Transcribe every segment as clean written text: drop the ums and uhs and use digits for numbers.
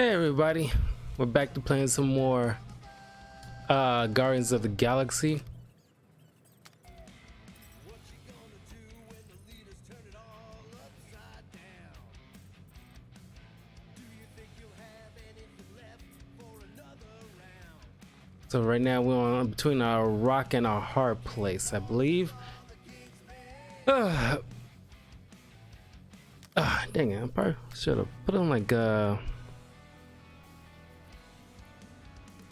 Hey everybody, we're back to playing some more Guardians of the Galaxy. So right now we're on between our rock and our hard place, I believe. Dang it, I probably should have put on like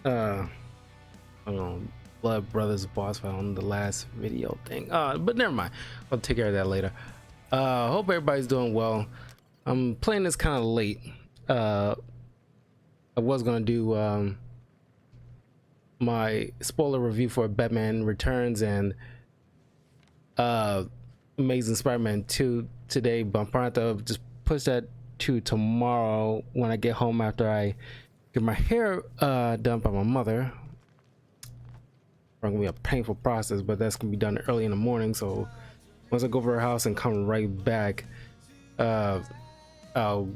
I don't know, Blood Brothers boss fight on the last video thing. But never mind. I'll take care of that later. Hope everybody's doing well. I'm playing this kind of late. I was gonna do my spoiler review for Batman Returns and Amazing Spider-Man 2 today, but I'm probably have to just push that to tomorrow when I get home after I get my hair done by my mother. It's gonna be a painful process, but that's gonna be done early in the morning. So once I go over her house and come right back, I'll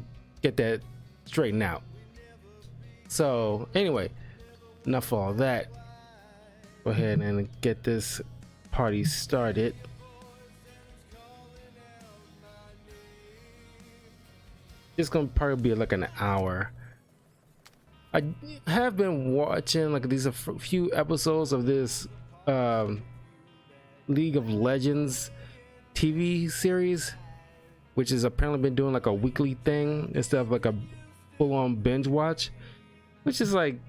get that straightened out. So anyway, enough of all that. Go ahead and get this party started. It's gonna probably be like an hour. I have been watching like these few episodes of this League of Legends TV series, which has apparently been doing like a weekly thing instead of like a full-on binge watch, which is like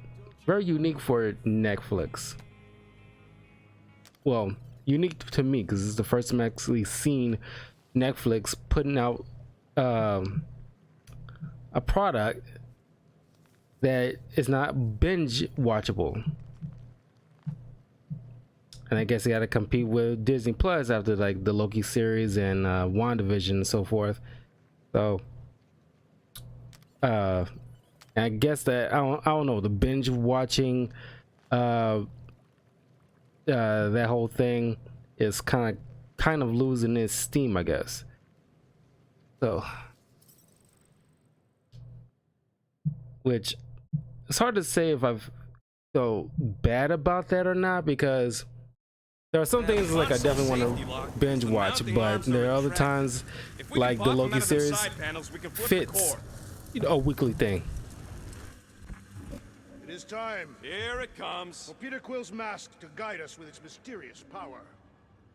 very unique for Netflix. Well, unique to me because it's the first time I've actually seen Netflix putting out a product that is not binge watchable. And I guess they got to compete with Disney Plus after like the Loki series and WandaVision and so forth. So I guess that I don't know, the binge watching that whole thing is kind of losing its steam, I guess. So which it's hard to say if I've felt bad about that or not, because there are some things like I definitely want to binge watch, but there are other times like the Loki series fits, you know, a weekly thing. It is time. Here it comes. For Peter Quill's mask to guide us with its mysterious power.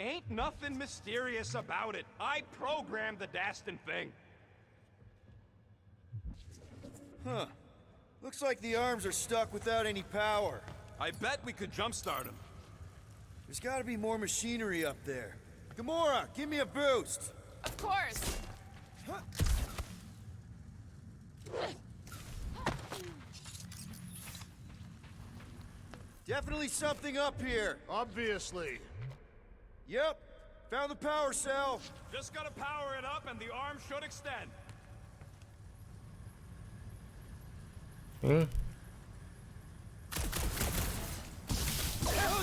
Ain't nothing mysterious about it. I programmed the Dastin thing. Huh. Looks like the arms are stuck without any power. I bet we could jumpstart them. There's gotta be more machinery up there. Gamora, give me a boost! Of course! Huh. Definitely something up here. Obviously. Yep, found the power cell. Just gotta power it up and the arm should extend. Hell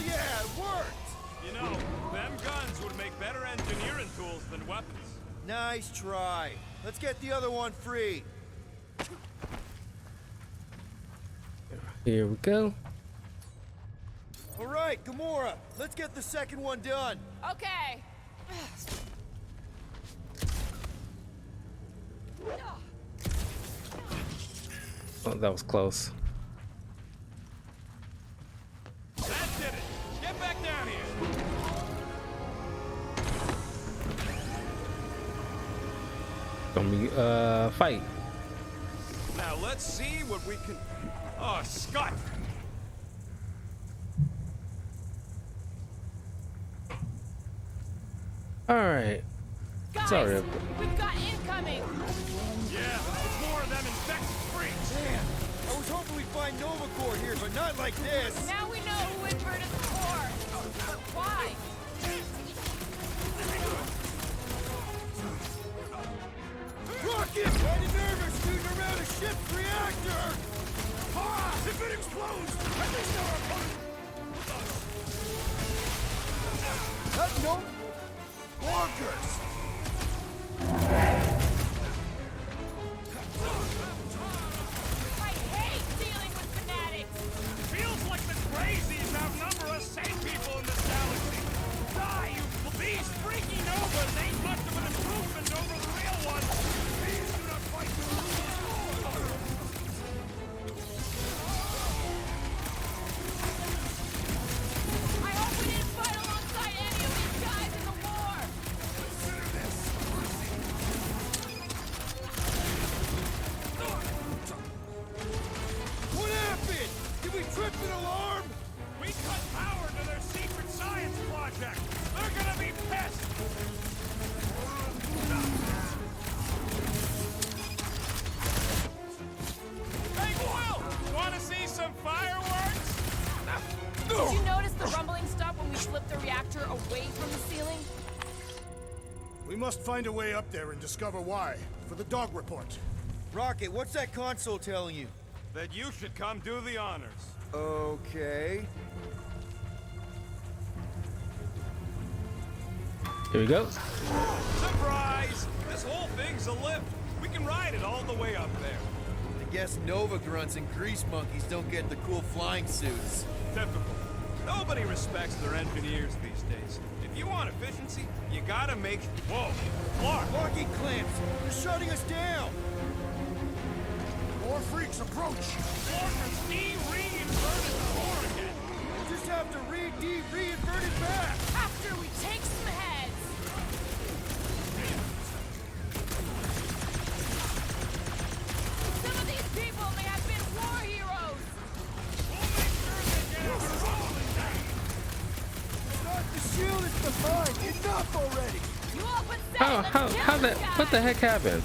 yeah, it worked! You know, them guns would make better engineering tools than weapons. Nice try. Let's get the other one free. Here we go. All right, Gamora, let's get the second one done. Okay. Oh, that was close. That did it. Get back down here. Gonna be fight. Now let's see what we can. Oh, Scott. All right. Guys, Sorry. we've got incoming. Yeah, it's more of them infected freaks. Damn, I was hoping we'd find Nova Corps here, but not like this. Now we know who inverted the core. But why? Rocket! Kinda nervous shooting around a ship's reactor! Ah! If it explodes, at least our opponent... No! Bonkers! Right. project. They're gonna be pissed. Hey, Will, wanna see some fireworks? Did you notice the rumbling stopped when we flipped the reactor away from the ceiling? We must find a way up there and discover why, for the dog report. Rocket, what's that console telling you? That you should come do the honors. Okay. Here we go. Surprise! This whole thing's a lift. We can ride it all the way up there. I guess Nova grunts and grease monkeys don't get the cool flying suits. Typical. Nobody respects their engineers these days. If you want efficiency, you gotta make... Whoa! Clark! Locking clamps! They're shutting us down! More freaks approach! Clark has de-reinverted the core again! We'll just have to reinvert it back! After we take some heads! Some of these people may have been war heroes! We'll make sure they get a rolling down! Not the shield, it's the mine! Enough already! You all but said How that? What the heck happened?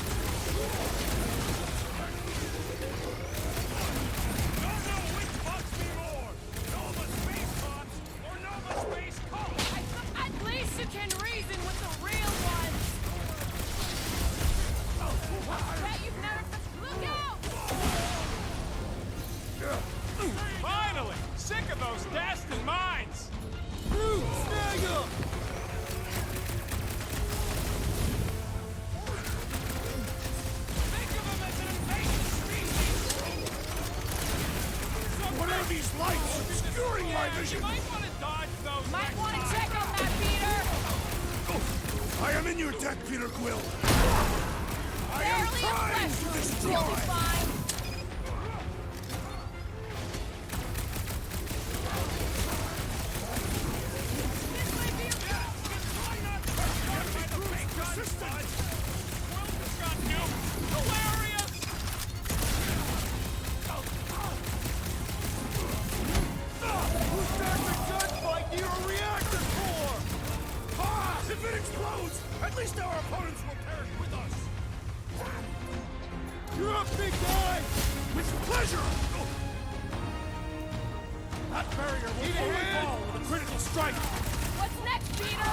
Don't know which bugs me more! Nova Space Cops or Nova Space Cops! At least you can reason with the real ones! Bet you've never... Look out! Finally! Sick of those Daston mines! Brute, snag him! Think of them as an invasive species! What are these lights obscuring my You vision? might want to dodge those Might next want to time. check on that, Peter! I am in your debt, Peter Quill. I am Barely a trying flesh to wound. destroy. You'll be fine. This might be Try not to get by the fake gun, bud. Will just got nuked. Hilarious! Who's starting the gunfight near a reactor core? Pause! If it explodes, at least our opponents will perish with us. You're up, big guy! With pleasure! That barrier will Need a only hand? fall with a critical strike. What's next, Peter?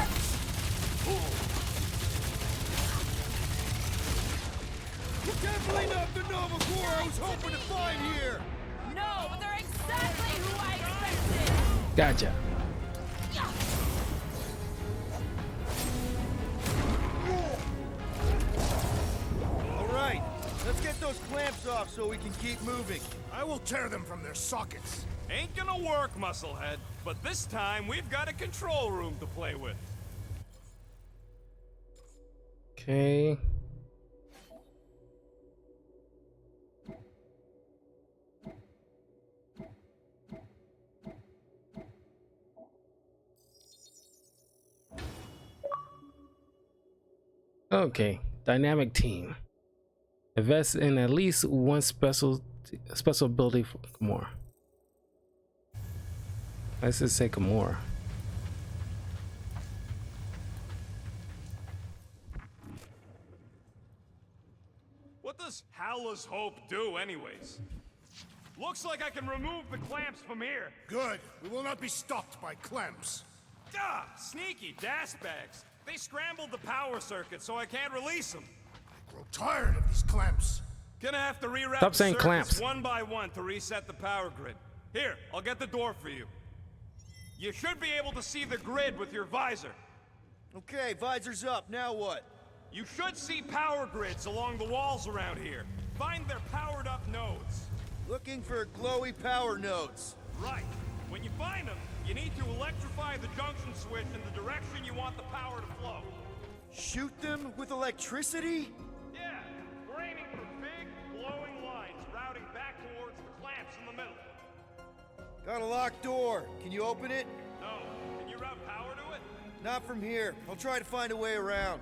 You're definitely not the Nova Corps I was hoping to find here! No, but they're exactly who I expected. Gotcha. Alright, let's get those clamps off so we can keep moving. I will tear them from their sockets. Ain't gonna work, Musclehead. But this time, we've got a control room to play with. Okay. Okay, dynamic team. Invest in at least one special ability for Gamora. Let's just say Gamora. What does Howler's Hope do, anyways? Looks like I can remove the clamps from here. Good. We will not be stopped by clamps. Ah, sneaky bags. They scrambled the power circuit, so I can't release them. I grow tired of these clamps. Gonna have to reroute Stop the saying circuits clamps. one by one to reset the power grid. Here, I'll get the door for you. You should be able to see the grid with your visor. Okay, visor's up, now what? You should see power grids along the walls around here. Find their powered up nodes. Looking for glowy power nodes. Right. When you find them, you need to electrify the junction switch in the direction you want the power to flow. Shoot them with electricity? Yeah, we're aiming for big, glowing lines routing back towards the clamps in the middle. Got a locked door. Can you open it? No, can you route power to it? Not from here. I'll try to find a way around.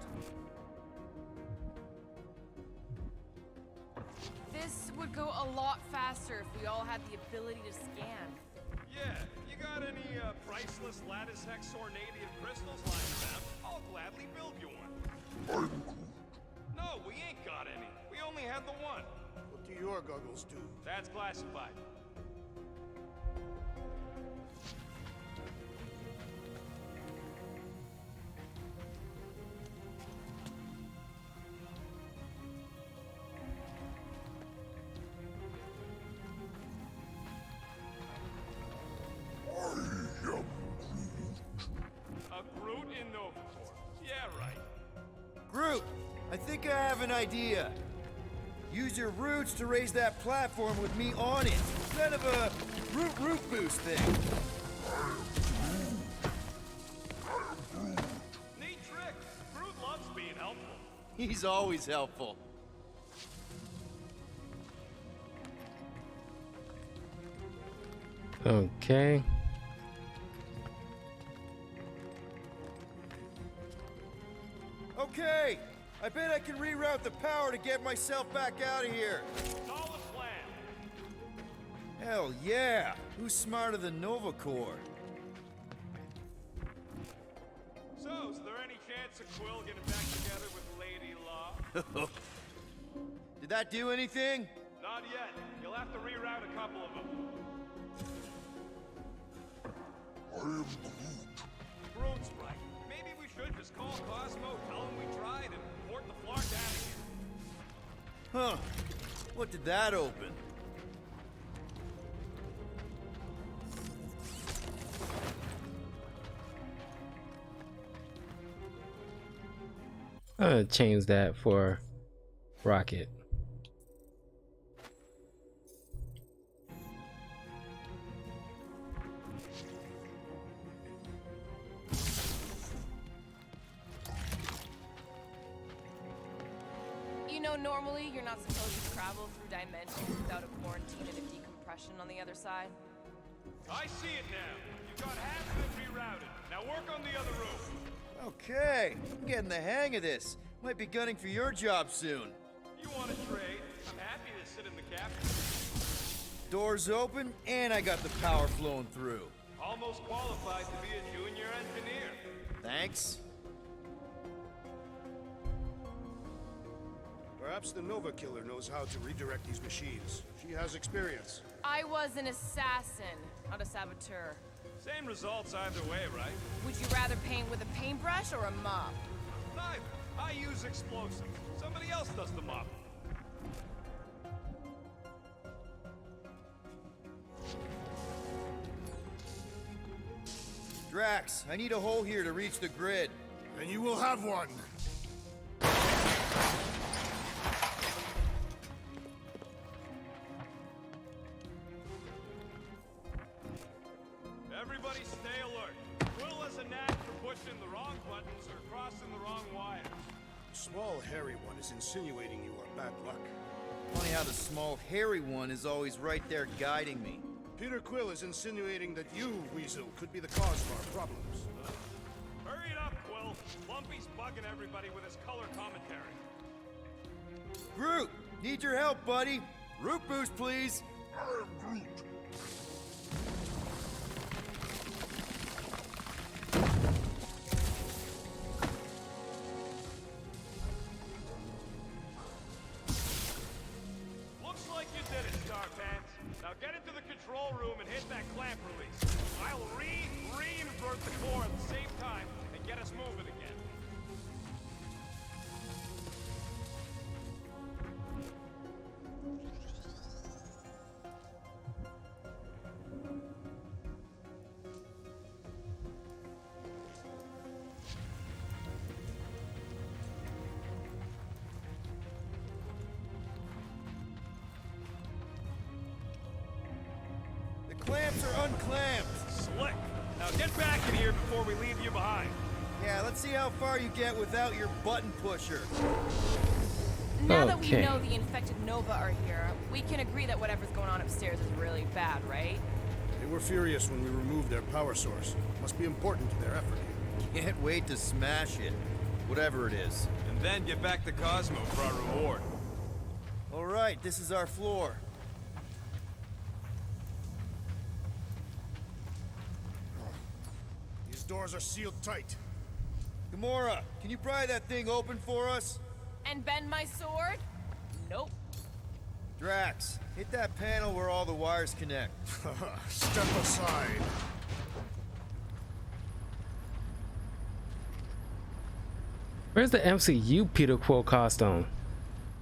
This would go a lot faster if we all had the ability to scan. Yeah, you got any price priceless lattice hex ornadium crystals lying around, I'll gladly build you one. No, we ain't got any. We only had the one. What do your goggles do? That's classified. A Groot in Novacore. Yeah, right. Groot, I think I have an idea. Use your roots to raise that platform with me on it. Kind of a root boost thing. Neat trick. Groot loves being helpful. He's always helpful. Okay. Okay, I bet I can reroute the power to get myself back out of here. Solid plan. Hell yeah! Who's smarter than Novacore? So, is there any chance of Quill getting back together with Lady Law? Did that do anything? Not yet. You'll have to reroute a couple of them. Groot's right. Maybe we should just call Cosmo, tell him we tried, and port the Flark out of here. Huh. What did that open? I'm gonna change that for Rocket. You know, normally you're not supposed to travel through dimensions without a quarantine and a decompression on the other side. I see it now. You got half of it rerouted. Now work on the other room. Okay, I'm getting the hang of this. Might be gunning for your job soon. You want to trade? I'm happy to sit in the captain. Doors open, and I got the power flowing through. Almost qualified to be a junior engineer. Thanks. Perhaps the Nova Killer knows how to redirect these machines. She has experience. I was an assassin, not a saboteur. Same results either way, right? Would you rather paint with a paintbrush or a mop? Neither. I use explosives. Somebody else does the mopping. Drax, I need a hole here to reach the grid. And you will have one. Everybody stay alert. Quill has a knack for pushing the wrong buttons or crossing the wrong wires. Small, hairy one is insinuating you are bad luck. Funny how the small, hairy one is always right there guiding me. Peter Quill is insinuating that you, Weasel, could be the cause of our problems. Hurry it up, Quill. Lumpy's bugging everybody with his color commentary. Groot, need your help, buddy. Root boost, please. Looks like you did it, Star Pants. Now get into the control room and hit that clamp release. I'll re-invert the core at the same time and get us moving again. The clamps are unclamped. Slick. Now get back in here before we leave you behind. Yeah, let's see how far you get without your button pusher. Now that we Okay. know the infected Nova are here, we can agree that whatever's going on upstairs is really bad, right? They were furious when we removed their power source. Must be important to their effort here. Can't wait to smash it. Whatever it is. And then get back to Cosmo for our reward. All right, this is our floor. doors are sealed tight. Gamora, can you pry that thing open for us? And bend my sword? Nope. Drax, hit that panel where all the wires connect. Step aside. Where's the MCU Peter Quill costume?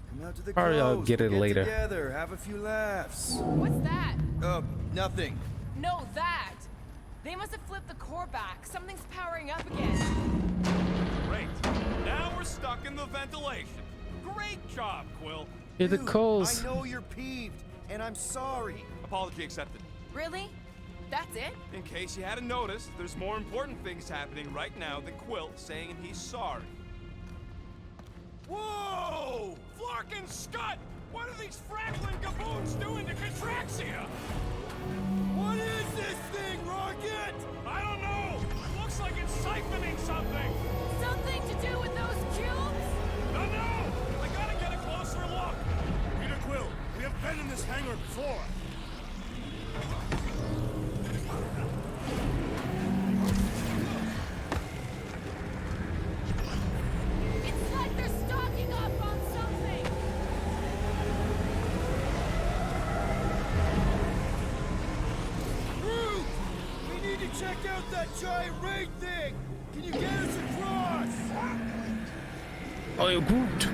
Come out to the Probably I'll coast, get it we'll later. Together, have a few laughs. What's that? Nothing. No, that. They must have flipped the core back. Something's powering up again. Great. Now we're stuck in the ventilation. Great job, Quill. Here the Dude, Coles. I know you're peeved, and I'm sorry. Apology accepted. Really? That's it? In case you hadn't noticed, there's more important things happening right now than Quill saying he's sorry. Whoa! Flark and Scott! What are these Franklin gaboons doing to Contraxia? What is this thing, Rocket? I don't know! Looks like it's siphoning something! Something to do with those cubes? No, no! I gotta get a closer look! Peter Quill, we have been in this hangar before. It's like they're stocking up on something. Groot! We need to check out that giant raid thing! Can you get us across? Oh, you Groot.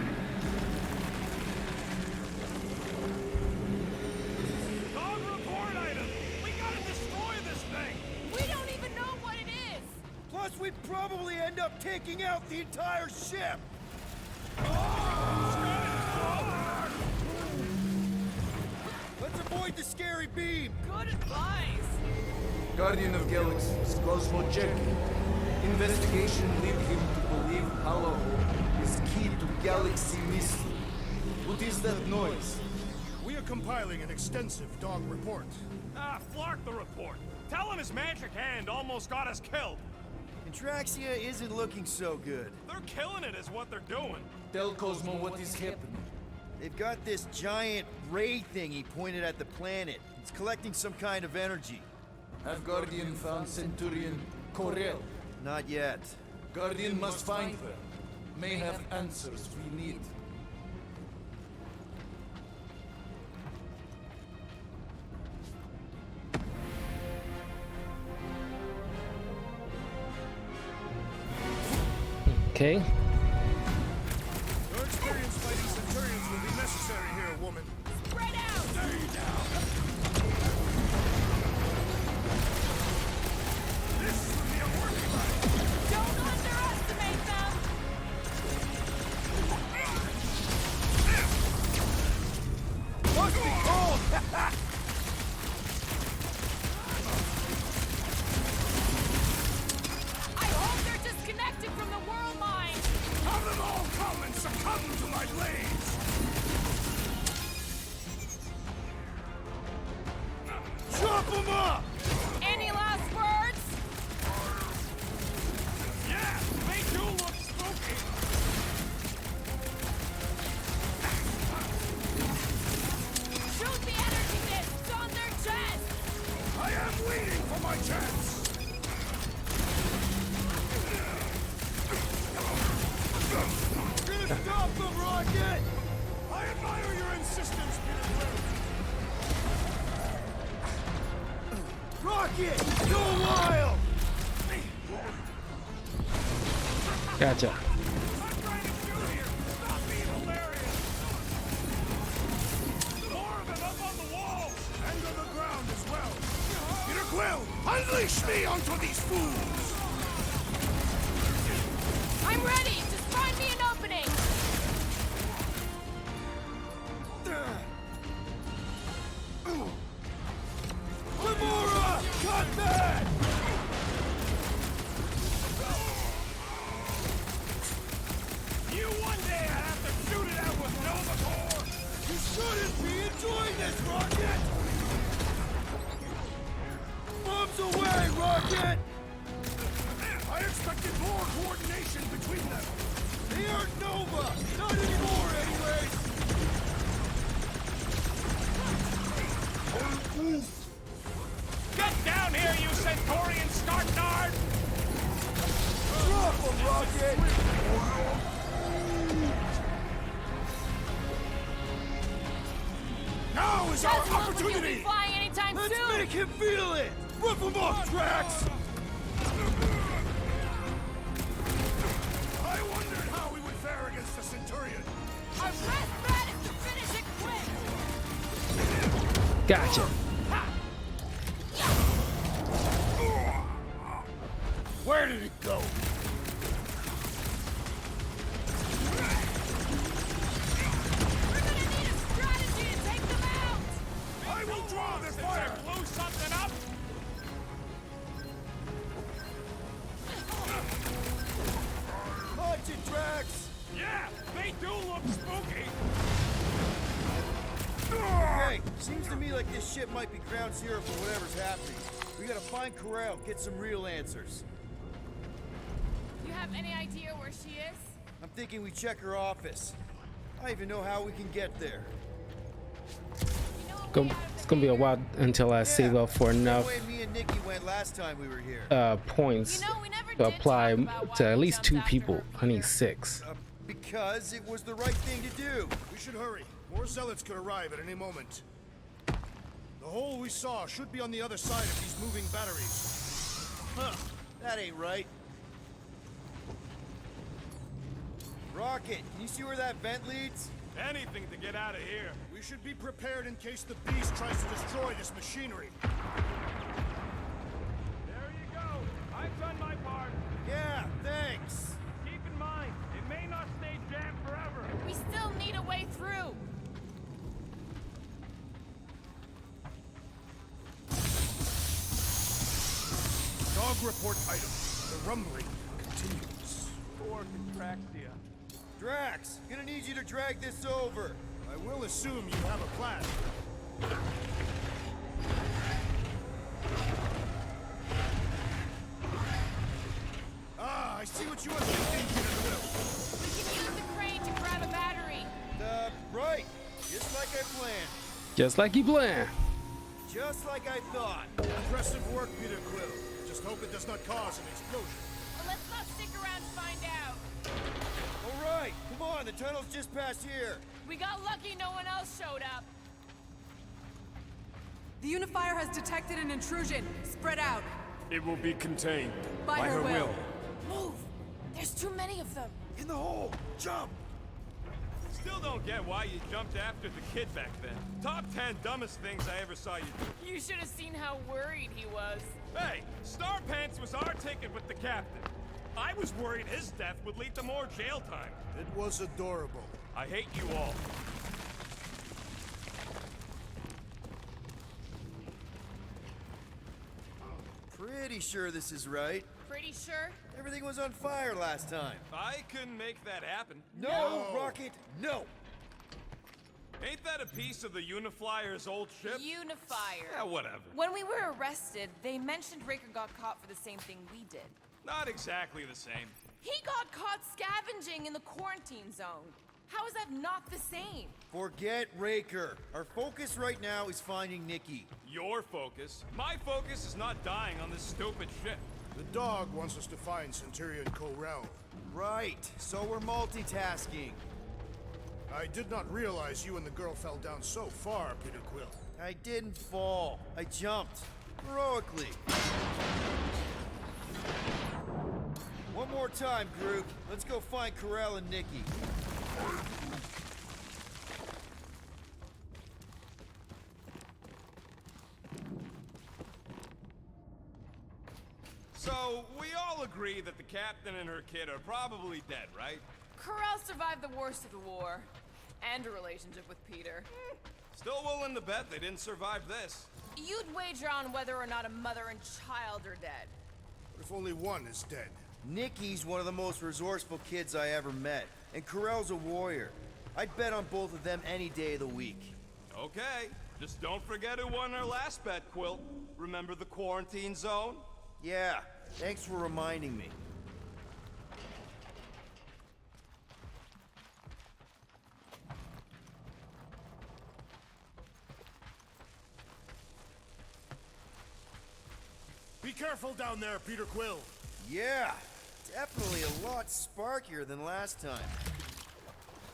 Dog report item! We gotta destroy this thing! We don't even know what it is. Plus, we'd probably end up taking out the entire ship! Let's avoid the scary beam! Good advice. Guardian of Galaxies, Cosmo Cherky. Investigation lead him to believe Halaho is key to galaxy mystery. What is that noise? We are compiling an extensive dog report. Ah, Flark the report. Tell him his magic hand almost got us killed. Contraxia isn't looking so good. They're killing it is what they're doing. Tell Cosmo what is happening. They've got this giant ray thingy pointed at the planet. It's collecting some kind of energy. Have Guardian found Centurion Corel? Not yet. Guardian must find her. May have answers we need. Okay. Your experience fighting Centurions will be necessary here, woman. Spread out. Stay down. This will be a working line. Don't underestimate them. Must be cold! I hope they're disconnected from the world mind. Have them all come and succumb to my blades. Chop them up! Any last words? Yeah, they do look spooky. Shoot the energy discs on their chest. I am waiting for my chance. You're gonna stop them, Rocket! I admire your insistence, Peter Quill. Rocket! Go wild! Gotcha. I'm trying to shoot here. Stop being hilarious. More of them up on the wall. And on the ground as well. Peter Quill, unleash me onto these fools! I'm ready. Just find me an opening. Gamora! Cut that! You one day have to shoot it out with Nova Corps. You shouldn't be enjoying this, Rocket! Bombs away, Rocket! I expected more coordination between them. They aren't Nova! Not anymore, anyways! Get down here, you Centaurian Starknard! off him, Rocket! Now is our Doesn't look like you'll be opportunity! flying anytime Let's soon! make him feel it! Rip him off, Drax! I wondered how we would fare against the Centurion. Our best bet is to finish it quick! Gotcha. Where did it go? We're gonna need a strategy to take them out! I will draw their fire! Blew something up? Punch it, Drax! Yeah, they do look spooky. Okay, seems to me like this ship might be ground zero for whatever's happening. We gotta find Corel, get some real answers. You have any idea where she is? I'm thinking we check her office. I don't even know how we can get there. You know It's gonna be a while until I save up for Same enough way me and Nikki went last time we were here. points You know, we never to did apply talk about why to at we least jumped 2 after people. her. I need 6. Because it was the right thing to do. We should hurry. More zealots could arrive at any moment. The hole we saw should be on the other side of these moving batteries. Huh, that ain't right. Rocket, can you see where that vent leads? Anything to get out of here. We should be prepared in case the beast tries to destroy this machinery. There you go. I've done my part. Yeah, thanks. Keep in mind, it may not stay jammed forever. We still need a way through. Dog report item. The rumbling continues. Poor Contraxia. Drax, gonna need you to drag this over. I will assume you have a plan. Ah, I see what you are thinking, Peter Quill. We can use the crane to grab a battery. Right. Just like I planned. Just like you planned. Just like I thought. Impressive work, Peter Quill. Just hope it does not cause an explosion. Well, let's not stick around to find out. All right, come on, the tunnel's just past here. We got lucky no one else showed up. The Unifier has detected an intrusion. Spread out. It will be contained. By her will. Move! There's too many of them. In the hole! Jump! Still don't get why you jumped after the kid back then. Top 10 dumbest things I ever saw you do. You should have seen how worried he was. Hey, Star Pants was our ticket with the captain. I was worried his death would lead to more jail time. It was adorable. I hate you all. Pretty sure this is right. Pretty sure? Everything was on fire last time. I couldn't make that happen. No, Rocket, no. Ain't that a piece of the Uniflyer's old ship? Unifier. Yeah, whatever. When we were arrested, they mentioned Raker got caught for the same thing we did. Not exactly the same. He got caught scavenging in the quarantine zone. How is that not the same? Forget Raker. Our focus right now is finding Nikki. Your focus. My focus is not dying on this stupid ship. The dog wants us to find Centurion Corel. Right, so we're multitasking. I did not realize you and the girl fell down so far, Peter Quill. I didn't fall. I jumped. Heroically. One more time, group. Let's go find Corel and Nikki. So, we all agree that the captain and her kid are probably dead, right? Corel survived the worst of the war. And a relationship with Peter. Still willing to bet they didn't survive this. You'd wager on whether or not a mother and child are dead. What if only one is dead? Nikki's one of the most resourceful kids I ever met, and Corel's a warrior. I'd bet on both of them any day of the week. Okay, just don't forget who won our last bet, Quill. Remember the quarantine zone? Yeah, thanks for reminding me. Be careful down there, Peter Quill. Yeah, Definitely a lot sparkier than last time.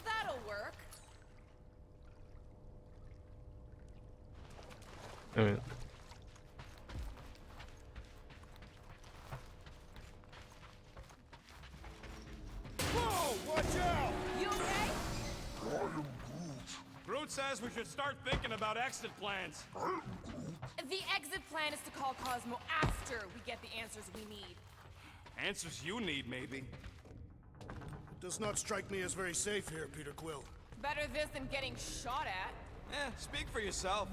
That'll work. I mean, Whoa! Watch out! You okay? Groot says we should start thinking about exit plans. The exit plan is to call Cosmo after we get the answers we need. Answers you need, maybe. It does not strike me as very safe here, Peter Quill. Better this than getting shot at. Speak for yourself.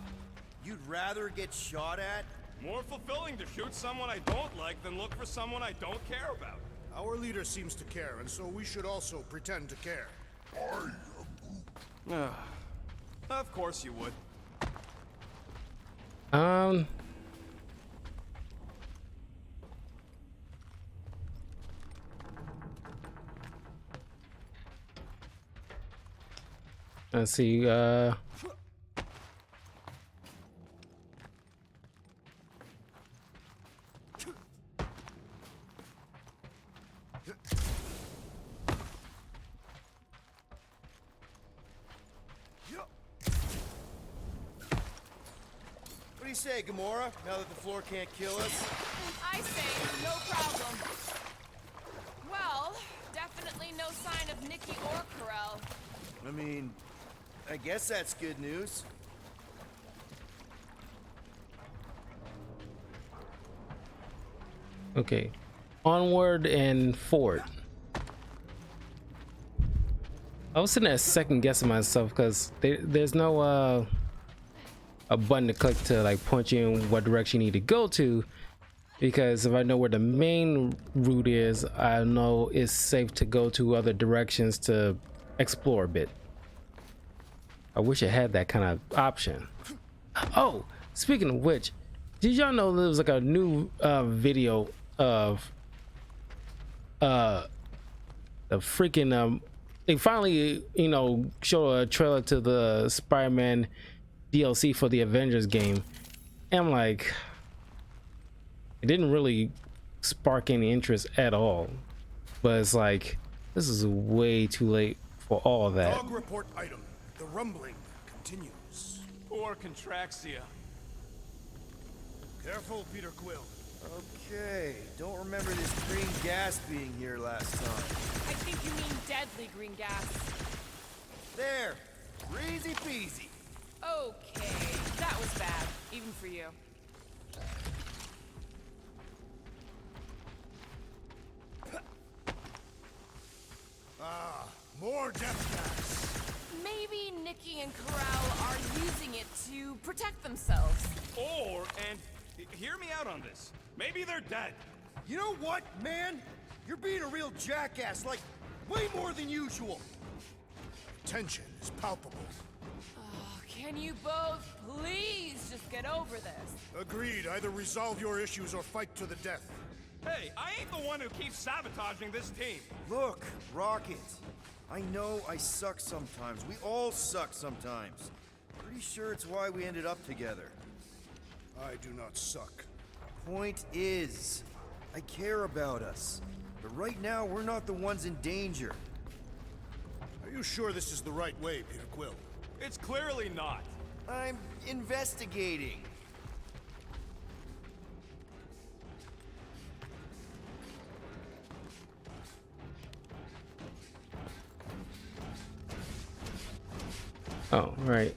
You'd rather get shot at? More fulfilling to shoot someone I don't like than look for someone I don't care about. Our leader seems to care, and so we should also pretend to care. Of course you would. Let's see. What do you say, Gamora, now that the floor can't kill us? I say, no problem. Well, definitely no sign of Nikki or Carell. I mean, I guess that's good news. Okay, onward and forward. I was sitting there second guessing myself because there's no a button to click to like point you in what direction you need to go to, because if I know where the main route is, I know it's safe to go to other directions to explore a bit. I wish it had that kind of option. Oh, speaking of which, did y'all know there was like a new video of the freaking they finally, you know, showed a trailer to the Spider-Man DLC for the Avengers game, and I'm like, it didn't really spark any interest at all, but it's like, this is way too late for all of that. Dog report item. The rumbling continues. Poor Contraxia. Careful, Peter Quill. Okay, don't remember this green gas being here last time. I think you mean deadly green gas. There, easy peasy. Okay, that was bad, even for you. More death gas. Maybe Nikki and Carell are using it to protect themselves. And hear me out on this. Maybe they're dead. You know what, man? You're being a real jackass, like, way more than usual. Tension is palpable. Can you both please just get over this? Agreed. Either resolve your issues or fight to the death. Hey, I ain't the one who keeps sabotaging this team. Look, Rocket. I know I suck sometimes. We all suck sometimes. Pretty sure it's why we ended up together. I do not suck. Point is, I care about us. But right now, we're not the ones in danger. Are you sure this is the right way, Peter Quill? It's clearly not. I'm investigating. Oh, right.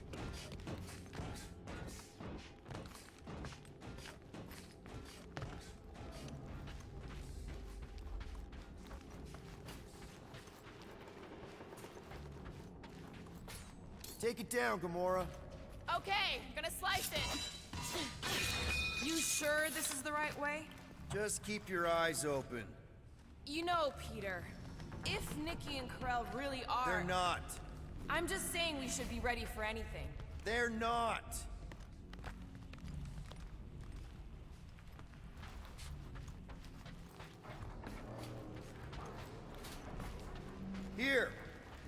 Take it down, Gamora. Okay, gonna slice it. You sure this is the right way? Just keep your eyes open. You know, Peter, if Nikki and Carell really are... They're not. I'm just saying we should be ready for anything. They're not. Here.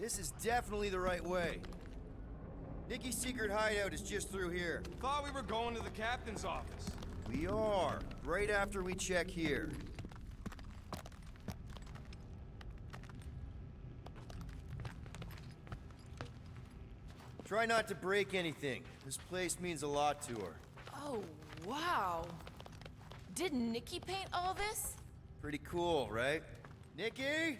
This is definitely the right way. Nikki's secret hideout is just through here. Thought we were going to the captain's office. We are. Right after we check here. Try not to break anything. This place means a lot to her. Oh, wow. Did Nikki paint all this? Pretty cool, right? Nikki?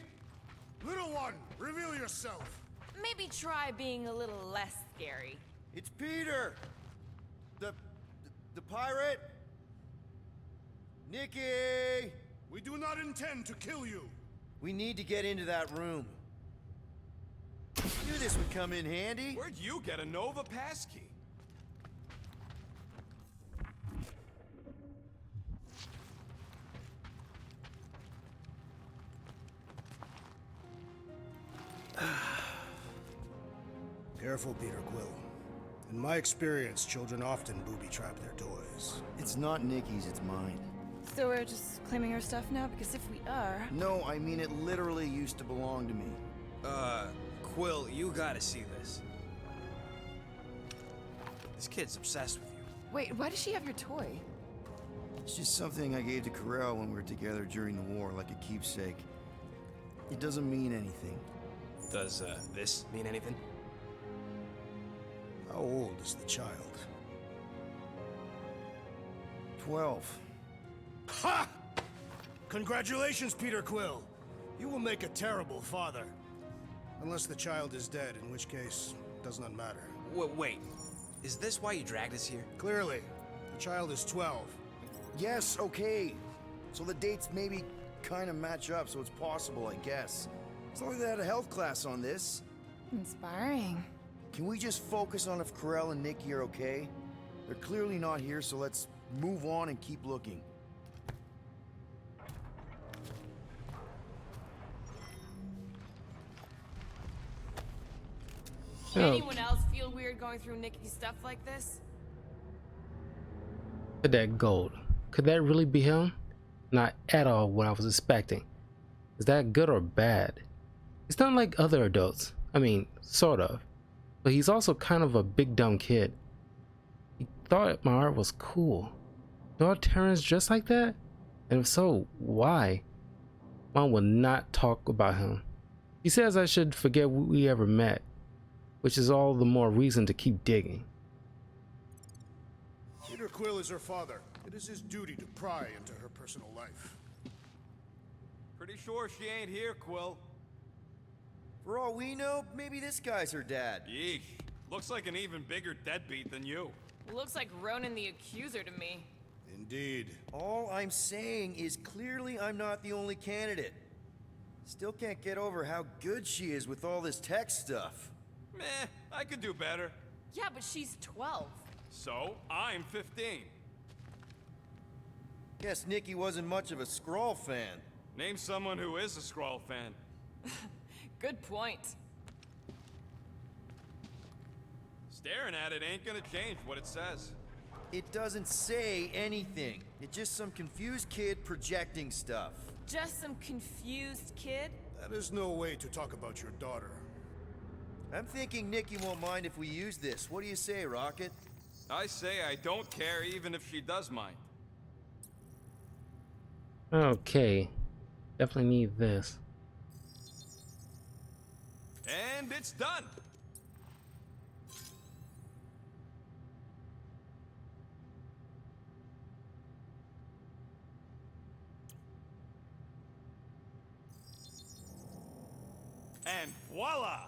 Little one, reveal yourself. Maybe try being a little less scary. It's Peter! The pirate? Nikki! We do not intend to kill you. We need to get into that room. Knew this would come in handy. Where'd you get a Nova passkey? Careful, Peter Quill. In my experience, children often booby-trap their toys. It's not Nikki's, it's mine. So we're just claiming her stuff now? Because if we are... No, I mean it literally used to belong to me. Quill, you gotta see this. This kid's obsessed with you. Wait, why does she have your toy? It's just something I gave to Corel when we were together during the war, like a keepsake. It doesn't mean anything. Does, this mean anything? How old is the child? 12. Ha! Congratulations, Peter Quill. You will make a terrible father. Unless the child is dead, in which case, it does not matter. Wait, is this why you dragged us here? Clearly, the child is 12. Yes, okay. So the dates maybe kind of match up, so it's possible, I guess. It's not like they had a health class on this. Inspiring. Can we just focus on if Corel and Nikki are okay? They're clearly not here, so let's move on and keep looking. Anyone else feel weird going through Nikki's stuff like this? Look at that gold. Could that really be him? Not at all what I was expecting. Is that good or bad? He's not like other adults. I mean, sort of. But he's also kind of a big dumb kid. He thought my art was cool. Do all Terrans just like that? And if so, why? Mom will not talk about him. He says I should forget we ever met, which is all the more reason to keep digging. Peter Quill is her father. It is his duty to pry into her personal life. Pretty sure she ain't here, Quill. For all we know, maybe this guy's her dad. Yeesh. Looks like an even bigger deadbeat than you. Looks like Ronan the Accuser to me. Indeed. All I'm saying is clearly I'm not the only candidate. Still can't get over how good she is with all this tech stuff. Meh, I could do better. Yeah, but she's 12. So, I'm 15. Guess Nikki wasn't much of a Skrull fan. Name someone who is a Skrull fan. Good point. Staring at it ain't gonna change what it says. It doesn't say anything. It's just some confused kid projecting stuff. Just some confused kid? That is no way to talk about your daughter. I'm thinking Nikki won't mind if we use this. What do you say, Rocket? I say I don't care even if she does mind. Okay. Definitely need this. And it's done! And voila!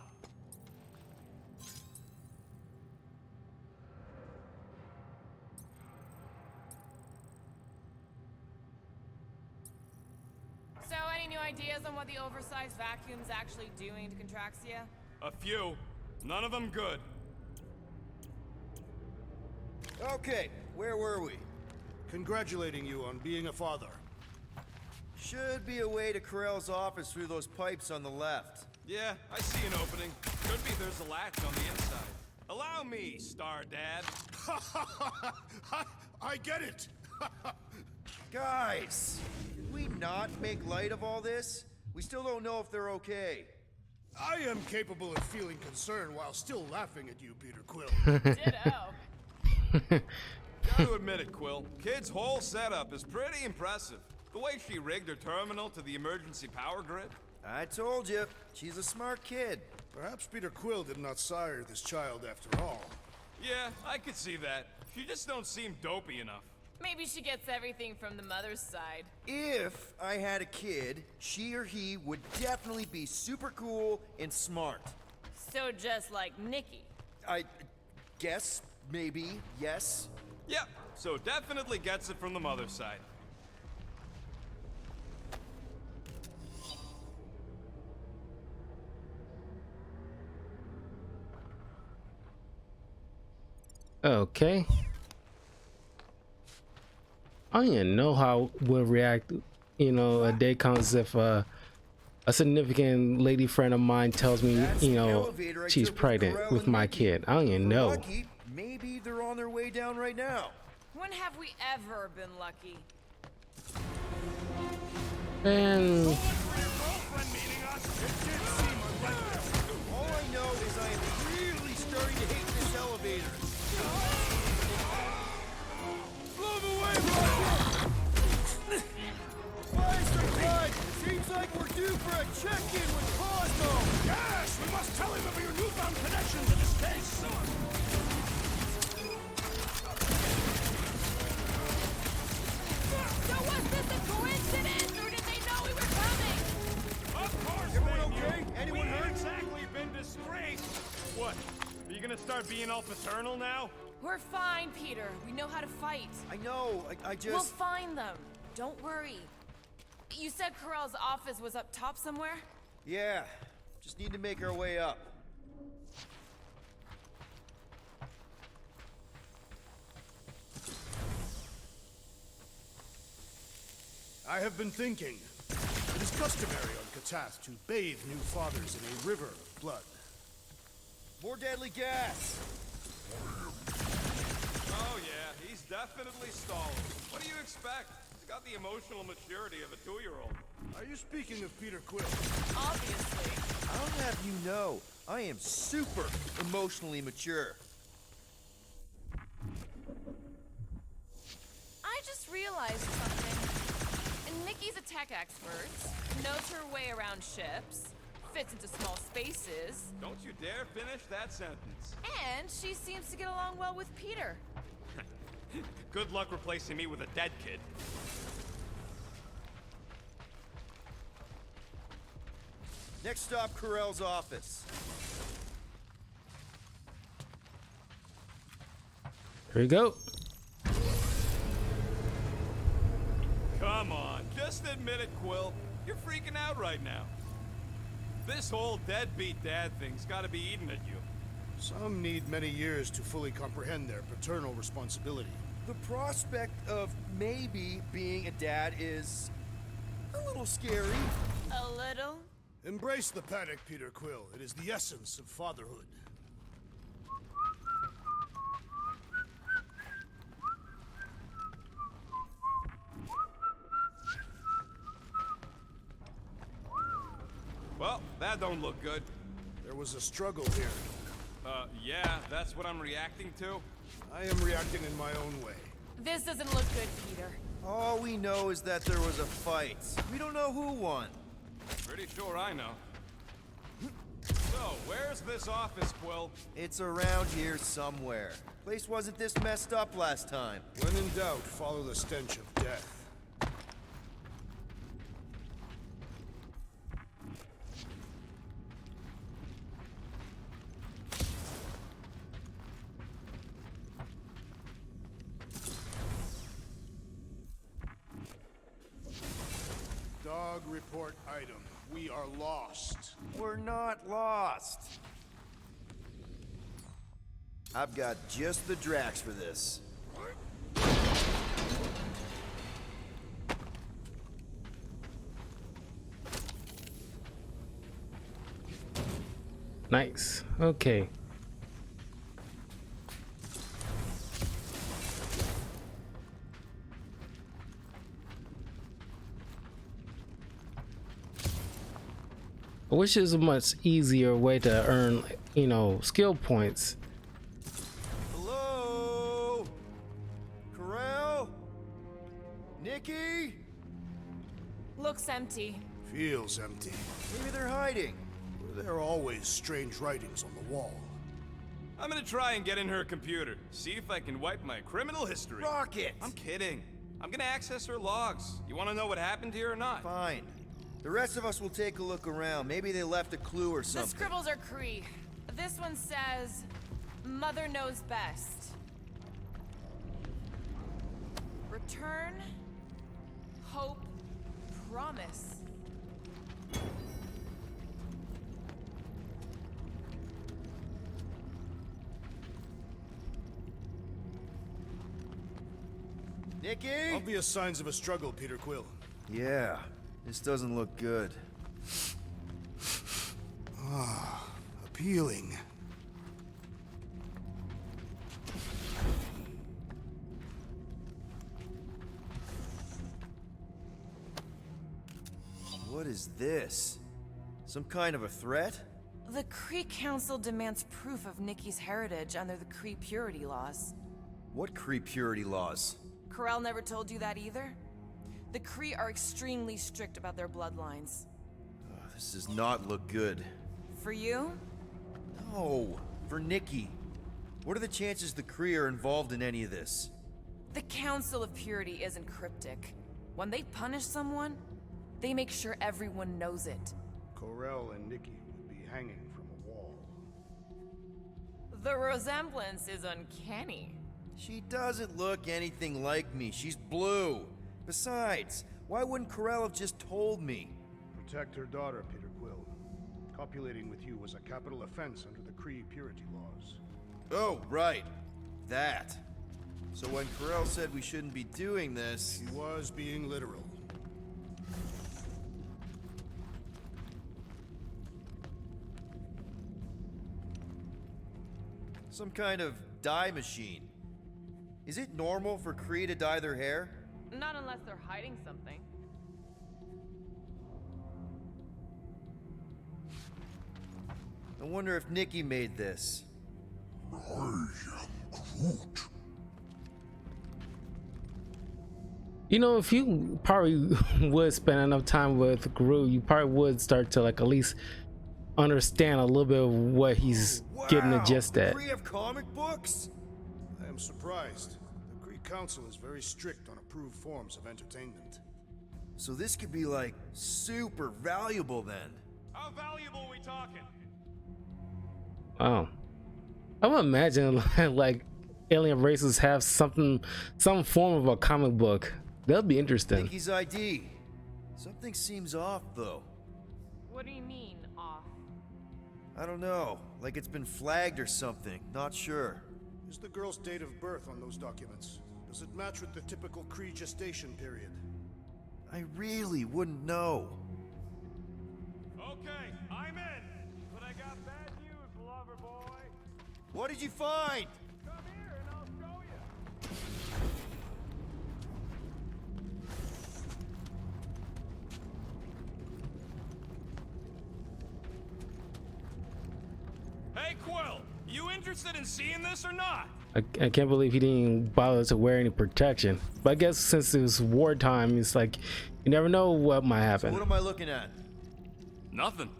So, any new ideas on what the oversized vacuum's actually doing to Contraxia? A few. None of them good. Okay, where were we? Congratulating you on being a father. Should be a way to Corel's office through those pipes on the left. Yeah, I see an opening. Could be there's a latch on the inside. Allow me, Star Dad. I get it! Guys, did we not make light of all this? We still don't know if they're okay. I am capable of feeling concern while still laughing at you, Peter Quill. Ditto. Gotta admit it, Quill. Kid's whole setup is pretty impressive. The way she rigged her terminal to the emergency power grid. I told you, she's a smart kid. Perhaps Peter Quill did not sire this child after all. Yeah, I could see that. You just don't seem dopey enough. Maybe she gets everything from the mother's side. If I had a kid, she or he would definitely be super cool and smart. So just like Nikki. I guess, maybe, yes. Yep, so definitely gets it from the mother's side. Okay. I don't even know how we'll react, you know, a day comes if a significant lady friend of mine tells me, That's you the know, elevator I she's took with pregnant Corell with and my Nikki. kid. I don't even If we're know. lucky, maybe they're on their way down right now. When have we ever been lucky? And All I know is I am really starting to hate this elevator. Why is there blood? Seems like we're due for a check-in with Cosmo. Yes, we must tell him of your newfound connection to this case. So was this a coincidence, or did they know we were coming? Of course Everyone they okay? knew. Anyone We ain't hurt? exactly been disgraced. What? Are you gonna start being all paternal now? We're fine, Peter. We know how to fight. I know, I just... We'll find them. Don't worry. You said Corell's office was up top somewhere? Yeah, just need to make our way up. I have been thinking. It is customary on Katath to bathe new fathers in a river of blood. More deadly gas! Oh yeah, he's definitely stalling. What do you expect? He's got the emotional maturity of a 2-year-old. Are you speaking of Peter Quill? Obviously. I'll have you know, I am super emotionally mature. I just realized something. Nikki's a tech expert, knows her way around ships, fits into small spaces, Don't you dare finish that sentence. and she seems to get along well with Peter. Good luck replacing me with a dead kid. Next stop, Corell's office. here we go. Come on, just admit it, Quill. You're freaking out right now. This whole deadbeat dad thing's gotta be eating at you. Some need many years to fully comprehend their paternal responsibility. The prospect of maybe being a dad is a little scary. A little? Embrace the panic, Peter Quill. It is the essence of fatherhood. Well, that don't look good. There was a struggle here. Yeah, that's what I'm reacting to. I am reacting in my own way. This doesn't look good, Peter. All we know is that there was a fight. We don't know who won. Pretty sure I know. So, where's this office, Quill? It's around here somewhere. Place wasn't this messed up last time. When in doubt, follow the stench of death. Dog report item. We are lost. We're not lost. I've got just the Drax for this. Nice. Okay. I wish there was a much easier way to earn, you know, skill points. Hello? Corell? Nikki? Looks empty. Feels empty. Maybe they're hiding. There are always strange writings on the wall. I'm gonna try and get in her computer. See if I can wipe my criminal history. Rocket! I'm kidding. I'm gonna access her logs. You wanna know what happened here or not? Fine. The rest of us will take a look around. Maybe they left a clue or The something. scribbles are Cree. This one says, Mother knows best. Return, hope, promise. Nikki? Obvious signs of a struggle, Peter Quill. Yeah, this doesn't look good. Appealing. What is this? Some kind of a threat? The Kree Council demands proof of Nikki's heritage under the Kree purity laws. What Kree purity laws? Corel never told you that either? The Kree are extremely strict about their bloodlines. This does not look good. For you? No, for Nikki. What are the chances the Kree are involved in any of this? The Council of Purity isn't cryptic. When they punish someone, they make sure everyone knows it. Corel and Nikki would be hanging from a wall. The resemblance is uncanny. She doesn't look anything like me. She's blue. Besides, why wouldn't Corel have just told me? Protect her daughter, Peter Quill. Copulating with you was a capital offense under the Kree purity laws. Oh, right. That. So when Corel said we shouldn't be doing this... He was being literal. Some kind of dye machine. Is it normal for Kree to dye their hair? Not unless they're hiding something. I wonder if Nikki made this. You know, if you probably would spend enough time with Groot, you probably would start to like at least understand a little bit of what he's getting the gist at. Kree have comic books? I am surprised. The Kree Council is very strict on approved forms of entertainment. So this could be like super valuable then. How valuable we talking? Oh, I would imagine like alien races have some form of a comic book. That'd be interesting. Nikki's ID. Something seems off though. What do you mean, off? I don't know. Like it's been flagged or something. Not sure. Is the girl's date of birth on those documents? Does it match with the typical Kree gestation period? I really wouldn't know. Okay, I'm in. But I got bad news, lover boy. What did you find? Come here and I'll show you. Hey, Quill, you interested in seeing this or not? I can't believe he didn't even bother to wear any protection. But I guess since it was wartime, it's like you never know what might happen. What am I looking at? Nothing.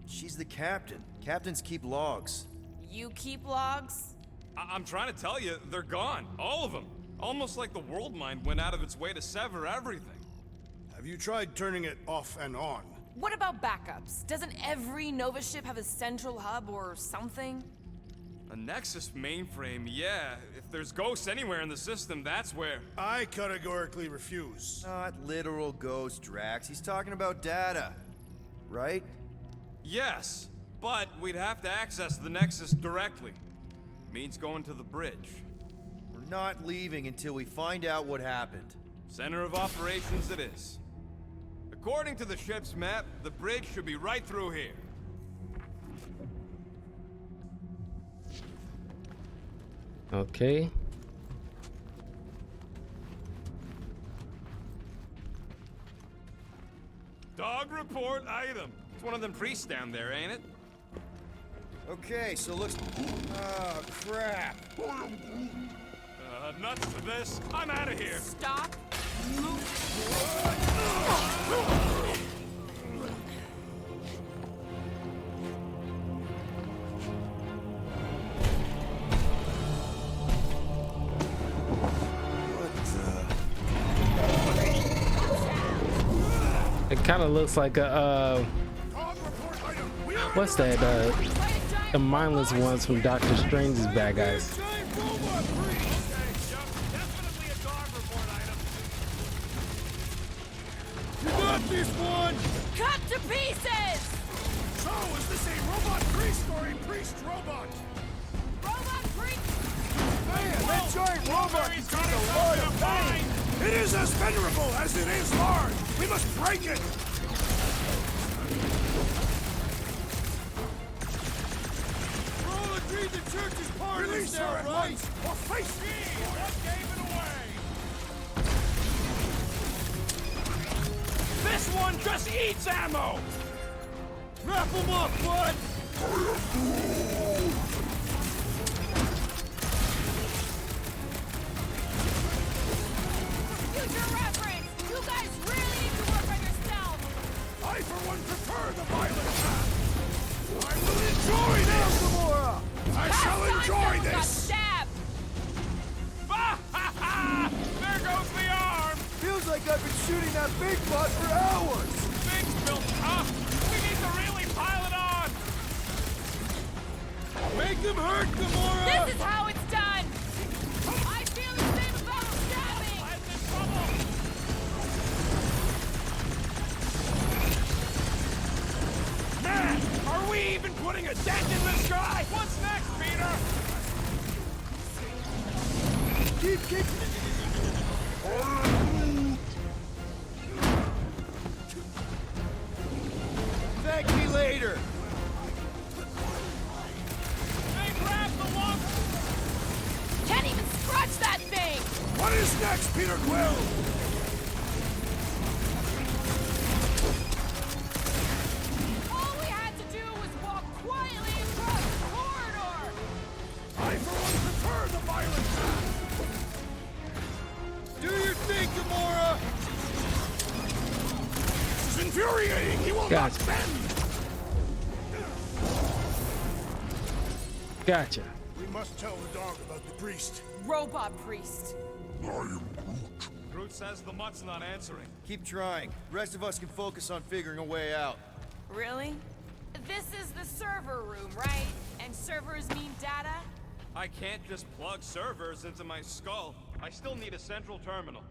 She's the captain. Captains keep logs. You keep logs? I'm trying to tell you, they're gone. All of them. Almost like the world mind went out of its way to sever everything. Have you tried turning it off and on? What about backups? Doesn't every Nova ship have a central hub or something? A Nexus mainframe, yeah. If there's ghosts anywhere in the system, that's where. I categorically refuse. Not literal ghost, Drax. He's talking about data. Right? Yes, but we'd have to access the Nexus directly. Means going to the bridge. We're not leaving until we find out what happened. Center of operations it is. According to the ship's map, the bridge should be right through here. Okay. Dog report item. It's one of them priests down there, ain't it? Okay, so looks... Oh, crap. Nuts to this. I'm out of here. Stop. It kind of looks like a Dog report item. We are what's that? The mindless ones from Doctor Strange's bad guys. giant robot priest. Yep, definitely a dog report item. You got this one. Cut to pieces! So, is this a robot priest or a priest robot? Robot priest! Man, that giant robot can take a lot of pain. It is as venerable as it is large. We must break it. We're all agreed the church is part of this now, right? Or face me! What gave it away? This one just eats ammo! Wrap him up, bud! Future reference! You guys really need to work on yourself! I, for one, prefer the violent path. I will enjoy this! Gamora! I shall enjoy Got this! stabbed! There goes the arm! Feels like I've been shooting that big bot for hours! Things built up! We need to really pile it on! Make him hurt, Gamora! This is how it's done! I feel the same about stabbing! I'm in trouble! Man, are we even putting a dent in this guy? What's next, Peter? Keep kicking! Thank me later! They grabbed the lump! Can't even scratch that thing! What is next, Peter Quill? All we had to do was walk quietly across the corridor! I, for one, prefer the violent path. Do your thing, Gamora! This is infuriating. He will Gotcha. not bend. Gotcha. We must tell the dog about the priest. Robot priest. Groot says the mutt's not answering. Keep trying. The rest of us can focus on figuring a way out. Really? This is the server room, right? And servers mean data? I can't just plug servers into my skull. I still need a central terminal.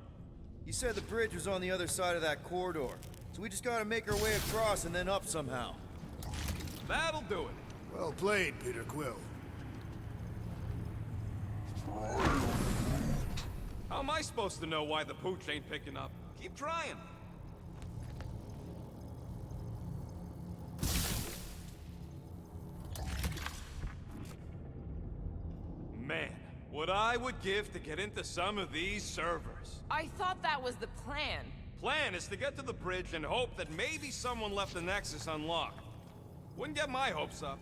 You said the bridge was on the other side of that corridor. So we just gotta make our way across and then up somehow. That'll do it. Well played, Peter Quill. How am I supposed to know why the pooch ain't picking up? Keep trying. Man, what I would give to get into some of these servers. I thought that was the plan. Plan is to get to the bridge and hope that maybe someone left the Nexus unlocked. Wouldn't get my hopes up.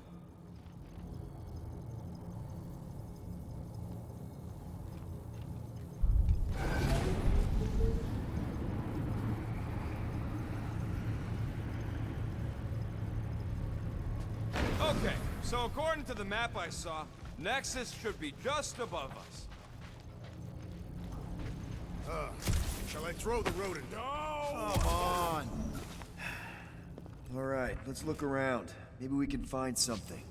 Okay, so according to the map I saw, Nexus should be just above us. Shall I throw the rodent? No! Come on! Alright, let's look around. Maybe we can find something.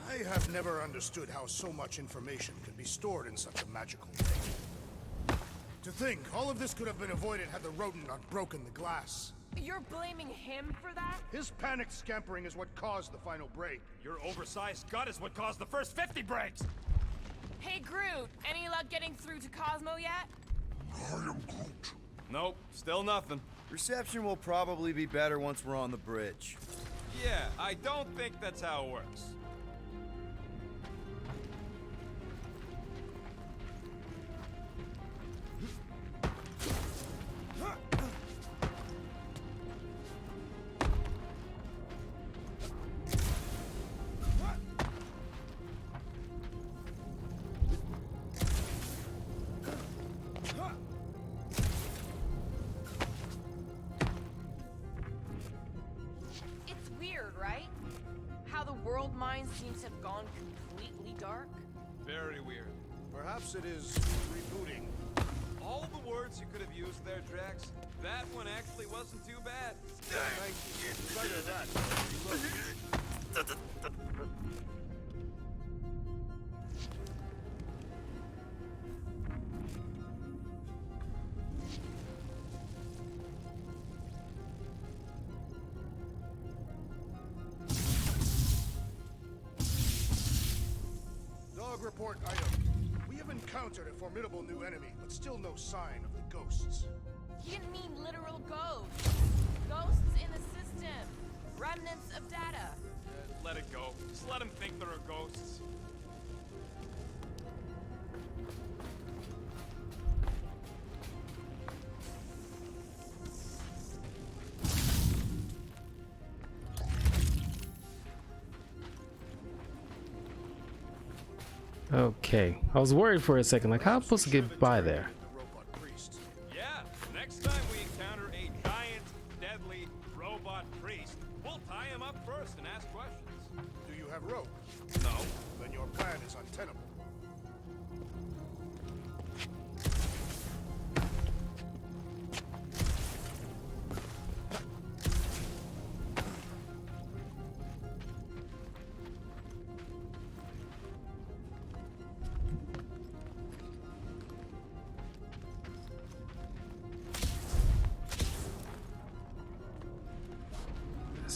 I have never understood how so much information can be stored in such a magical thing. To think, all of this could have been avoided had the rodent not broken the glass. You're blaming him for that? His panicked scampering is what caused the final break. Your oversized gut is what caused the first 50 breaks! Hey, Groot, any luck getting through to Cosmo yet? Nope, still nothing. Reception will probably be better once we're on the bridge. Yeah, I don't think that's how it works. world mine seems to have gone completely dark. Very weird. Perhaps it is rebooting. All the words you could have used there, Drax. That one actually wasn't too bad. Thank you. In spite of that, you look... Dog report item. We have encountered a formidable new enemy, but still no sign of the ghosts. He didn't mean literal ghosts. Ghosts in the system. Remnants of data. Let it go. Just let him think there are ghosts. Okay, I was worried for a second, like how am I supposed to get by there? The robot priest. Yeah, next time we encounter a giant, deadly robot priest, we'll tie him up first and ask questions. Do you have rope? No. Then your plan is untenable.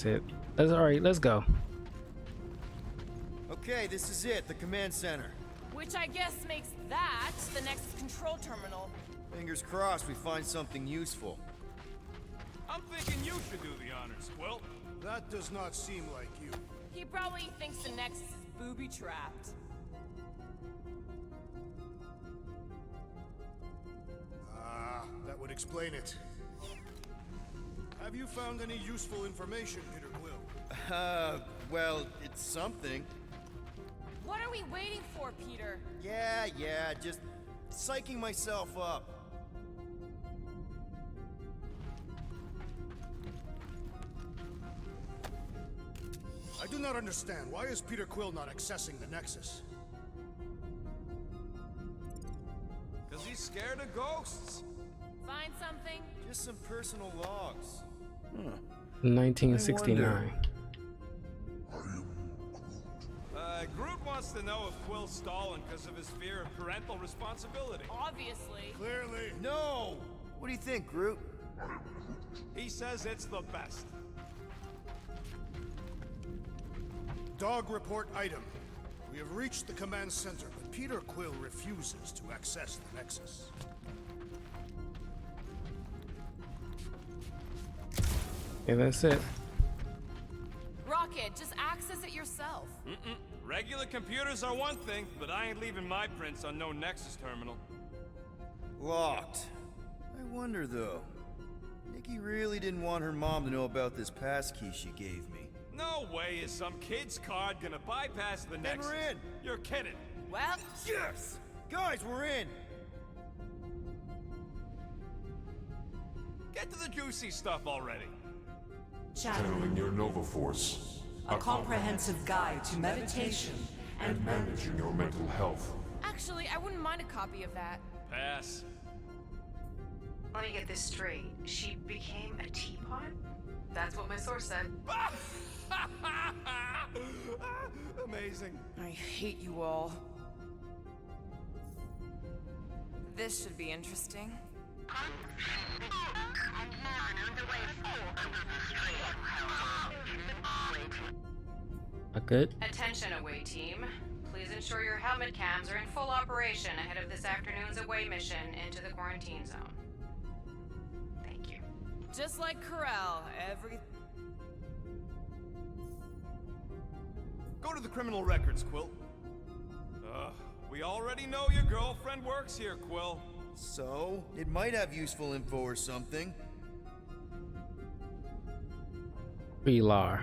That's it. That's all right. Let's go. Okay, this is it, the command center. Which I guess makes that the next control terminal. Fingers crossed we find something useful. I'm thinking you should do the honors, Quill. That does not seem like you. He probably thinks the Nexus is booby-trapped. Ah, that would explain it. Have you found any useful information, Peter Quill? Well, it's something. What are we waiting for, Peter? Yeah, just psyching myself up. I do not understand. Why is Peter Quill not accessing the Nexus? Because he's scared of ghosts. Find something? Just some personal logs. 1969. Groot wants to know if Quill's stalling because of his fear of parental responsibility. Obviously. Clearly. No! What do you think, Groot? He says it's the best. Dog report item. We have reached the command center, but Peter Quill refuses to access the Nexus. Yeah, that's it. Rocket, just access it yourself. Regular computers are one thing, but I ain't leaving my prints on no Nexus terminal. Locked. I wonder, though. Nikki really didn't want her mom to know about this passkey she gave me. No way is some kid's card gonna bypass the Then Nexus. we're in! You're kidding. Well, Yes! Guys, we're in! Get to the juicy stuff already. Channeling your Nova Force. A comprehensive guide to meditation And managing your mental health. actually, I wouldn't mind a copy of that. Pass. Let me get this straight. She became a teapot? That's what my source said. Amazing. I hate you all. This should be interesting. Good. Attention, away team. Please ensure your helmet cams are in full operation ahead of this afternoon's away mission into the quarantine zone. Thank you. Just like Corel, Go to the criminal records, Quill. We already know your girlfriend works here, Quill. So, it might have useful info or something. Relar.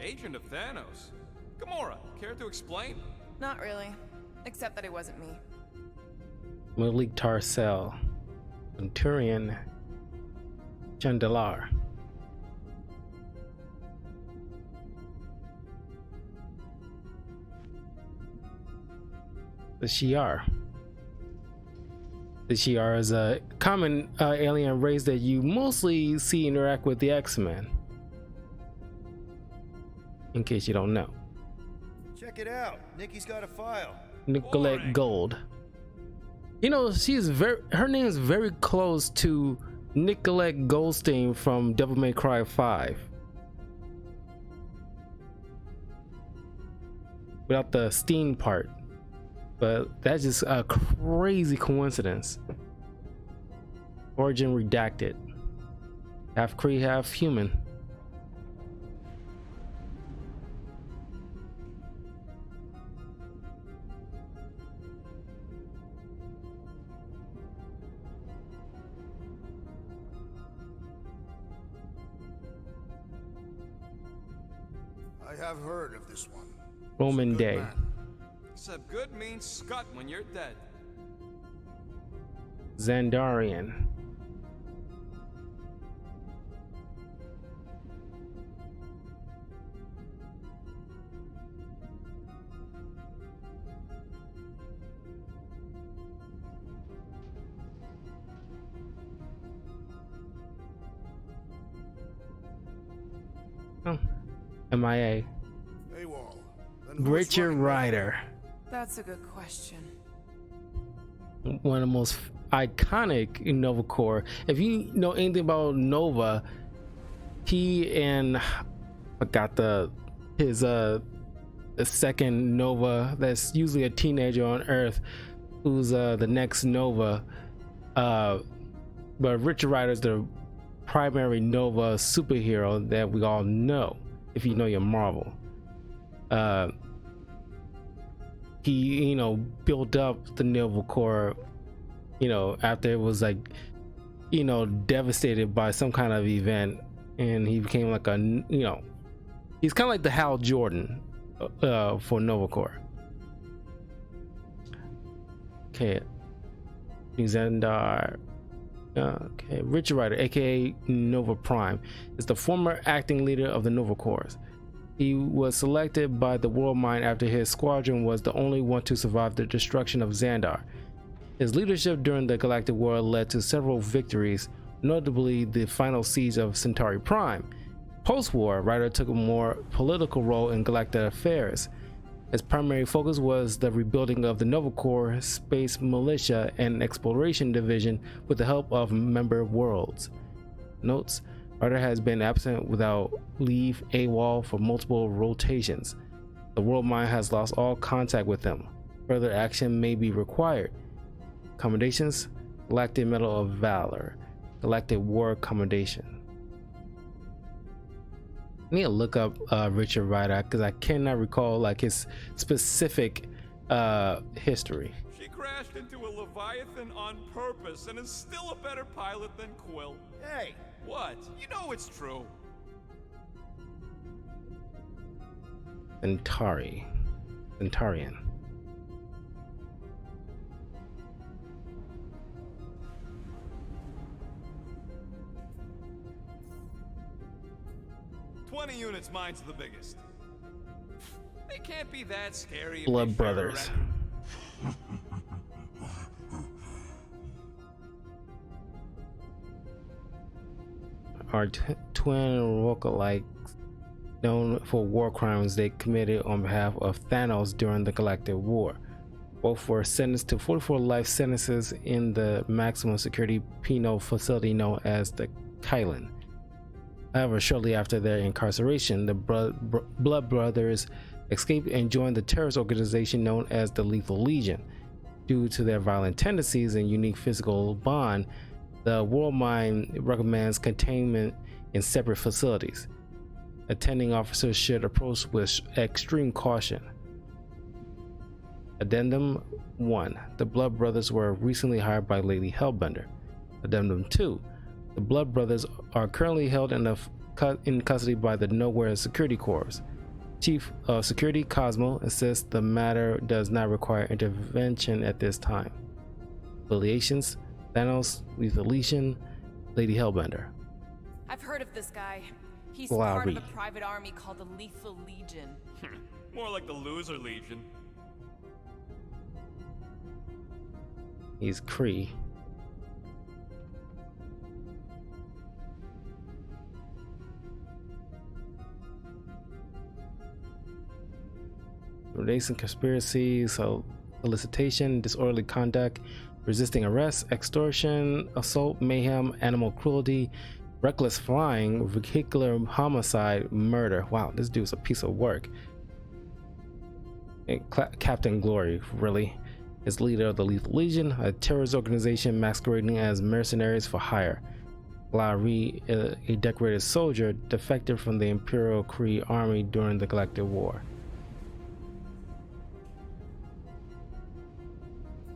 Agent of Thanos. Gamora, care to explain? Not really. Except that it wasn't me. Malik Tarcell. Centurion Chandelar. The Shi'ar. The Shi'ar is a common alien race that you mostly see interact with the X-Men. In case you don't know. Check it out. Nikki's got a file. Nicolette Gold. You know, her name is very close to Nicolette Goldstein from Devil May Cry 5. Without the Steen part. But that's just a crazy coincidence. Origin redacted. Half Kree, half human. I have heard of this one. Roman Good Day. man. Except good means scut when you're dead. Xandarian. Oh, MIA. AWOL. Then who's Richard running Rider. That's a good question. One of the most iconic in Nova Corps. If you know anything about Nova, he and I forgot his the second Nova that's usually a teenager on Earth, who's the next Nova. But Richard Rider is the primary Nova superhero that we all know, if you know your Marvel. He, you know, built up the Nova Corps, you know, after it was like, you know, devastated by some kind of event, and he became like a, you know, he's kind of like the Hal Jordan for Nova Corps. Okay, Xandar. Okay, Richard Rider, aka Nova Prime, is the former acting leader of the Nova Corps. He was selected by the World Mind after his squadron was the only one to survive the destruction of Xandar. His leadership during the Galactic War led to several victories, notably the final siege of Centauri Prime. Post-war, Rider took a more political role in galactic affairs. His primary focus was the rebuilding of the Nova Corps, Space Militia, and Exploration Division with the help of member worlds. Notes: Rider has been absent without leave AWOL for multiple rotations. The World Mind has lost all contact with him. Further action may be required. Commendations: Galactic Medal of Valor, Galactic War Commendation. I need to look up Richard Rider because I cannot recall like his specific history. She crashed into a Leviathan on purpose and is still a better pilot than Quill. Hey! What? You know it's true. Centaurian. 20 units, mine's the biggest. They can't be that scary. if Blood they ferret Brothers. around- Are twin lookalikes known for war crimes they committed on behalf of Thanos during the Galactic War. Both were sentenced to 44 life sentences in the maximum security penal facility known as the Kylan. However, shortly after their incarceration, the Blood Brothers escaped and joined the terrorist organization known as the Lethal Legion. Due to their violent tendencies and unique physical bond, the World Mind recommends containment in separate facilities. Attending officers should approach with extreme caution. Addendum 1. The Blood Brothers were recently hired by Lady Hellbender. Addendum 2. The Blood Brothers are currently held in custody by the Nowhere Security Corps. Chief of Security Cosmo insists the matter does not require intervention at this time. Affiliations: Thanos, Lethal Legion, Lady Hellbender. I've heard of this guy. He's Glary. part of a private army called the Lethal Legion. More like the Loser Legion. He's Kree. Releasing conspiracy, solicitation, disorderly conduct, resisting arrest, extortion, assault, mayhem, animal cruelty, reckless flying, vehicular homicide, murder. Wow, this dude's a piece of work. And Captain Glory, really, is leader of the Lethal Legion, a terrorist organization masquerading as mercenaries for hire. Glary, a decorated soldier, defected from the Imperial Kree army during the Galactic War.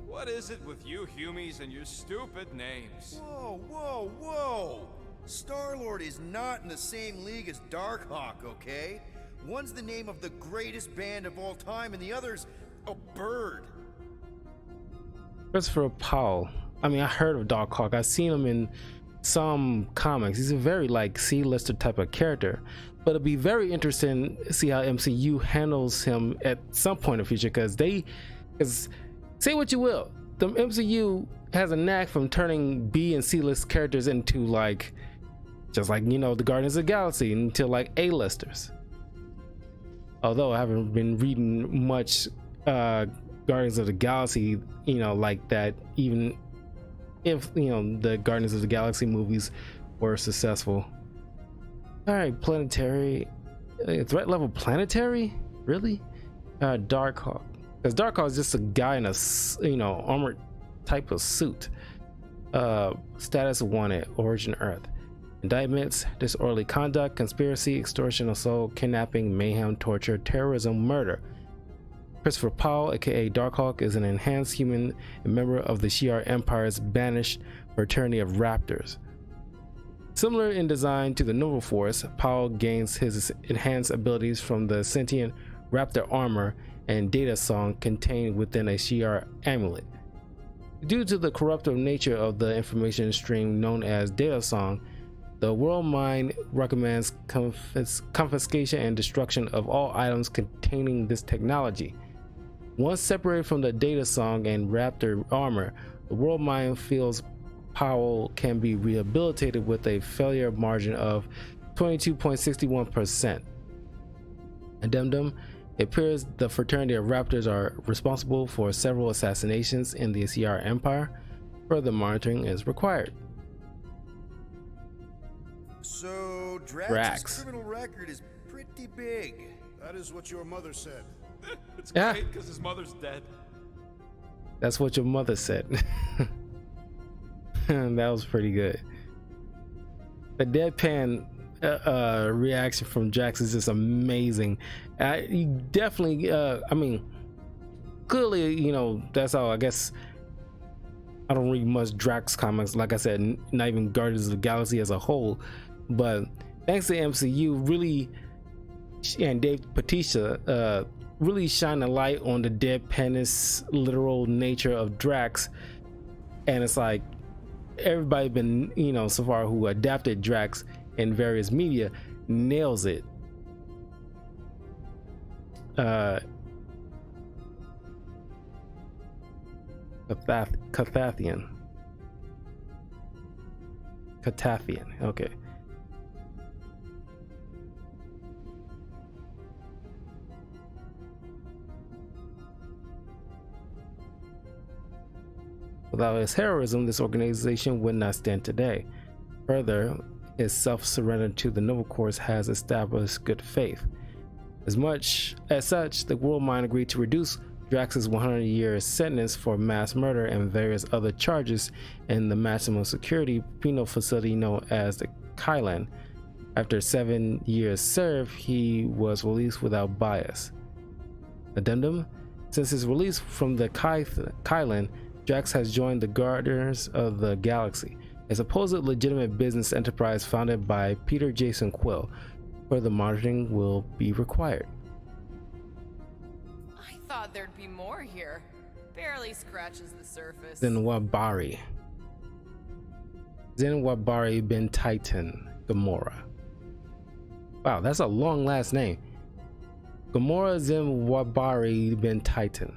What is it with you Humies and your stupid names? Whoa, whoa, whoa! Star-Lord is not in the same league as Darkhawk, okay? One's the name of the greatest band of all time, and the other's a bird. Christopher Powell. I mean, I heard of Darkhawk. I've seen him in some comics. He's a very like C-lister type of character. But it'll be very interesting to see how MCU handles him at some point in the future, because say what you will, the MCU has a knack from turning B and C-list characters into like, just like, you know, the Guardians of the Galaxy, into like A-listers. Although I haven't been reading much Guardians of the Galaxy, you know, like that, even if, you know, the Guardians of the Galaxy movies were successful. All right, planetary, threat level planetary, really? Darkhawk, because Darkhawk is just a guy in a, you know, armored type of suit. Status wanted, origin Earth. Indictments: disorderly conduct, conspiracy, extortion, assault, kidnapping, mayhem, torture, terrorism, murder. Christopher Powell, aka Darkhawk, is an enhanced human, a member of the Shi'ar Empire's banished fraternity of Raptors. Similar in design to the Nova Force, Powell gains his enhanced abilities from the sentient Raptor armor and data song contained within a Shi'ar amulet. Due to the corruptive nature of the information stream known as data song, the World Mind recommends confiscation and destruction of all items containing this technology. Once separated from the data song and Raptor armor, the World Mind feels Powell can be rehabilitated with a failure margin of 22.61%. Addendum: it appears the fraternity of Raptors are responsible for several assassinations in the Shi'ar Empire. Further monitoring is required. So, Drax. Drax's criminal record is pretty big. That is what your mother said. It's Yeah. great because his mother's dead. That's what your mother said. That was pretty good. The deadpan reaction from Drax is just amazing. You definitely, I mean, clearly, you know, that's how, I guess, I don't read much Drax comics, like I said, not even Guardians of the Galaxy as a whole, but thanks to MCU, really, and Dave Bautista, really shine a light on the deadpanness, literal nature of Drax. And it's like, everybody been, you know, so far who adapted Drax in various media nails it. Cathathian, okay. Without his heroism, this organization would not stand today. Further, his self-surrender to the Nova Corps has established good faith. As such, the World Mind agreed to reduce Drax's 100-year sentence for mass murder and various other charges in the maximum security penal facility known as the Kylan. After 7 years served, he was released without bias. Addendum: since his release from the Kylan, Drax has joined the Guardians of the Galaxy, a supposed legitimate business enterprise founded by Peter Jason Quill. Further monitoring will be required. I thought there'd be more here. Barely scratches the surface. Then Wabari. Zenwabari bin Titan Gamora. Wow, that's a long last name. Gamora Zenwabari bin Titan.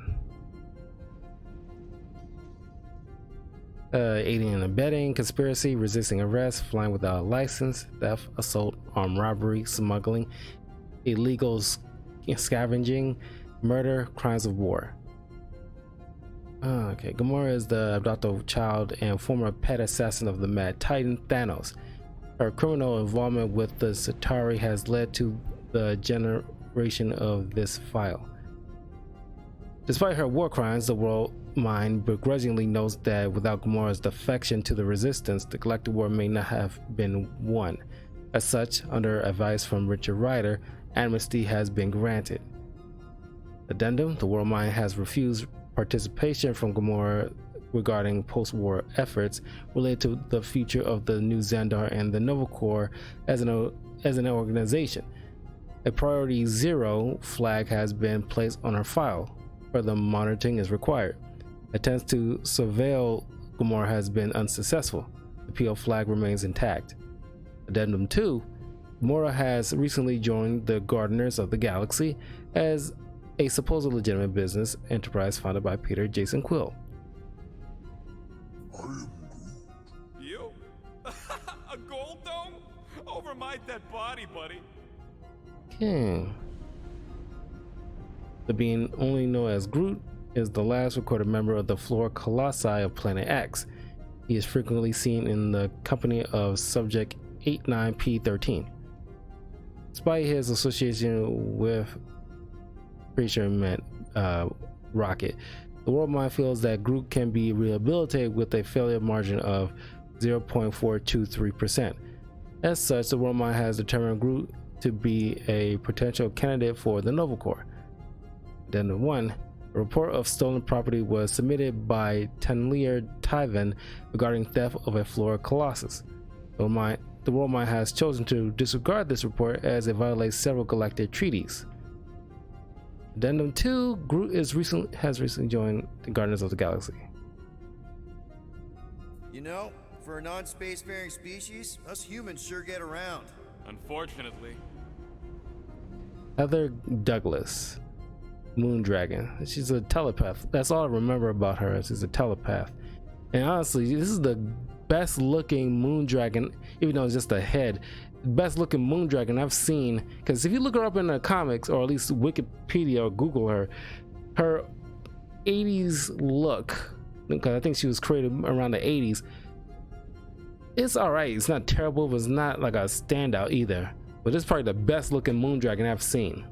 Aiding and abetting, conspiracy, resisting arrest, flying without a license, theft, assault, armed robbery, smuggling, illegal scavenging, murder, crimes of war. Okay, Gamora is the adopted child and former pet assassin of the Mad Titan Thanos. Her criminal involvement with the Chitauri has led to the generation of this file. Despite her war crimes, the World Mind begrudgingly notes that without Gamora's defection to the Resistance, the Galactic War may not have been won. As such, under advice from Richard Rider, amnesty has been granted. Addendum: the World Mind has refused participation from Gamora regarding post-war efforts related to the future of the New Xandar and the Nova Corps as an organization. A Priority 0 flag has been placed on her file. Further monitoring is required. Attempts to surveil Gamora has been unsuccessful. The PO flag remains intact. Addendum 2: Gamora has recently joined the Gardeners of the Galaxy as a supposed legitimate business enterprise founded by Peter Jason Quill. You? A gold dome? Over my dead body, buddy. Okay. The being only known as Groot is the last recorded member of the Flora Colossi of Planet X. He is frequently seen in the company of Subject 89P13. Despite his association with, pretty sure he meant Rocket, the World Mind feels that Groot can be rehabilitated with a failure margin of 0.423%. As such, the World Mind has determined Groot to be a potential candidate for the Nova Corps. Addendum 1: a report of stolen property was submitted by Tanlir Tyvan regarding theft of a Flora Colossus. The World Mind has chosen to disregard this report as it violates several galactic treaties. Addendum 2: Groot has recently joined the Guardians of the Galaxy. You know, for a non-spacefaring species, us humans sure get around. Unfortunately. Heather Douglas, Moondragon. She's a telepath. That's all I remember about her. She's a telepath. And honestly, this is the best looking Moondragon, even though it's just a head. Best looking Moondragon I've seen. Because if you look her up in the comics, or at least Wikipedia or Google her 80s look, because I think she was created around the 80s. It's alright. It's not terrible, but it's not like a standout either. But it's probably the best looking Moondragon I've seen.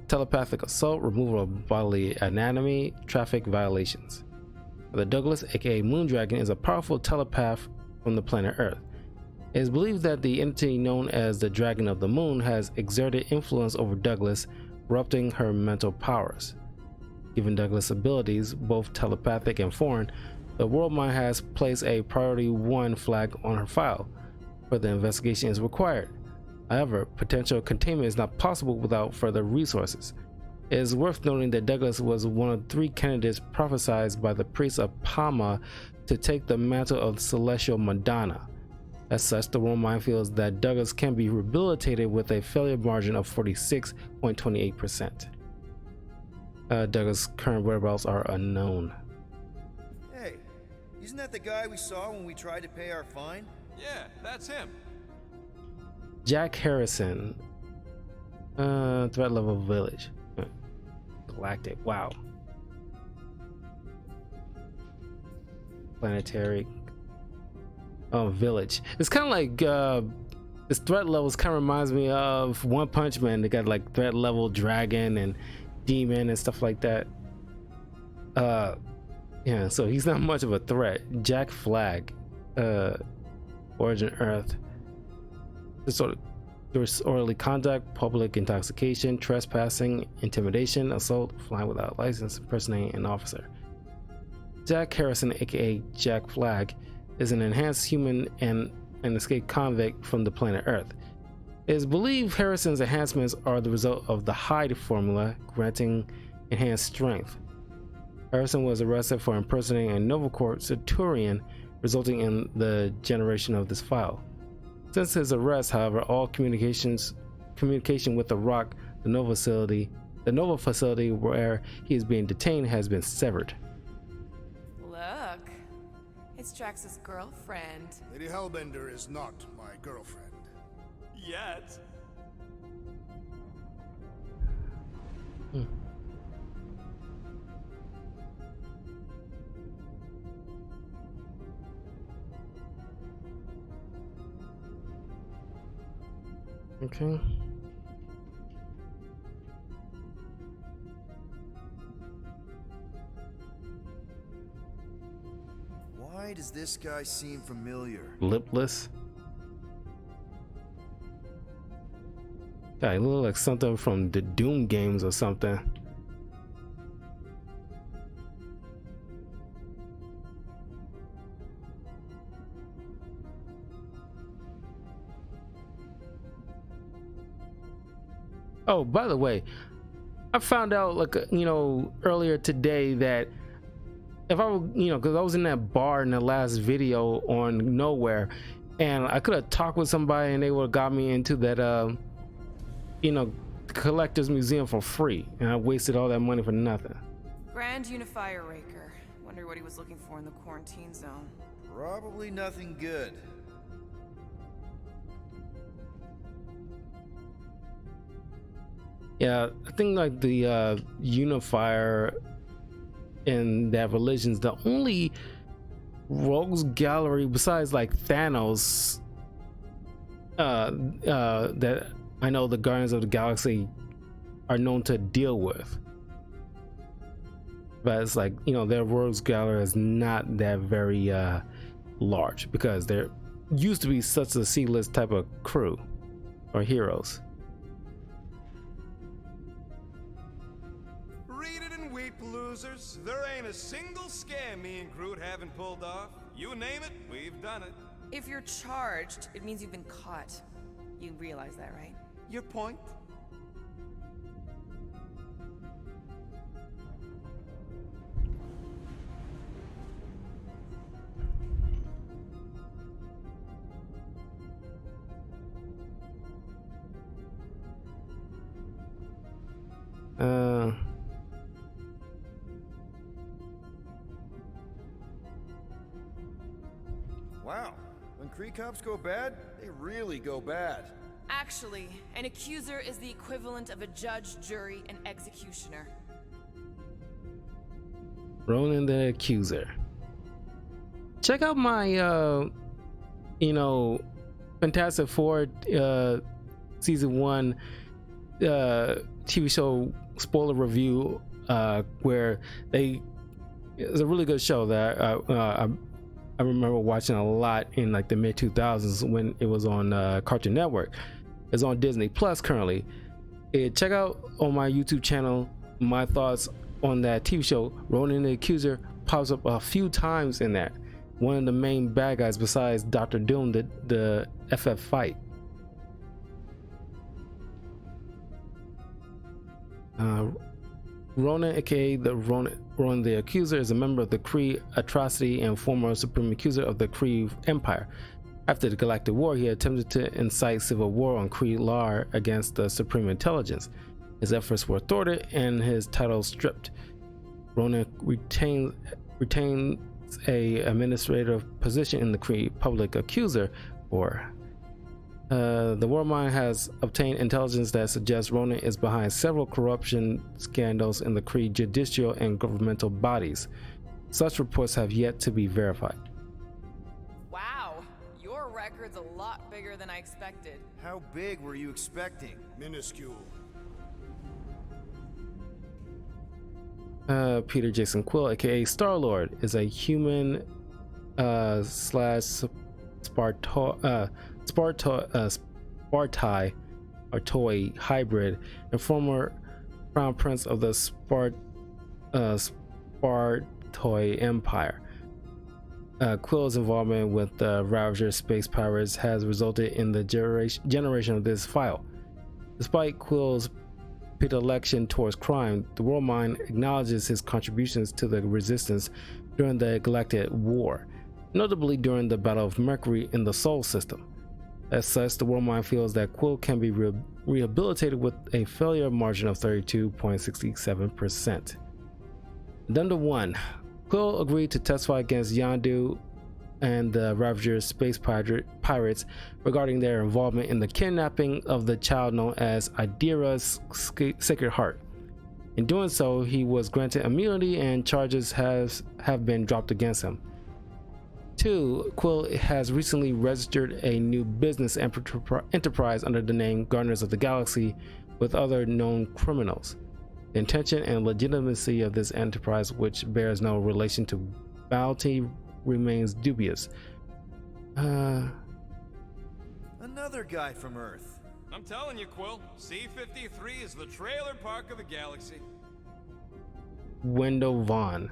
Telepathic assault, removal of bodily anatomy, traffic violations. The Douglas, aka Moondragon, is a powerful telepath from the planet Earth. It is believed that the entity known as the Dragon of the Moon has exerted influence over Douglas, corrupting her mental powers. Given Douglas' abilities, both telepathic and foreign, the World Mind has placed a Priority 1 flag on her file. Further investigation is required. However, potential containment is not possible without further resources. It is worth noting that Douglas was one of 3 candidates prophesied by the priest of Palma to take the mantle of Celestial Madonna. As such, the World Mind feels that Douglas can be rehabilitated with a failure margin of 46.28%. Douglas' current whereabouts are unknown. Hey, isn't that the guy we saw when we tried to pay our fine? Yeah, that's him. Jack Harrison. Threat level village. Galactic. Wow. Planetary. Oh, village. It's kind of like this threat levels kind of reminds me of One Punch Man. They got like threat level dragon and demon and stuff like that. Yeah, so he's not much of a threat. Jack Flag. Origin Earth. Disorderly conduct, public intoxication, trespassing, intimidation, assault, flying without license, impersonating an officer. Jack Harrison, aka Jack Flag, is an enhanced human and an escaped convict from the planet Earth. It is believed Harrison's enhancements are the result of the Hyde formula, granting enhanced strength. Harrison was arrested for impersonating a Novacorp Centurion, resulting in the generation of this file. Since his arrest, however, all communication with the Rock, the Nova facility where he is being detained, has been severed. Look, it's Drax's girlfriend. Lady Hellbender is not my girlfriend. Yet. Okay. Why does this guy seem familiar? Lipless. Guy look like something from the Doom games or something. Oh, by the way, I found out like earlier today that if I were, because I was in that bar in the last video on Nowhere, and I could have talked with somebody and they would have got me into that collector's museum for free, and I wasted all that money for nothing. Grand Unifier Raker. Wonder what he was looking for in the quarantine zone. Probably nothing good. Yeah, I think like the Unifier in that religion's the only rogues gallery besides like Thanos that I know the Guardians of the Galaxy are known to deal with. But it's like, their rogues gallery is not that very large because there used to be such a C-list type of crew or heroes. Read it and weep, losers. There ain't a single scam me and Groot haven't pulled off. You name it, we've done it. If you're charged, it means you've been caught. You realize that, right? Your point? Wow, when Kree cops go bad, they really go bad. Actually, an accuser is the equivalent of a judge, jury, and executioner. Ronan the Accuser. Check out my Fantastic Four season 1 TV show spoiler review where it's a really good show that I remember watching a lot in like the mid 2000s when it was on Cartoon Network. It's on Disney Plus currently. Check out on my YouTube channel my thoughts on that TV show. Ronan the Accuser pops up a few times in that. One of the main bad guys besides Dr. Doom, the FF fight. Ronan, aka Ronan the Accuser, is a member of the Kree Atrocity and former Supreme Accuser of the Kree Empire. After the Galactic War, he attempted to incite civil war on Kree Lar against the Supreme Intelligence. His efforts were thwarted and his title stripped. Ronan retains a administrative position in the Kree Public Accuser Corps. The Warmind has obtained intelligence that suggests Ronan is behind several corruption scandals in the Kree judicial and governmental bodies. Such reports have yet to be verified. Wow, your record's a lot bigger than I expected. How big were you expecting? Minuscule. Peter Jason Quill, aka Star-Lord, is a human slash Spartai or toy hybrid and former crown prince of the Spartoi Empire. Quill's involvement with the Ravager space pirates has resulted in the generation of this file. Despite Quill's predilection towards crime, the World Mind acknowledges his contributions to the resistance during the Galactic War, notably during the Battle of Mercury in the Sol system. As such, the World Mind feels that Quill can be rehabilitated with a failure margin of 32.67%. Addendum 1. Quill agreed to testify against Yondu and the Ravager space pirates regarding their involvement in the kidnapping of the child known as Idira's Sacred Heart. In doing so, he was granted immunity and charges have been dropped against him. 2. Quill has recently registered a new business enterprise under the name Gardeners of the Galaxy with other known criminals. The intention and legitimacy of this enterprise, which bears no relation to bounty, remains dubious. Another guy from Earth. I'm telling you, Quill, C-53 is the trailer park of the galaxy. Wendell Vaughn.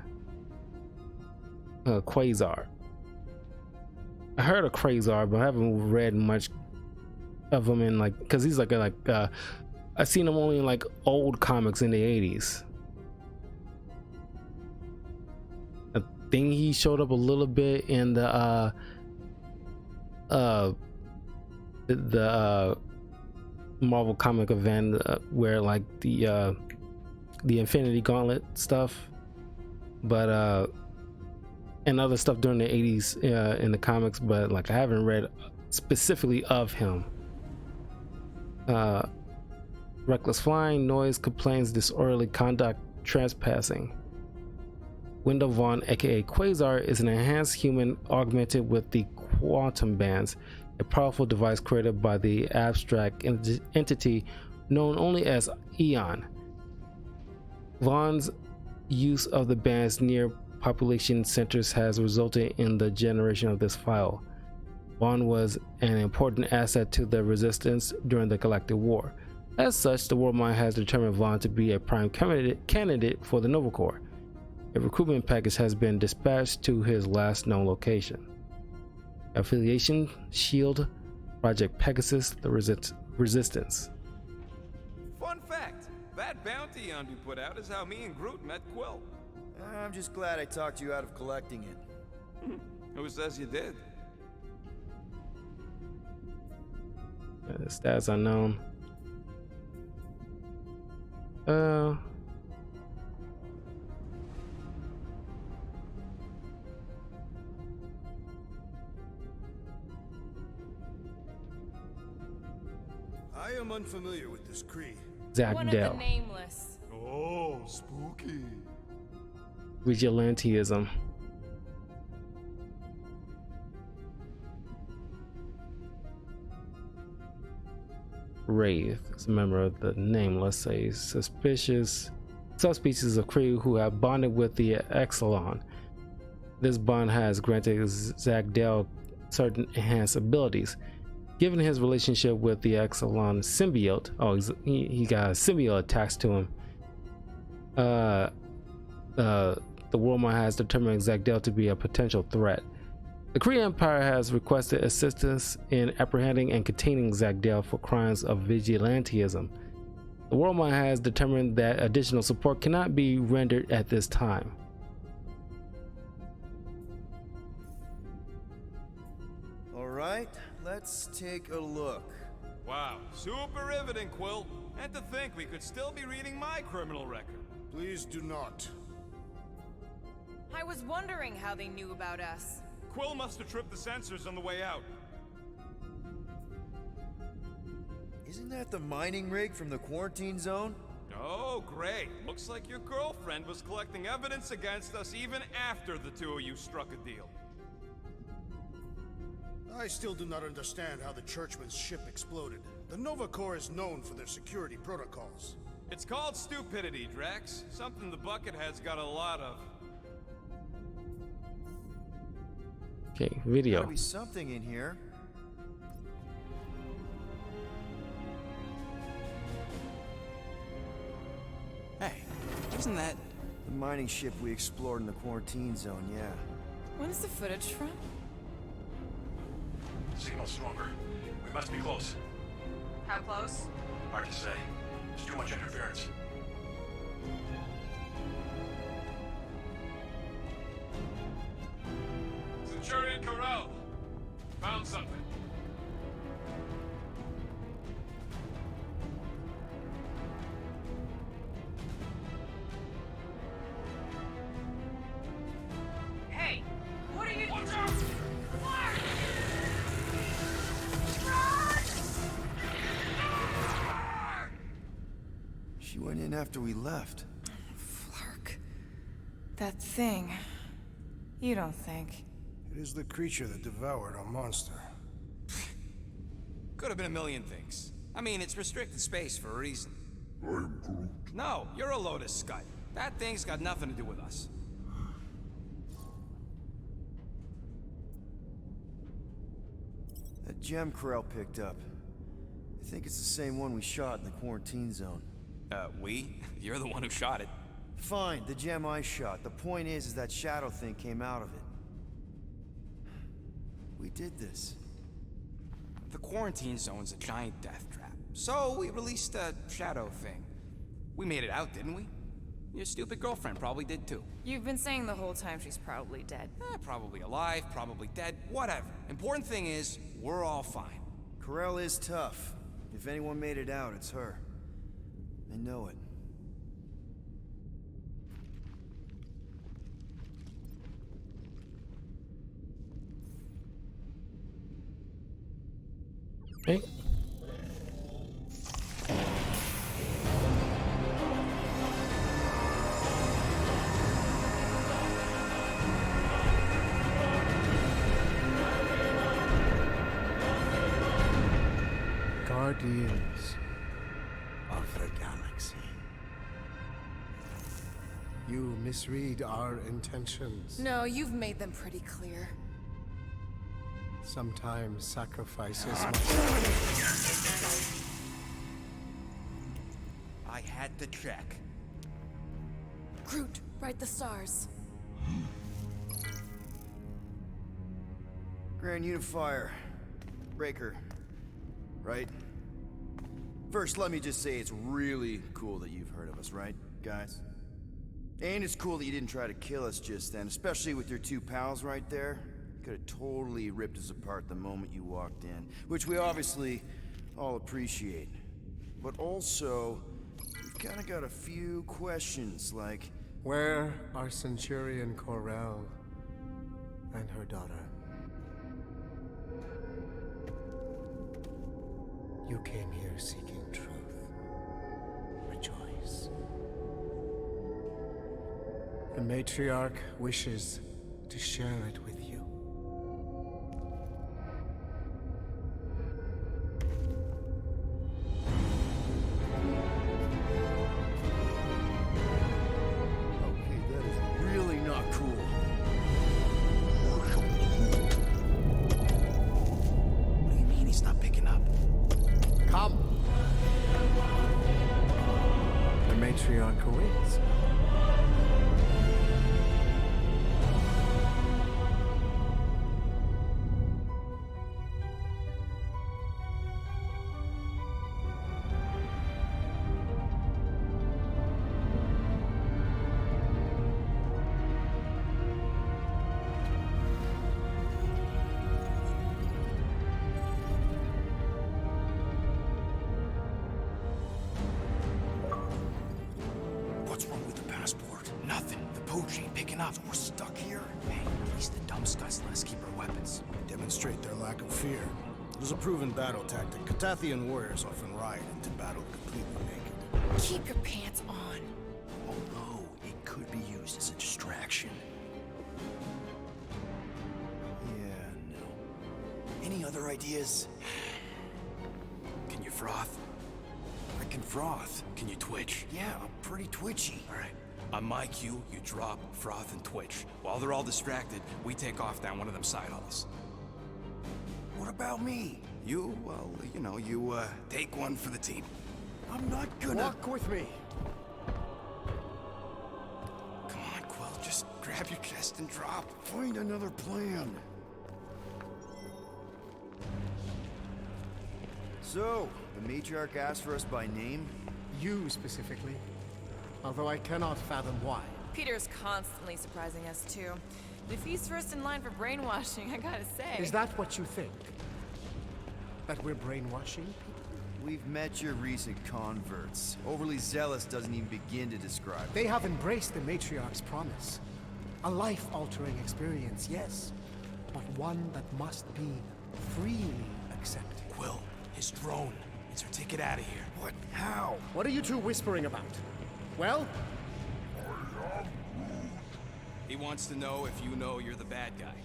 Quasar. I heard of Quasar, but I haven't read much of him in because he's I seen him only in old comics in the 80s. I think he showed up a little bit in the Marvel comic event where the Infinity Gauntlet stuff, but and other stuff during the 80s in the comics, but I haven't read specifically of him. Reckless flying, noise complaints, disorderly conduct, trespassing. Wendell Vaughn, aka Quasar, is an enhanced human augmented with the quantum bands, a powerful device created by the abstract entity known only as Eon. Vaughn's use of the bands near population centers has resulted in the generation of this file. Vaughn was an important asset to the resistance during the Galactic War. As such, the World Mind has determined Vaughn to be a prime candidate for the Nova Corps. A recruitment package has been dispatched to his last known location. Affiliation: SHIELD, Project Pegasus, the Resistance. Fun fact, that bounty Yondu put out is how me and Groot met Quill. I'm just glad I talked you out of collecting it. Who says you did? Stats unknown. I am unfamiliar with this Kree. Zach One Dell. of the nameless. Oh, spooky. Vigilantism. Wraith is a member of the Nameless, a subspecies of Kree who have bonded with the Exelon. This bond has granted Zach Dell certain enhanced abilities. Given his relationship with the Exelon symbiote, he got a symbiote attached to him. The World Mind has determined Zach Dell to be a potential threat. The Kree Empire has requested assistance in apprehending and containing Zach Dell for crimes of vigilantism. The World Mind has determined that additional support cannot be rendered at this time. Alright, let's take a look. Wow, super riveting, Quill. And to think we could still be reading my criminal record. Please do not. I was wondering how they knew about us. Quill must have tripped the sensors on the way out. Isn't that the mining rig from the quarantine zone? Oh, great. Looks like your girlfriend was collecting evidence against us even after the two of you struck a deal. I still do not understand how the Churchman's ship exploded. The Nova Corps is known for their security protocols. It's called stupidity, Drax. Something the Buckethead's got a lot of. Okay, video. Gotta be something in here. Hey, isn't that... The mining ship we explored in the quarantine zone, yeah. When's the footage from? Signal stronger. We must be close. How close? Hard to say. There's too much interference. Centurion Corral! Found something. Hey, what are you doing? She went in after we left. Flark. That thing. You don't think. It is the creature that devoured our monster. Could have been a million things. I mean, it's restricted space for a reason. I am Groot. No, you're a Lotus Scud. That thing's got nothing to do with us. That gem Corell picked up. I think it's the same one we shot in the quarantine zone. We? You're the one who shot it. Fine, the gem I shot. The point is that shadow thing came out of it. We did this. The quarantine zone's a giant death trap. So we released a shadow thing. We made it out, didn't we? Your stupid girlfriend probably did too. You've been saying the whole time she's probably dead. Probably alive, probably dead, whatever. Important thing is, we're all fine. Corell is tough. If anyone made it out, it's her. I know it. Hey. Guardians of the Galaxy. You misread our intentions. No, you've made them pretty clear. Sometimes sacrifices I had to check. Groot, write the stars. Grand Unifier. Breaker. Right? First, let me just say it's really cool that you've heard of us, right, guys? And it's cool that you didn't try to kill us just then, especially with your two pals right there. Could have totally ripped us apart the moment you walked in, which we obviously all appreciate. But also, we've kind of got a few questions, like... Where are Centurion Corell and her daughter? You came here seeking truth. Rejoice. The matriarch wishes to share it with you. Okay, that is really not cool. What do you mean he's not picking up? Come! The matriarch awaits. What's wrong with the passport? Nothing. The pooch ain't picking up. So we're stuck here? Hey, at least the dumb scuds let us keep our weapons. Demonstrate their lack of fear. It is a proven battle tactic. Katathian warriors often ride into battle completely naked. Keep your pants on. Although it could be used as a distraction. Yeah, no. Any other ideas? Can you froth? I can froth. Can you twitch? Yeah, I'm pretty twitchy. All right. On my cue, you drop, froth, and twitch. While they're all distracted, we take off down one of them side halls. What about me? You, well, you know, take one for the team. I'm not gonna... Walk with me! Come on, Quill, just grab your chest and drop. Find another plan. So, the matriarch asked for us by name? you specifically, although I cannot fathom why. Peter's constantly surprising us, too. If he's first in line for brainwashing, I gotta say. Is that what you think? That we're brainwashing people? We've met your recent converts. Overly zealous doesn't even begin to describe it. They have embraced the Matriarch's promise. A life-altering experience, yes, but one that must be freely accepted. Quill, his drone. It's our ticket out of here. What? How? What are you two whispering about? Well, He wants to know if you know you're the bad guy.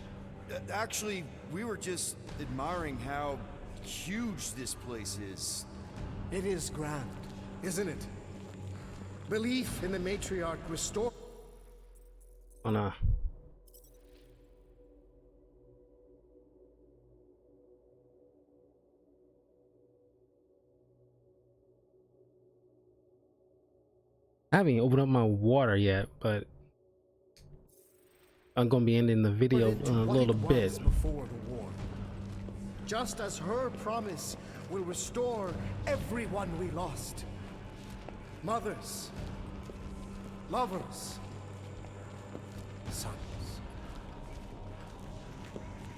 Actually, we were just admiring how huge this place is. it is grand, isn't it? Belief in the Matriarch restore. Oh no. I haven't opened up my water yet, but I'm gonna be ending the video in a little bit. Before the war. Just as her promise will restore everyone we lost. Mothers, lovers, sons.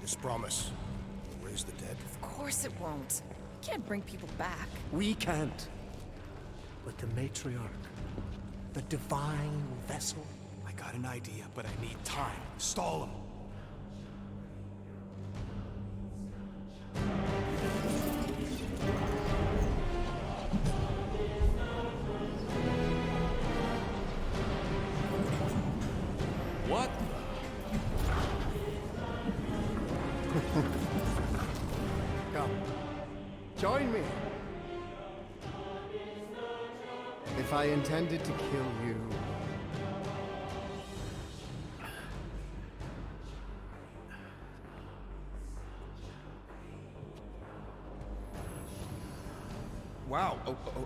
This promise will raise the dead. Of course it won't. You can't bring people back. We can't. But the Matriarch, the divine vessel. I got an idea, but I need time. Stall him. What? Come, join me. If I intended to kill you, Wow.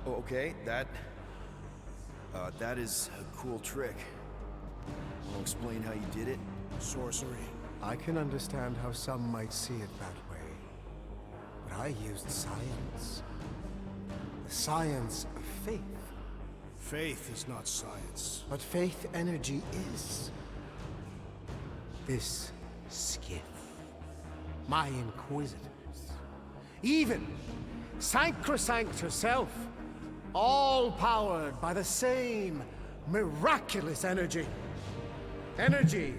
Okay. That is a cool trick. Want to explain how you did it? Sorcery. I can understand how some might see it that way. But I used science. The science of faith. Faith is not science. But faith energy is. This skiff. My inquisitors. Even Sancrosanct herself. All powered by the same miraculous energy. Energy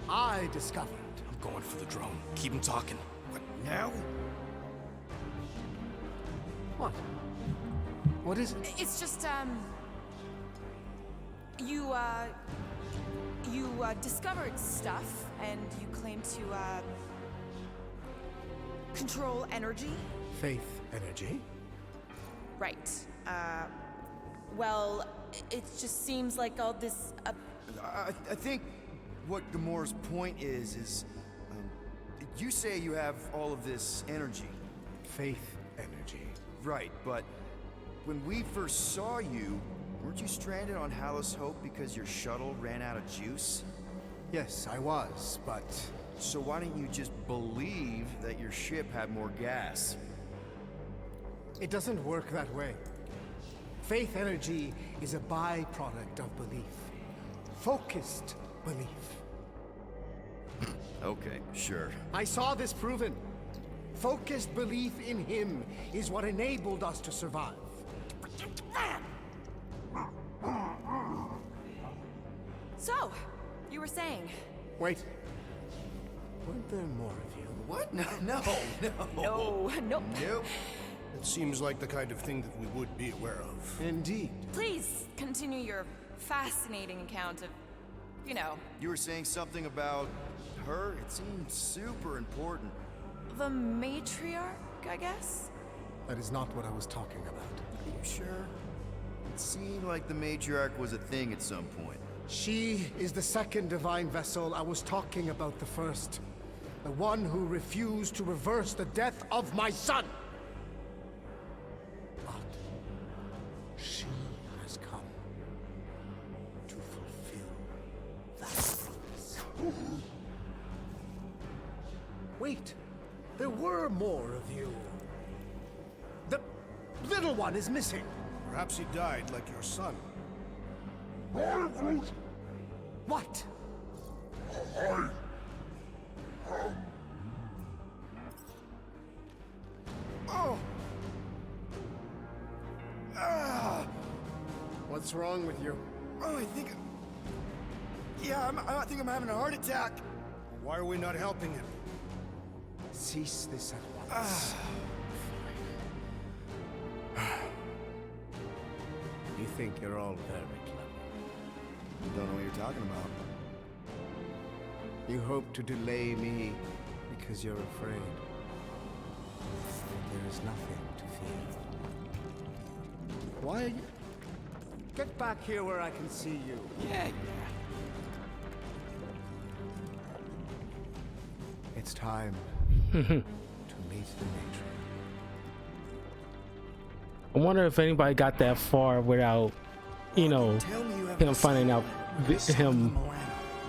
I discovered. I'm going for the drone. Keep him talking. What now? What? What is it? It's just, you discovered stuff, and you claim to, control energy? Faith energy? Right. Well, it just seems like all this, I think what Gamora's point is you say you have all of this energy. Faith energy. Right, but when we first saw you, weren't you stranded on Hallis Hope because your shuttle ran out of juice? Yes, I was, but... So why didn't you just believe that your ship had more gas? It doesn't work that way. Faith energy is a byproduct of belief. Focused belief. Okay, sure. I saw this proven. Focused belief in him is what enabled us to survive. So, you were saying? Wait. Weren't there more of you? What? No. No, nope. Nope. It seems like the kind of thing that we would be aware of. Indeed. Please continue your fascinating account of, you know, You were saying something about her? It seemed super important. the matriarch, I guess? That is not what I was talking about. Are you sure? It seemed like the matriarch was a thing at some point. She is the second divine vessel. I was talking about the first. The one who refused to reverse the death of my son. But she has come to fulfill that promise. Wait, there were more of you. The little one is missing. Perhaps he died like your son. What? Oh! What's wrong with you? Oh, I think... Yeah, I think I'm having a heart attack. Why are we not helping him? Cease this at once. You think you're all very clever. Don't know what you're talking about. You hope to delay me because you're afraid. There is nothing to fear. Why are you... Get back here where I can see you. Yeah. It's time to meet the matron. I wonder if anybody got that far without, you know, him finding out him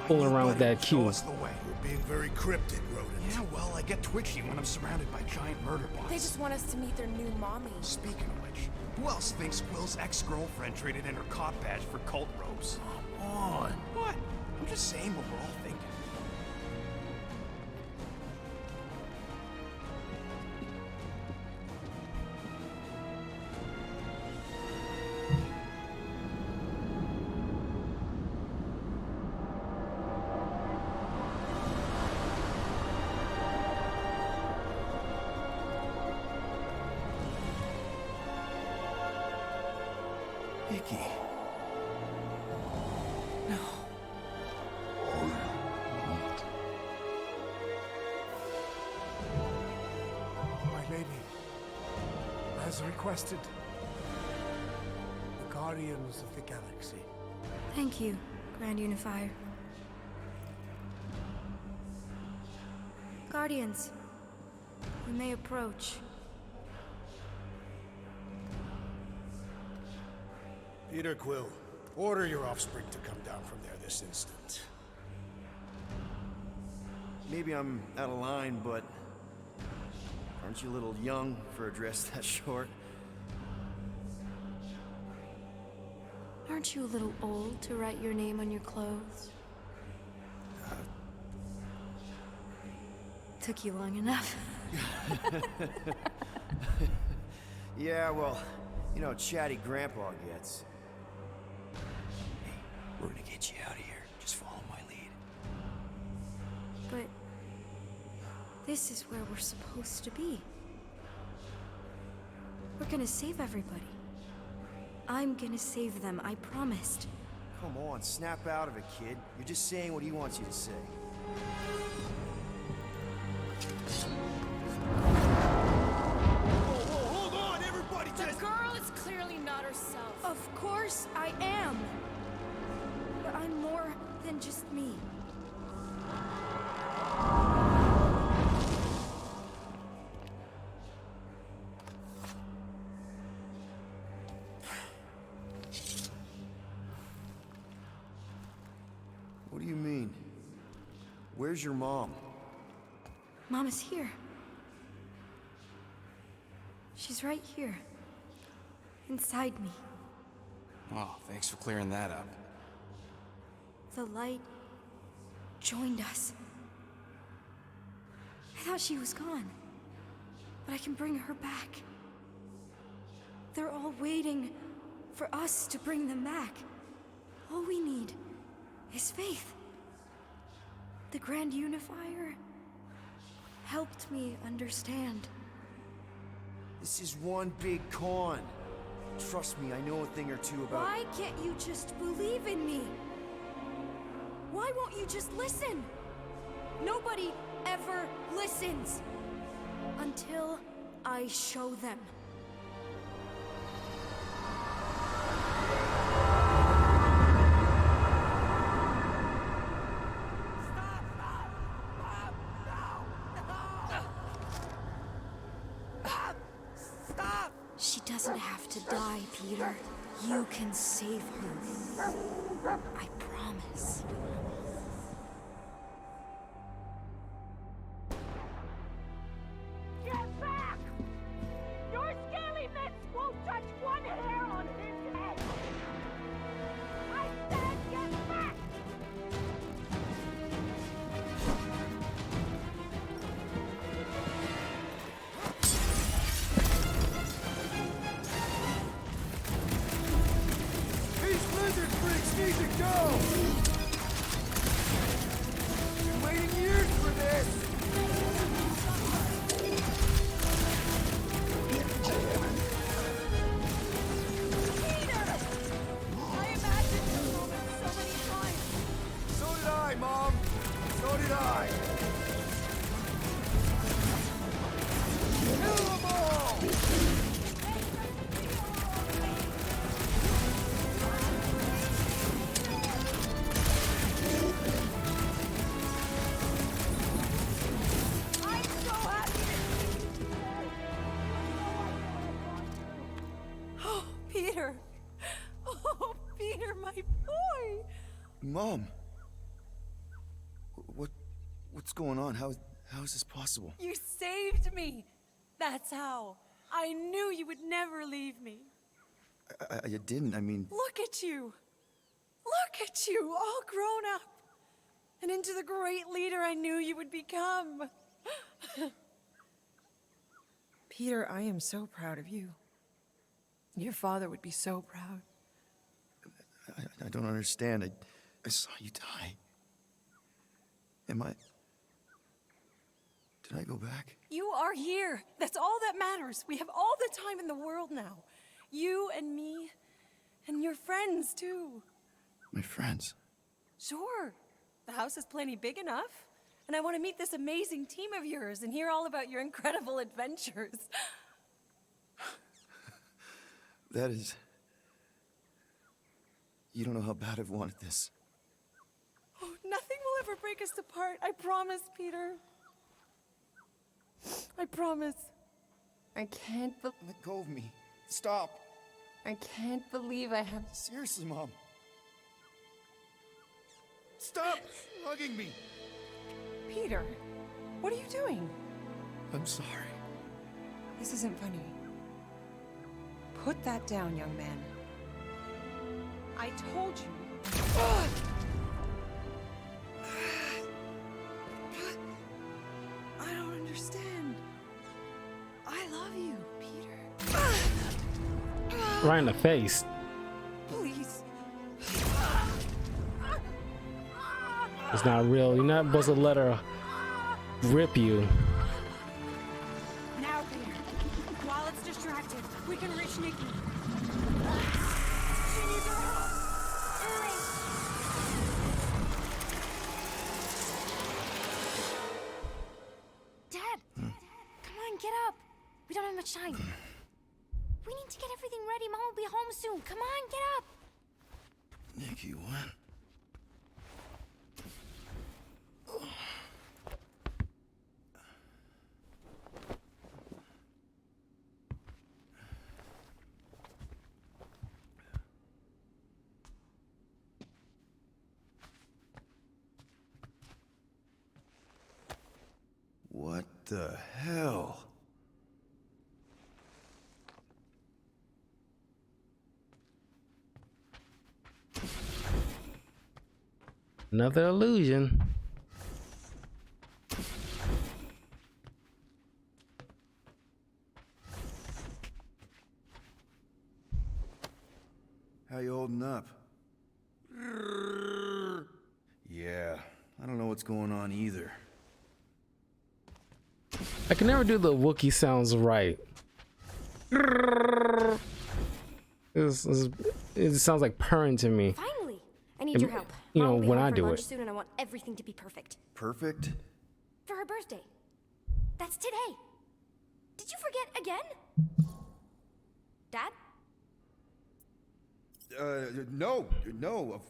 fooling around with that cube. You're being very cryptic, Rodent. Yeah, well, I get twitchy when I'm surrounded by giant murder bots. They just want us to meet their new mommy. Speaking of which, who else thinks Quill's ex-girlfriend traded in her cop badge for cult robes? Come on. What? I'm just saying what we're all thinking. Mickey. My lady, as requested, the Guardians of the Galaxy. Thank you, Grand Unifier. Guardians, you may approach. Peter Quill, order your offspring to come down from there this instant. Maybe I'm out of line, but aren't you a little young for a dress that short? Aren't you a little old to write your name on your clothes? Took you long enough. Yeah, well, you know how chatty Grandpa gets. We're gonna get you out of here. Just follow my lead. But this is where we're supposed to be. We're gonna save everybody. I'm gonna save them, I promised. Come on, snap out of it, kid. You're just saying what he wants you to say. Hold on, everybody! The girl is clearly not herself. Of course I am. But I'm more than just me. What do you mean? Where's your mom? Mama's here. She's right here. Inside me. Oh, thanks for clearing that up. The light joined us. I thought she was gone, but I can bring her back. They're all waiting for us to bring them back. All we need is faith. The Grand Unifier helped me understand. This is one big con. Trust me, I know a thing or two about... Why can't you just believe in me? Why won't you just listen? Nobody ever listens. Until I show them. She doesn't have to die, Peter. You can save her. I promise. Get back! Your scaly mitts won't touch one hair on him! Mom. What's going on? How is this possible? You saved me! That's how. I knew you would never leave me. I didn't, I mean... Look at you! Look at you, all grown up! And into the great leader I knew you would become. Peter, I am so proud of you. Your father would be so proud. I don't understand. I saw you die. Did I go back? You are here. That's all that matters. We have all the time in the world now. You and me, and your friends too. My friends? Sure. The house is plenty big enough. And I want to meet this amazing team of yours and hear all about your incredible adventures. That is... You don't know how bad I've wanted this. Oh, nothing will ever break us apart. I promise, Peter. I promise. I can't believe... Let go of me. Stop. I can't believe I have... Seriously, Mom. Stop hugging me. Peter, what are you doing? I'm sorry. This isn't funny. Put that down, young man. I told you. I don't understand. I love you, Peter. Right in the face. Please. It's not real. You're not supposed to let her rip you. Now, Peter. While it's distracted, we can reach Nikki. She needs our help. Hurry! Dad! Come on, get up. We don't have much time. We need to get everything ready. Mom will be home soon. Come on, get up. Nikki, what? What the hell? Another illusion. How you holding up? Yeah, I don't know what's going on either. I can never do the Wookiee sounds right. It sounds like purring to me. Finally! I need your help. You Mom know, will be when home I for do lunch it. soon, and I want everything to be perfect. Perfect? For her birthday. That's today. Did you forget again? Dad? No,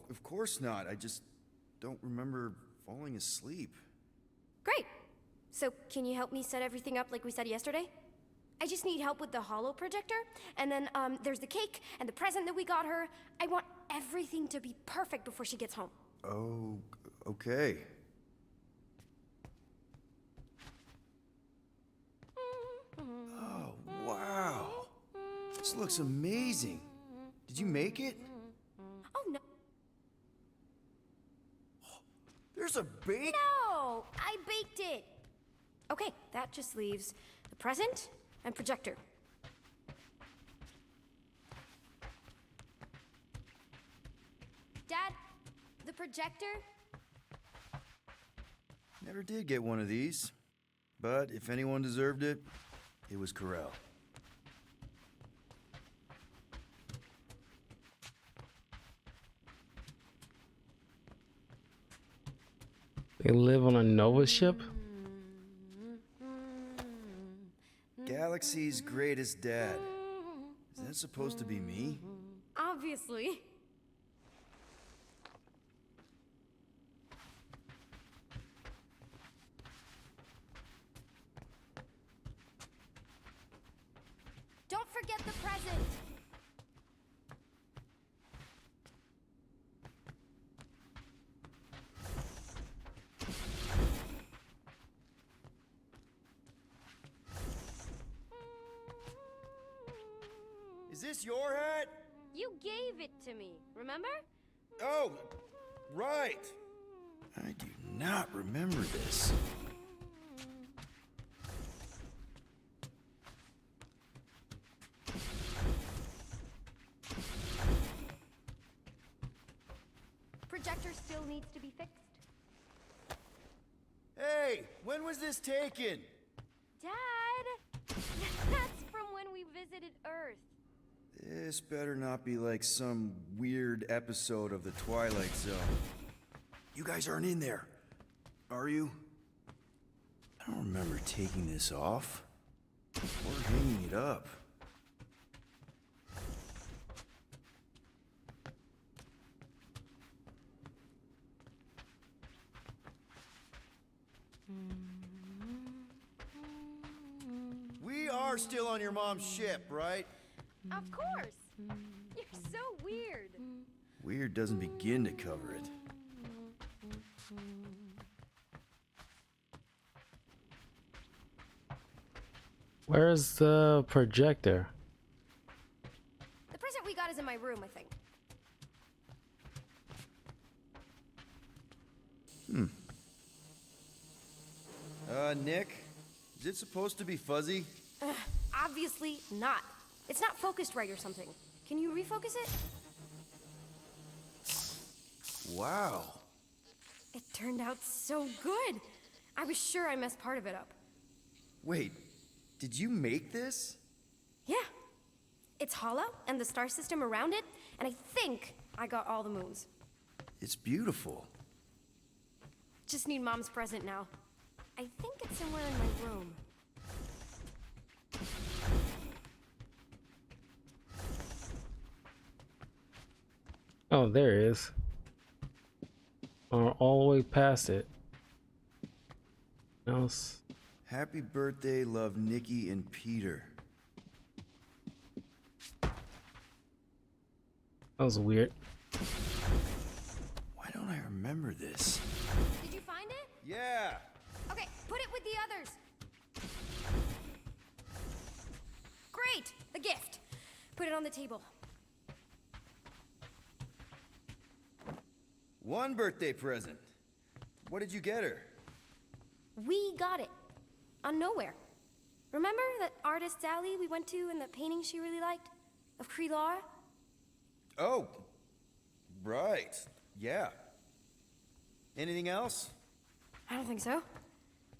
of course not. I just don't remember falling asleep. Great. So, can you help me set everything up like we said yesterday? I just need help with the holo projector, and then there's the cake and the present that we got her. I want everything to be perfect before she gets home. Oh, okay. Oh, wow. This looks amazing. Did you make it? Oh, no. There's a bake? No! I baked it! Okay, that just leaves the present and projector. Dad, the projector? Never did get one of these. But if anyone deserved it, it was Corel. They live on a Nova ship? Galaxy's greatest dad. Is that supposed to be me? Obviously. Don't forget the present. Is this your hat? You gave it to me, remember? Oh, right. I do not remember this. Projector still needs to be fixed. Hey, when was this taken? Dad! That's from when we visited Earth. This better not be like some weird episode of The Twilight Zone. You guys aren't in there, are you? I don't remember taking this off or hanging it up. We are still on your mom's ship, right? Of course! You're so weird. Weird doesn't begin to cover it. Where's the projector? The present we got is in my room, I think. Nick, is it supposed to be fuzzy? Obviously not. It's not focused right or something. Can you refocus it? Wow. It turned out so good. I was sure I messed part of it up. Wait, did you make this? Yeah. It's hollow, and the star system around it, and I think I got all the moons. It's beautiful. Just need Mom's present now. I think it's somewhere in my room. Oh, there it is. All the way past it. Else. Happy birthday, love Nikki and Peter. That was weird. Why don't I remember this? Did you find it? Yeah. Okay, put it with the others. Great! The gift. Put it on the table. One birthday present. What did you get her? We got it. On Nowhere. Remember that artist's alley we went to and the painting she really liked? Of Kree-Lara? Oh, right. Yeah. Anything else? I don't think so.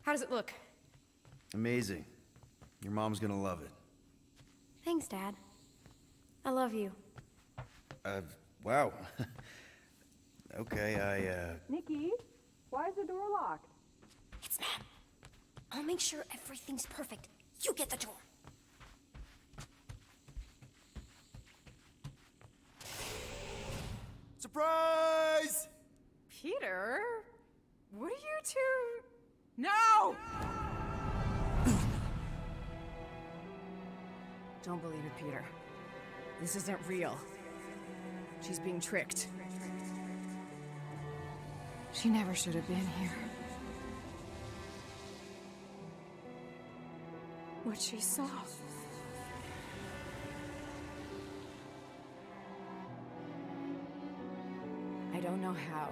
How does it look? Amazing. Your mom's gonna love it. Thanks, Dad. I love you. Wow. Okay, Nikki, why is the door locked? It's Mom. I'll make sure everything's perfect. You get the door. Surprise! Peter? What are you two... No! Don't believe it, Peter. This isn't real. She's being tricked. She never should have been here. What she saw. I don't know how,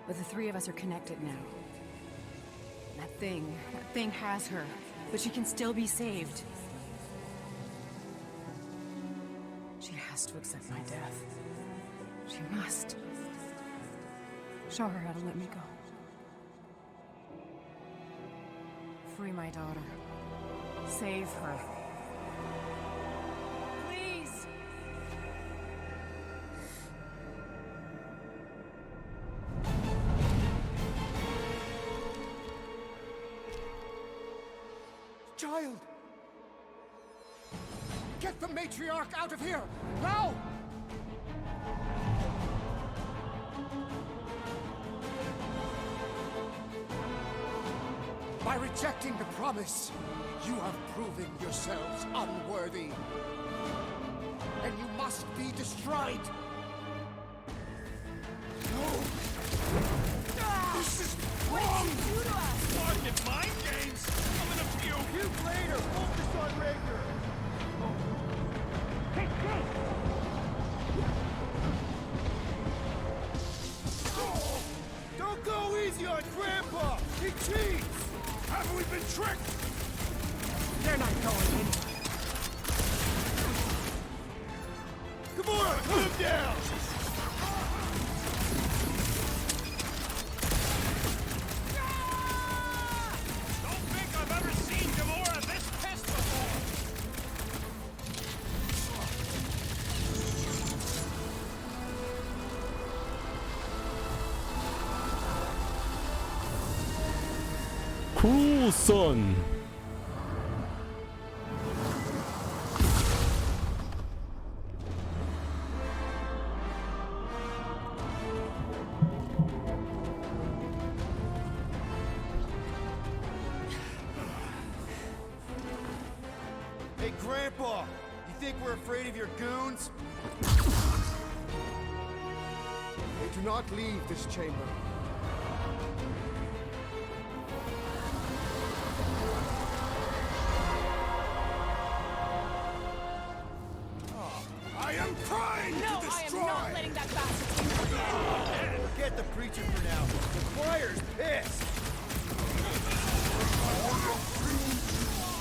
but the three of us are connected now. That thing has her, but she can still be saved. She has to accept my death. She must. Show her how to let me go. Free my daughter. Save her. Please! Child! Get the matriarch out of here! Now! By rejecting the promise, you have proven yourselves unworthy. And you must be destroyed! No! This is wrong! What did you do to us? Fucking mind games! I'm gonna puke! Puke later! Focus on Rager! Hey, They're not going anywhere. Gamora, put him down! Don't think I've ever seen Gamora this pissed before! Cool, son. Hey, Grandpa! You think we're afraid of your goons? They do not leave this chamber. I am trying No, to I destroy! am not letting that bastard take my hand. Forget the preacher for now. The choir's pissed!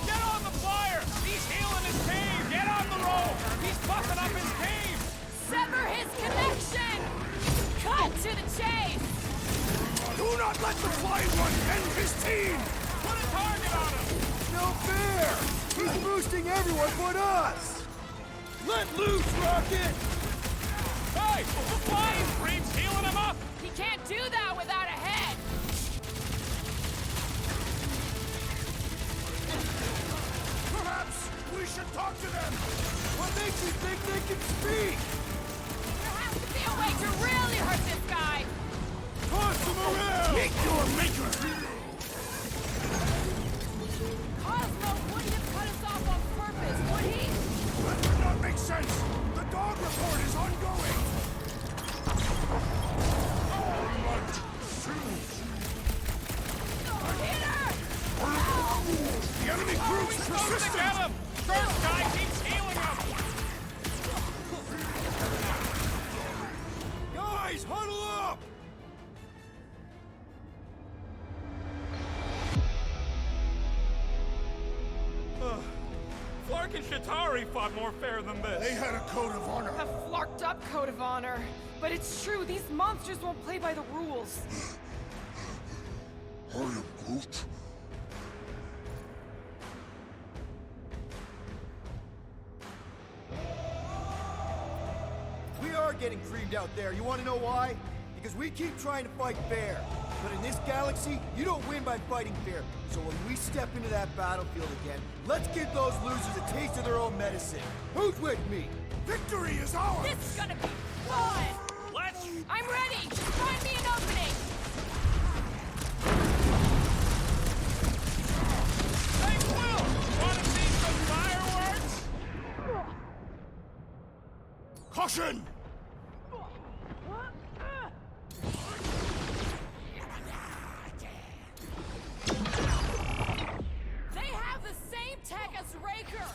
Get on the flyer! He's healing his cave! Get on the rope! He's busting up his cave! Sever his connection! Cut to the chase! Do not let the Flying One end his team! Put a target on him! No fair! He's boosting everyone but us! Let loose, Rocket! Hey! The flying creep's healing him up! He can't do that without a head! Perhaps we should talk to them! What makes you think they can speak? There has to be a way to really hurt this guy! Toss them around! Meet your maker! Cosmo wouldn't have cut us off on purpose, would he? That would not make sense! The dog report is ongoing! Peter! The enemy group's Supposed to persistent! get him! First guy keeps healing him! Guys, huddle up! Flark and Shatari fought more fair than this. They had a code of honor. A flarked up code of honor. But it's true, these monsters won't play by the rules. I am Groot. We are getting creamed out there. You want to know why? Because we keep trying to fight fair. But in this galaxy, you don't win by fighting fair. So when we step into that battlefield again, let's give those losers a taste of their own medicine. Who's with me? Victory is ours! This is gonna be fun! Let's... I'm ready! Just find me an opening! Hey, Will! Wanna see some fireworks? Caution! They have the same tech as Raker!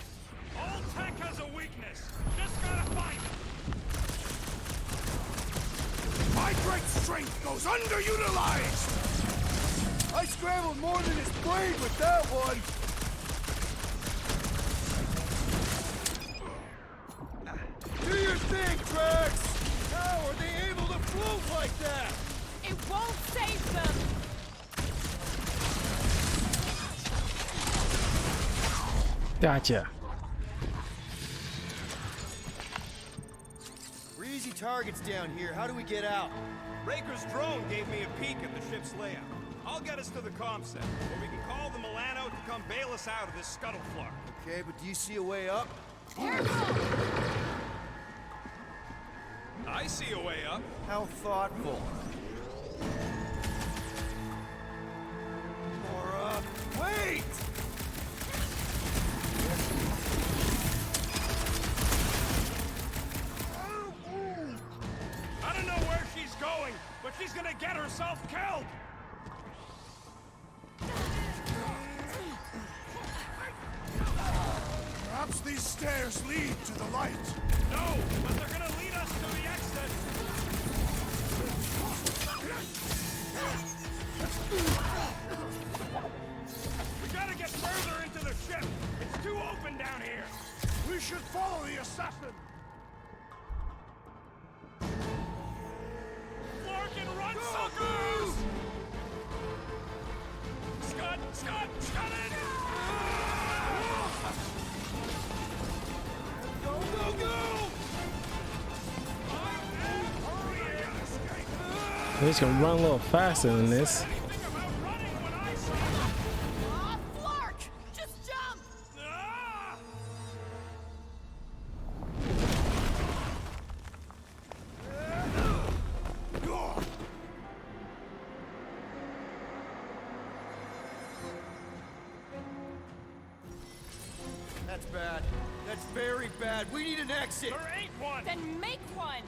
All tech has a weakness. Just gotta find it. My great strength goes underutilized! I scrambled more than his brain with that one! Do your thing, Drax! How are they able to float like that? It won't save them! Gotcha. We're easy targets down here. How do we get out? Raker's drone gave me a peek at the ship's layout. I'll get us to the comm center, where we can call the Milano to come bail us out of this scuttle flark. Okay, but do you see a way up? I see a way up. How thoughtful. Nora, wait! I don't know where she's going, but she's gonna get herself killed! Perhaps these stairs lead to the light. No, but they're gonna lead us to the exit! We gotta get further into the ship! should follow the assassin! Larkin, run, suckers! Scud it! Go! We're just gonna run a little faster than this. Aw, Flark! Just jump! That's bad. That's very bad. We need an exit. There ain't one! Then make one!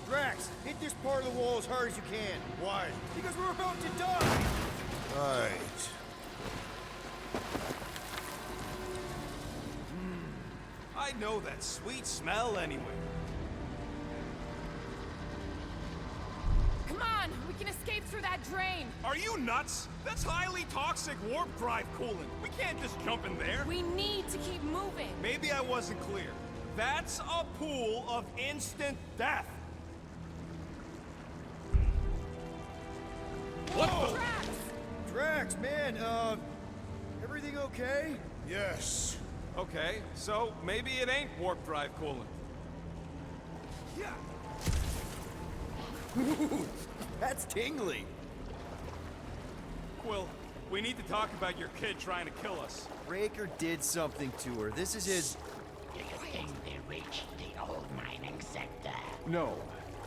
Drax, hit this part of the wall as hard as you can. Why? Because we're about to die. Right. I know that sweet smell anyway. Come on, we can escape through that drain. Are you nuts? That's highly toxic warp drive coolant. We can't just jump in there. We need to keep moving. Maybe I wasn't clear. That's a pool of instant death. What the? Drax, man, everything okay? Yes. Okay, so maybe it ain't warp drive coolant. Yeah. That's tingly. Quill, we need to talk about your kid trying to kill us. Raker did something to her. This is his... Do you think they reached the old mining sector? No.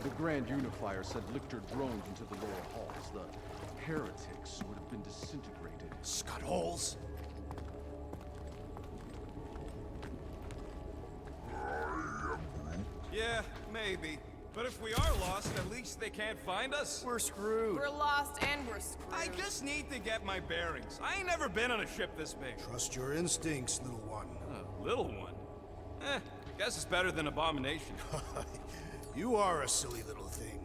The Grand Unifier said Lictor drones into the lower halls. The heretics would have been disintegrated. Scud holes? Yeah, maybe. But if we are lost, at least they can't find us. We're screwed. We're lost and we're screwed. I just need to get my bearings. I ain't never been on a ship this big. Trust your instincts, little one. Little one? Guess it's better than Abomination. You are a silly little thing.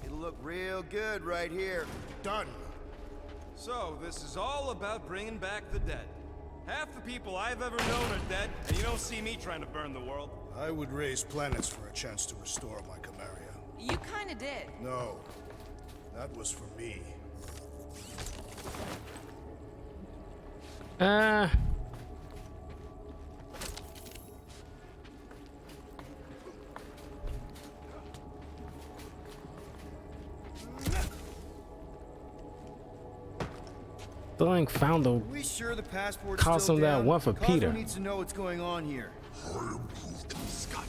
It'll look real good right here. Done. So, this is all about bringing back the dead. Half the people I've ever known are dead, and you don't see me trying to burn the world. I would raise planets for a chance to restore my Camarilla. You kinda did. No. That was for me. Still found the We sure the passport's cost still him that down? one for Cosmo Peter. needs to know what's going on here. Scott,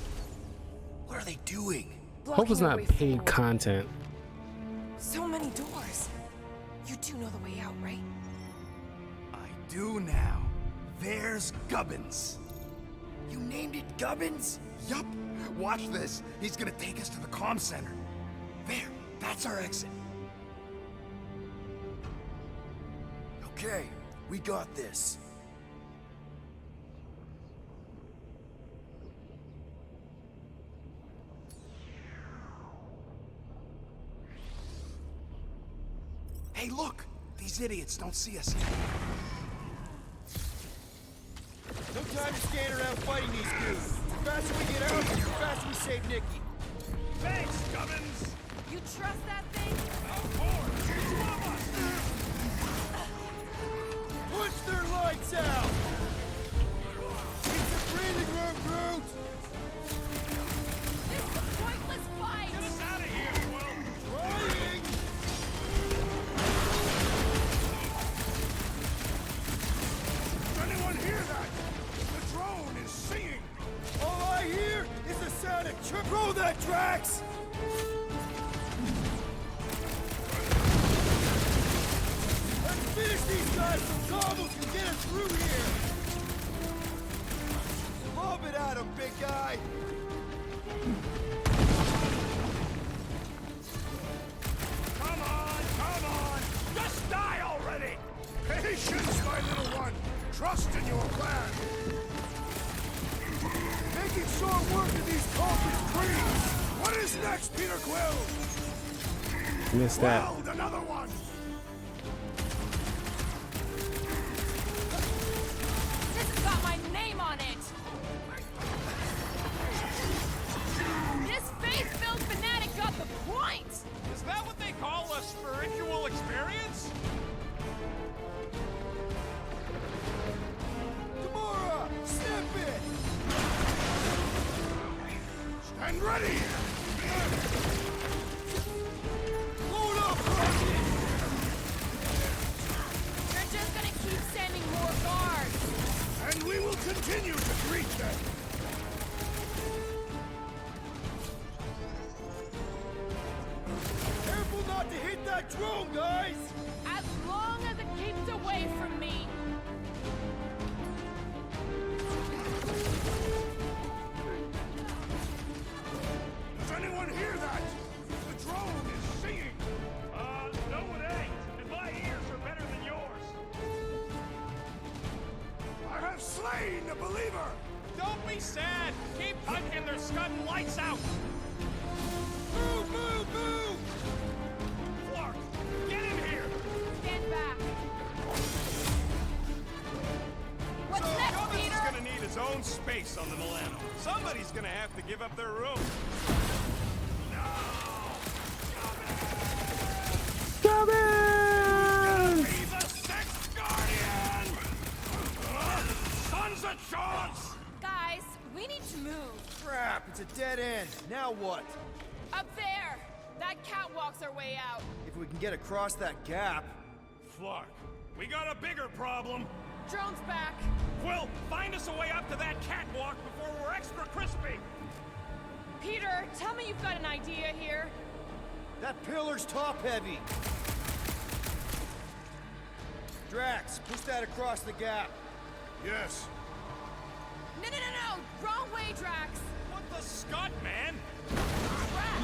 what are they doing? Hope it's not paid content. So many doors. You do know the way out, right? I do now. There's Gubbins. You named it Gubbins? Yup. Watch this. He's gonna take us to the comm center. There, that's our exit. Okay, we got this. Hey, look! These idiots don't see us yet. No time to stand around fighting these dudes. The faster we get out, the faster we save Nikki. Thanks, Gubbins! You trust that thing? Of course! You love us! Punch their lights out! It's a breathing room, Groot! This is a pointless fight! Get us out of here, Quill! Trying! Does anyone hear that? The drone is singing! All I hear is the sound of chirp. Throw that, Drax! Let's finish these guys so Cobbles can get us through here! Lob it at him, big guy! Come on! Just die already! Patience, my little one! Trust in your plan! Making short work of these culprits' creeds! What is next, Peter Quill? Missed that. Weld another one! spiritual experience? Gamora, step in! Stand ready! Load up, Rocket! You're just gonna keep sending more guards. And we will continue to greet them! Careful not to hit that drone, guys! As long as it keeps away from me. Does anyone hear that? The drone is singing! No it ain't. And my ears are better than yours. I have slain the believer! Don't be sad. Keep punching their scudding lights out. Move, move, move! Clark, get in here. Stand back. What's So next, Gubbins is Peter? gonna need his own space on the Milano. Somebody's gonna have to give up their room. Gubbins! Be the sixth guardian! Son's a chance! Guys, we need to move. Crap, it's a dead end. Now what? Up there. That catwalk's our way out. If we can get across that gap... Flark, we got a bigger problem. Drone's back. Quill, find us a way up to that catwalk before we're extra crispy. Peter, tell me you've got an idea here. That pillar's top-heavy. Drax, push that across the gap. Yes. No. Wrong way, Drax. What the scut, man? Drax.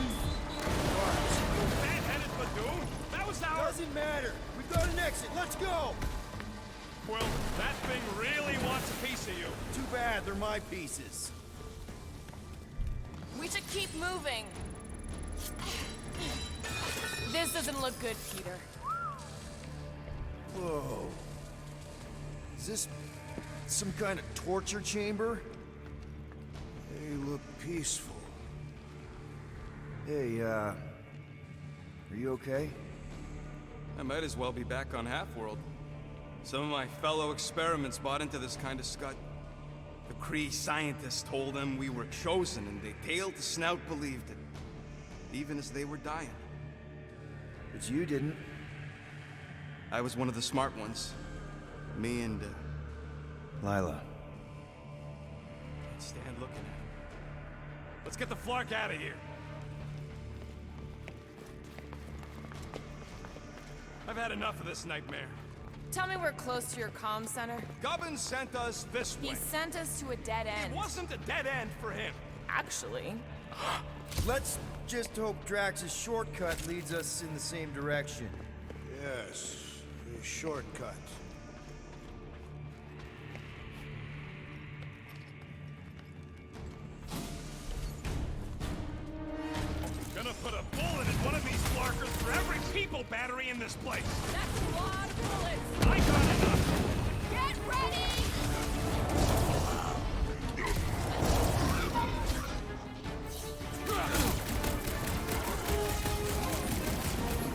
Bad-headed Badoon? That was our... Doesn't matter. We've got an exit. Let's go. Quill, that thing really wants a piece of you. Too bad. They're my pieces. We should keep moving. This doesn't look good, Peter. Whoa. Is this some kind of torture chamber? They look peaceful. Hey, are you okay? I might as well be back on Half-World. Some of my fellow experiments bought into this kind of scut. The Kree scientists told them we were chosen, and they tailed the snout believed it. Even as they were dying. But you didn't. I was one of the smart ones. Me and, Lila. Can't stand looking at him. Let's get the Flark out of here. I've had enough of this nightmare. Tell me we're close to your comm center. Gubbins sent us this way. He sent us to a dead end. It wasn't a dead end for him. Actually. Let's just hope Drax's shortcut leads us in the same direction. Yes, a shortcut. Gonna put a bullet in one of these Flarkers for every people battery in this place. That's a lot of bullets. I got enough. Get ready!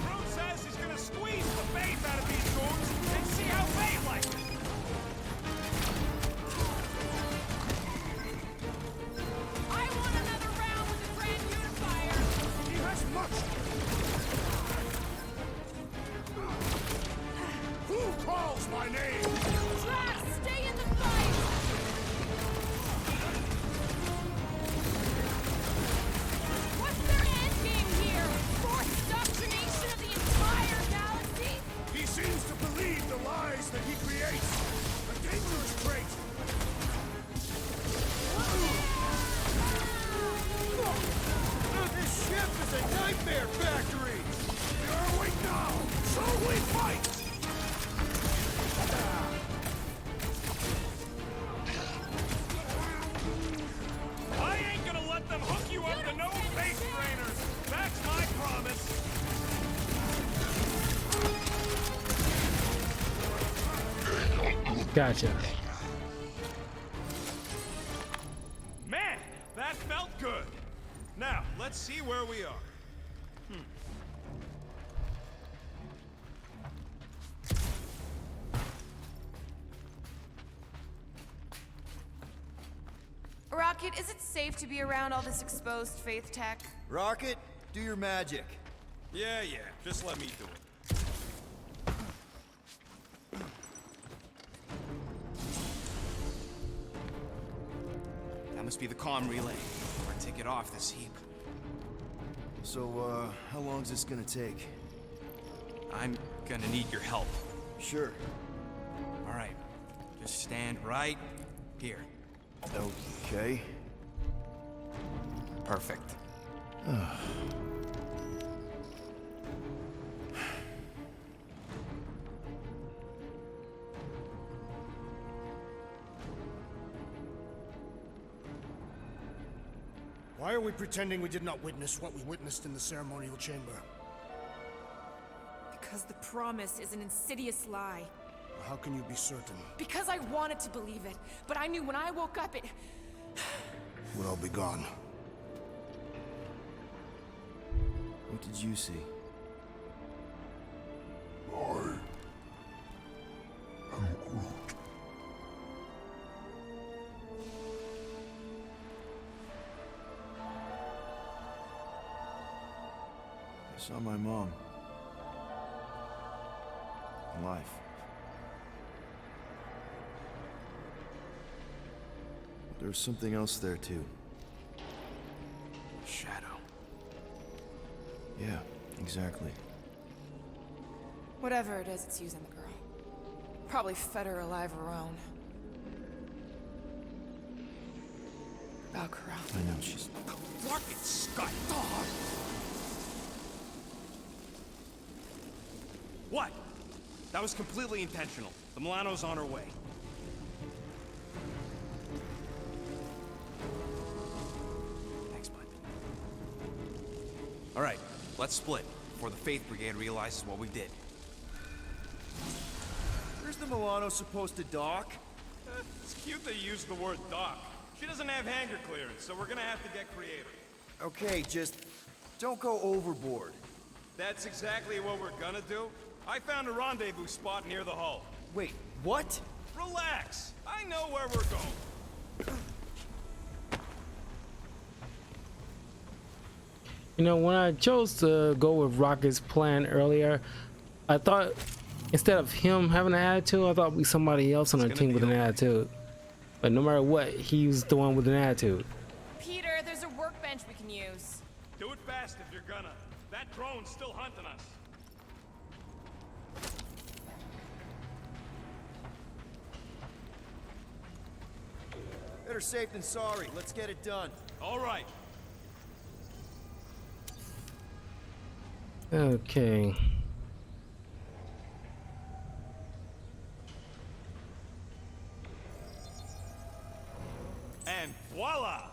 Groot says he's gonna squeeze the faith out of these goons and see how they like it. I want another round with the Grand Unifier. He has much. Who calls my name? Drax, stay in the fight! What's their endgame here? Forced indoctrination of the entire galaxy? He seems to believe the lies that he creates. A dangerous trait. This ship is a nightmare factory! We are awake now, so we fight! I ain't gonna let them hook you up to no face trainers. That's my promise. Gotcha. Man, that felt good. Now, let's see where we are. Rocket, is it safe to be around all this exposed faith tech? Rocket, do your magic. Yeah, just let me do it. That must be the comm relay. Our ticket off this heap. So, how long's this gonna take? I'm gonna need your help. Sure. All right, just stand right here. Okay. Perfect. Why are we pretending we did not witness what we witnessed in the ceremonial chamber? Because the promise is an insidious lie. How can you be certain? Because I wanted to believe it, but I knew when I woke up it... We'll all be gone. What did you see? I am Groot. I saw my mom. Alive. There's something else there, too. Shadow. Yeah, exactly. Whatever it is, it's using the girl. Probably fed her alive her own. Valkyra. I know, she's... Rocket Scott, dog! What? That was completely intentional. The Milano's on her way. Thanks, bud. All right, let's split before the Faith Brigade realizes what we did. Where's the Milano supposed to dock? It's cute they used the word dock. She doesn't have hangar clearance, so we're gonna have to get creative. Okay, just don't go overboard. That's exactly what we're gonna do. I found a rendezvous spot near the hull. Wait, what? Relax. I know where we're going. You know, when I chose to go with Rocket's plan earlier, I thought instead of him having an attitude, I thought it'd be somebody else on the team with an attitude. But no matter what, he's the one with an attitude. Peter, there's a workbench we can use. Do it fast if you're gonna. That drone's still hunting us. Better safe than sorry. Let's get it done. All right. Okay. And voila!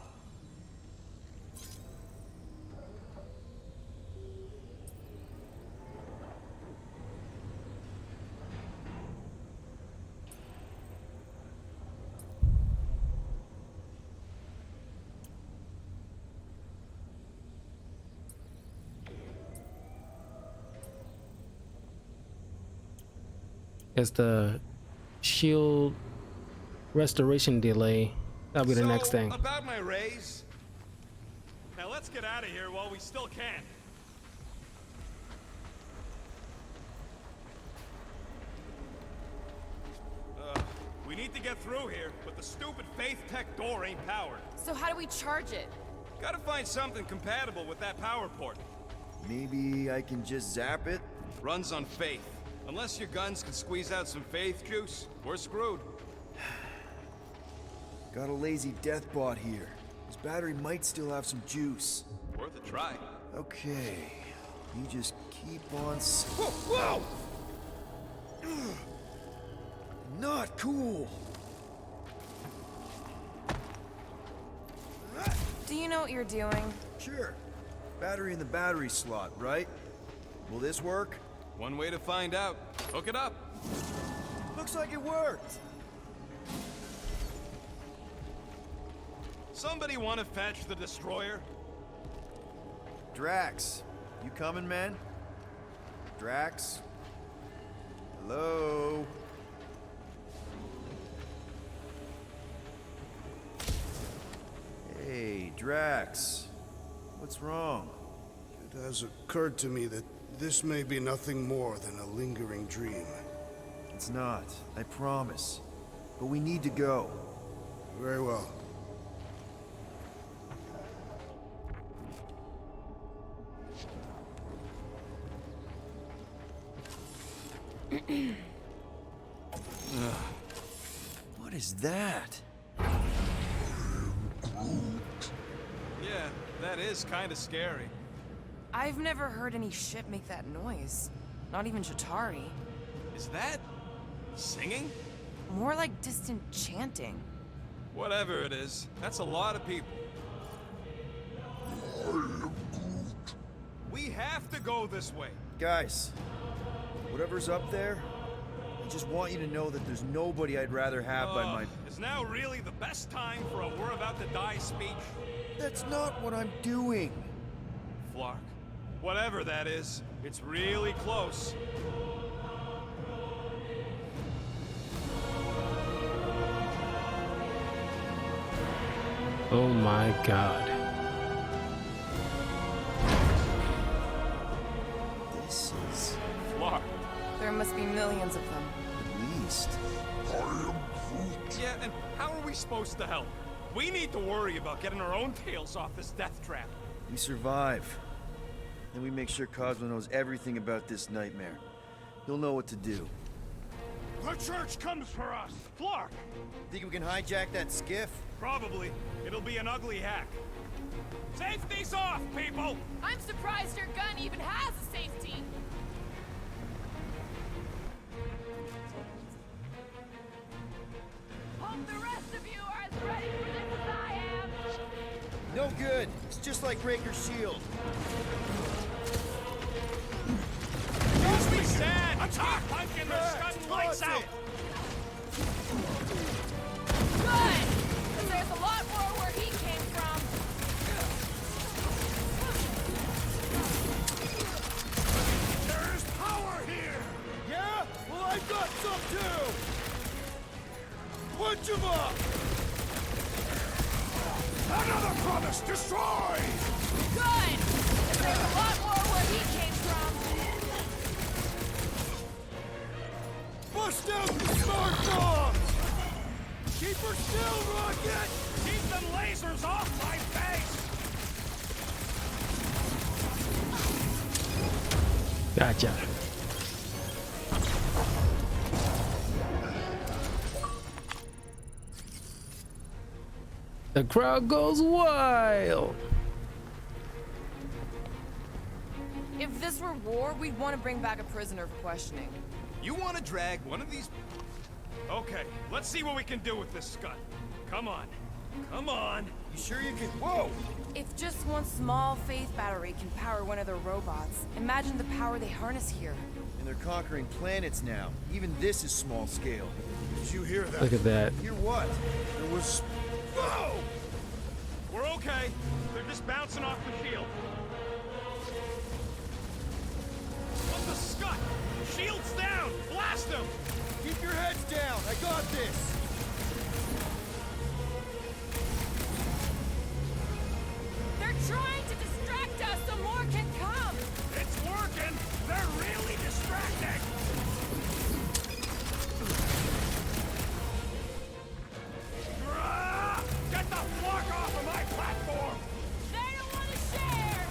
It's the shield restoration delay. That'll be the next thing. About my raise. Now let's get out of here while we still can. We need to get through here, but the stupid Faith Tech door ain't powered. So how do we charge it? Gotta find something compatible with that power port. Maybe I can just zap it? Runs on Faith. Unless your guns can squeeze out some Faith juice, we're screwed. Got a lazy death bot here. His battery might still have some juice. Worth a try. Okay. You just keep on Whoa! Ugh. Not cool! Do you know what you're doing? Sure. Battery in the battery slot, right? Will this work? One way to find out. Hook it up. Looks like it worked. Somebody want to fetch the destroyer? Drax, you coming, man? Drax? Hello? Hey, Drax. What's wrong? It has occurred to me that this may be nothing more than a lingering dream. It's not, I promise. But we need to go. Very well. What is that? Yeah, that is kind of scary. I've never heard any ship make that noise. Not even Chitauri. Is that singing? More like distant chanting. Whatever it is, that's a lot of people. We have to go this way. Guys, whatever's up there, I just want you to know that there's nobody I'd rather have by my... Is now really the best time for a we're about to die speech? That's not what I'm doing. Flark, whatever that is, it's really close. Oh my god. This is... Flark. There must be millions of them. At least. Yeah, and how are we supposed to help? We need to worry about getting our own tails off this death trap. We survive. Then we make sure Cosmo knows everything about this nightmare. He'll know what to do. The church comes for us! Flark! Think we can hijack that skiff? Probably. It'll be an ugly hack. Safety's off, people! I'm surprised your gun even has a safety. Hope the rest of you are as ready for this as I am. No good. It's just like Raker's shield. Use me, Sand! Attack! Pumpkin, they're scudding lights out! Good! Because there's a lot more where he came from. There's power here! Yeah? Well, I've got some too! Punch him up! Another promise destroyed! Good! Because there's a lot more where he came from. Bust out the smart bombs! Keep her still, Rocket! Keep them lasers off my face! Gotcha. The crowd goes wild. If this were war, we'd want to bring back a prisoner for questioning. You want to drag one of these... Okay, let's see what we can do with this scud. Come on. Come on. You sure you can... Whoa! If just one small faith battery can power one of their robots, imagine the power they harness here. And they're conquering planets now. Even this is small scale. Did you hear that? Look at that. Hear what? There was... Whoa! We're okay. They're just bouncing off the shield. What the scud? Shields down! Blast them! Keep your heads down! I got this! They're trying to distract us so more can come! It's working! They're really distracting! Get the fuck off of my platform! They don't want to share!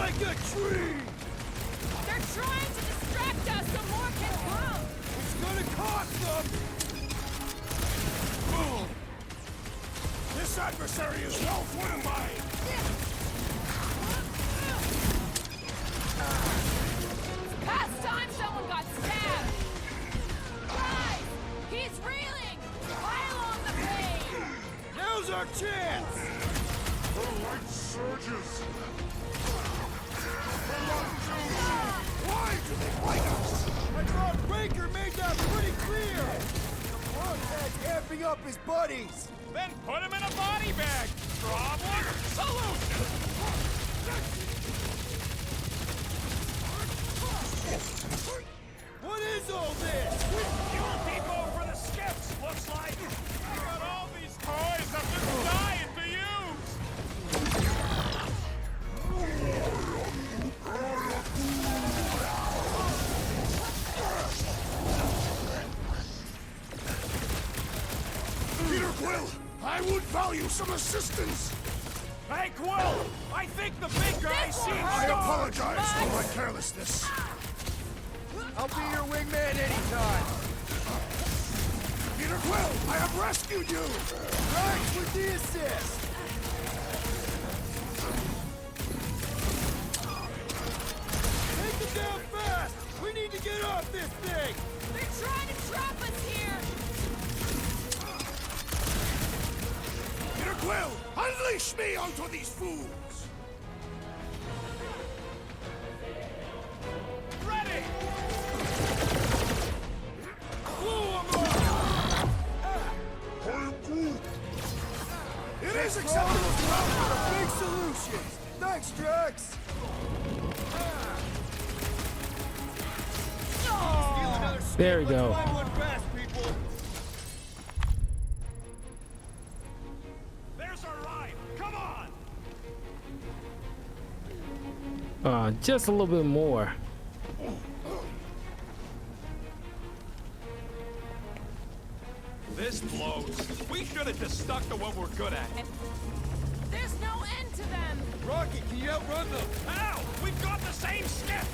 like a tree! They're trying to distract us so more can come! It's gonna cost them! Boom! This adversary is well fortified! Past time someone got stabbed! Guys! He's reeling! Pile on the pain! Now's our chance! The light surges! Why do they fight us? I thought Breaker made that pretty clear! The Montag's amping up his buddies! Then put him in a body bag! Problem? Solution! What is all this? Fuel depot for the skips, looks like! I got all these toys I'm just dying to use! Peter Quill, I would value some assistance! Hey, Quill! I think the big guy seems I apologize for my carelessness. I'll be your wingman anytime. Peter Quill, I have rescued you! Right, with the assist. Take them down fast! We need to get off this thing! They're trying to trap us here! Peter Quill, unleash me onto these fools! ready! It is acceptable to have Big solutions. Thanks, Drax. There we go. There's our ride! Come on! Just a little bit more. This blows. We should have just stuck to what we're good at. There's no end to them! Rocket, can you outrun them? How? We've got the same skip!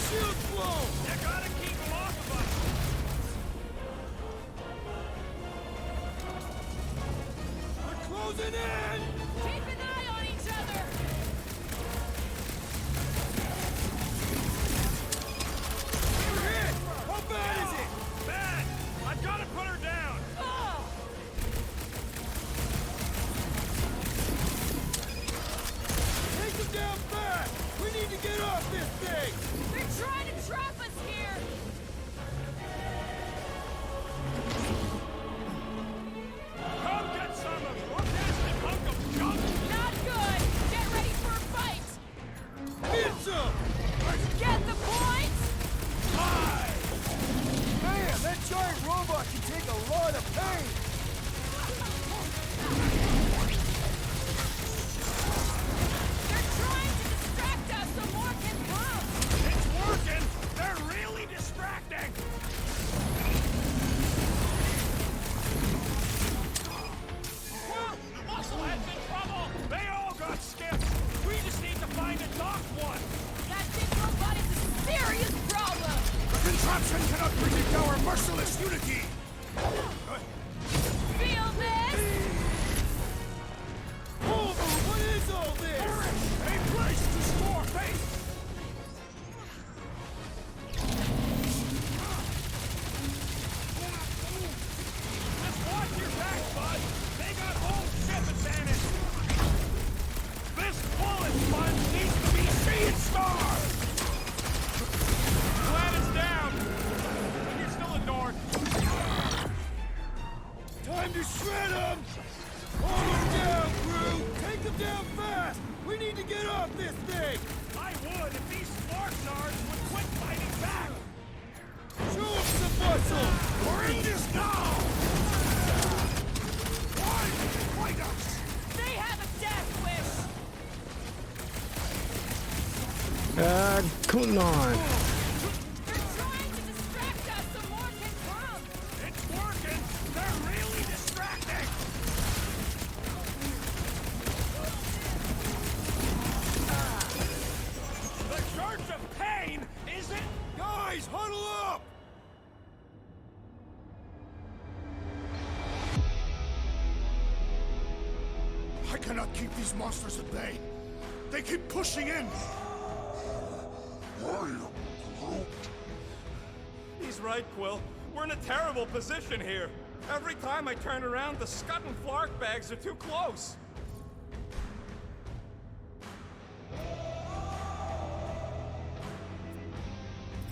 Shield blow! You gotta keep them off of us! We're closing in! Keep an eye on each other! We're hit! How bad is it? Bad! I've gotta put her down! Oh! Take them down fast! We need to get off this thing! They're trying to trap us here! Come get some of rotastic hunk of junk! Not good! Get ready for a fight! Get some! Get the point! Man, that giant robot can take a lot of pain. They're trying to distract us so more can come! It's working! They're really distracting! Musclehead's in trouble! They all got skipped! We just need to find a docked one! That big robot is a serious problem! The contraption cannot predict our merciless unity! Feel this? Over! What is all this? A place to store faith! Just watch your back, bud! They got home ship advantage! This bullet sponge needs to be seeing stars! Glad it's down! You're still in north. Time to shred them! Hold them down, crew! Take them down fast! We need to get off this thing! I would if these Sparksars would quit fighting back! Show them some muscle! We're in this now! Why did they fight us? They have a death wish! Come on. They're trying to distract us so more can come! It's working! They're really distracting! keep these monsters at bay. They keep pushing in. He's right, Quill. We're in a terrible position here. Every time I turn around, the Scud and Flark bags are too close.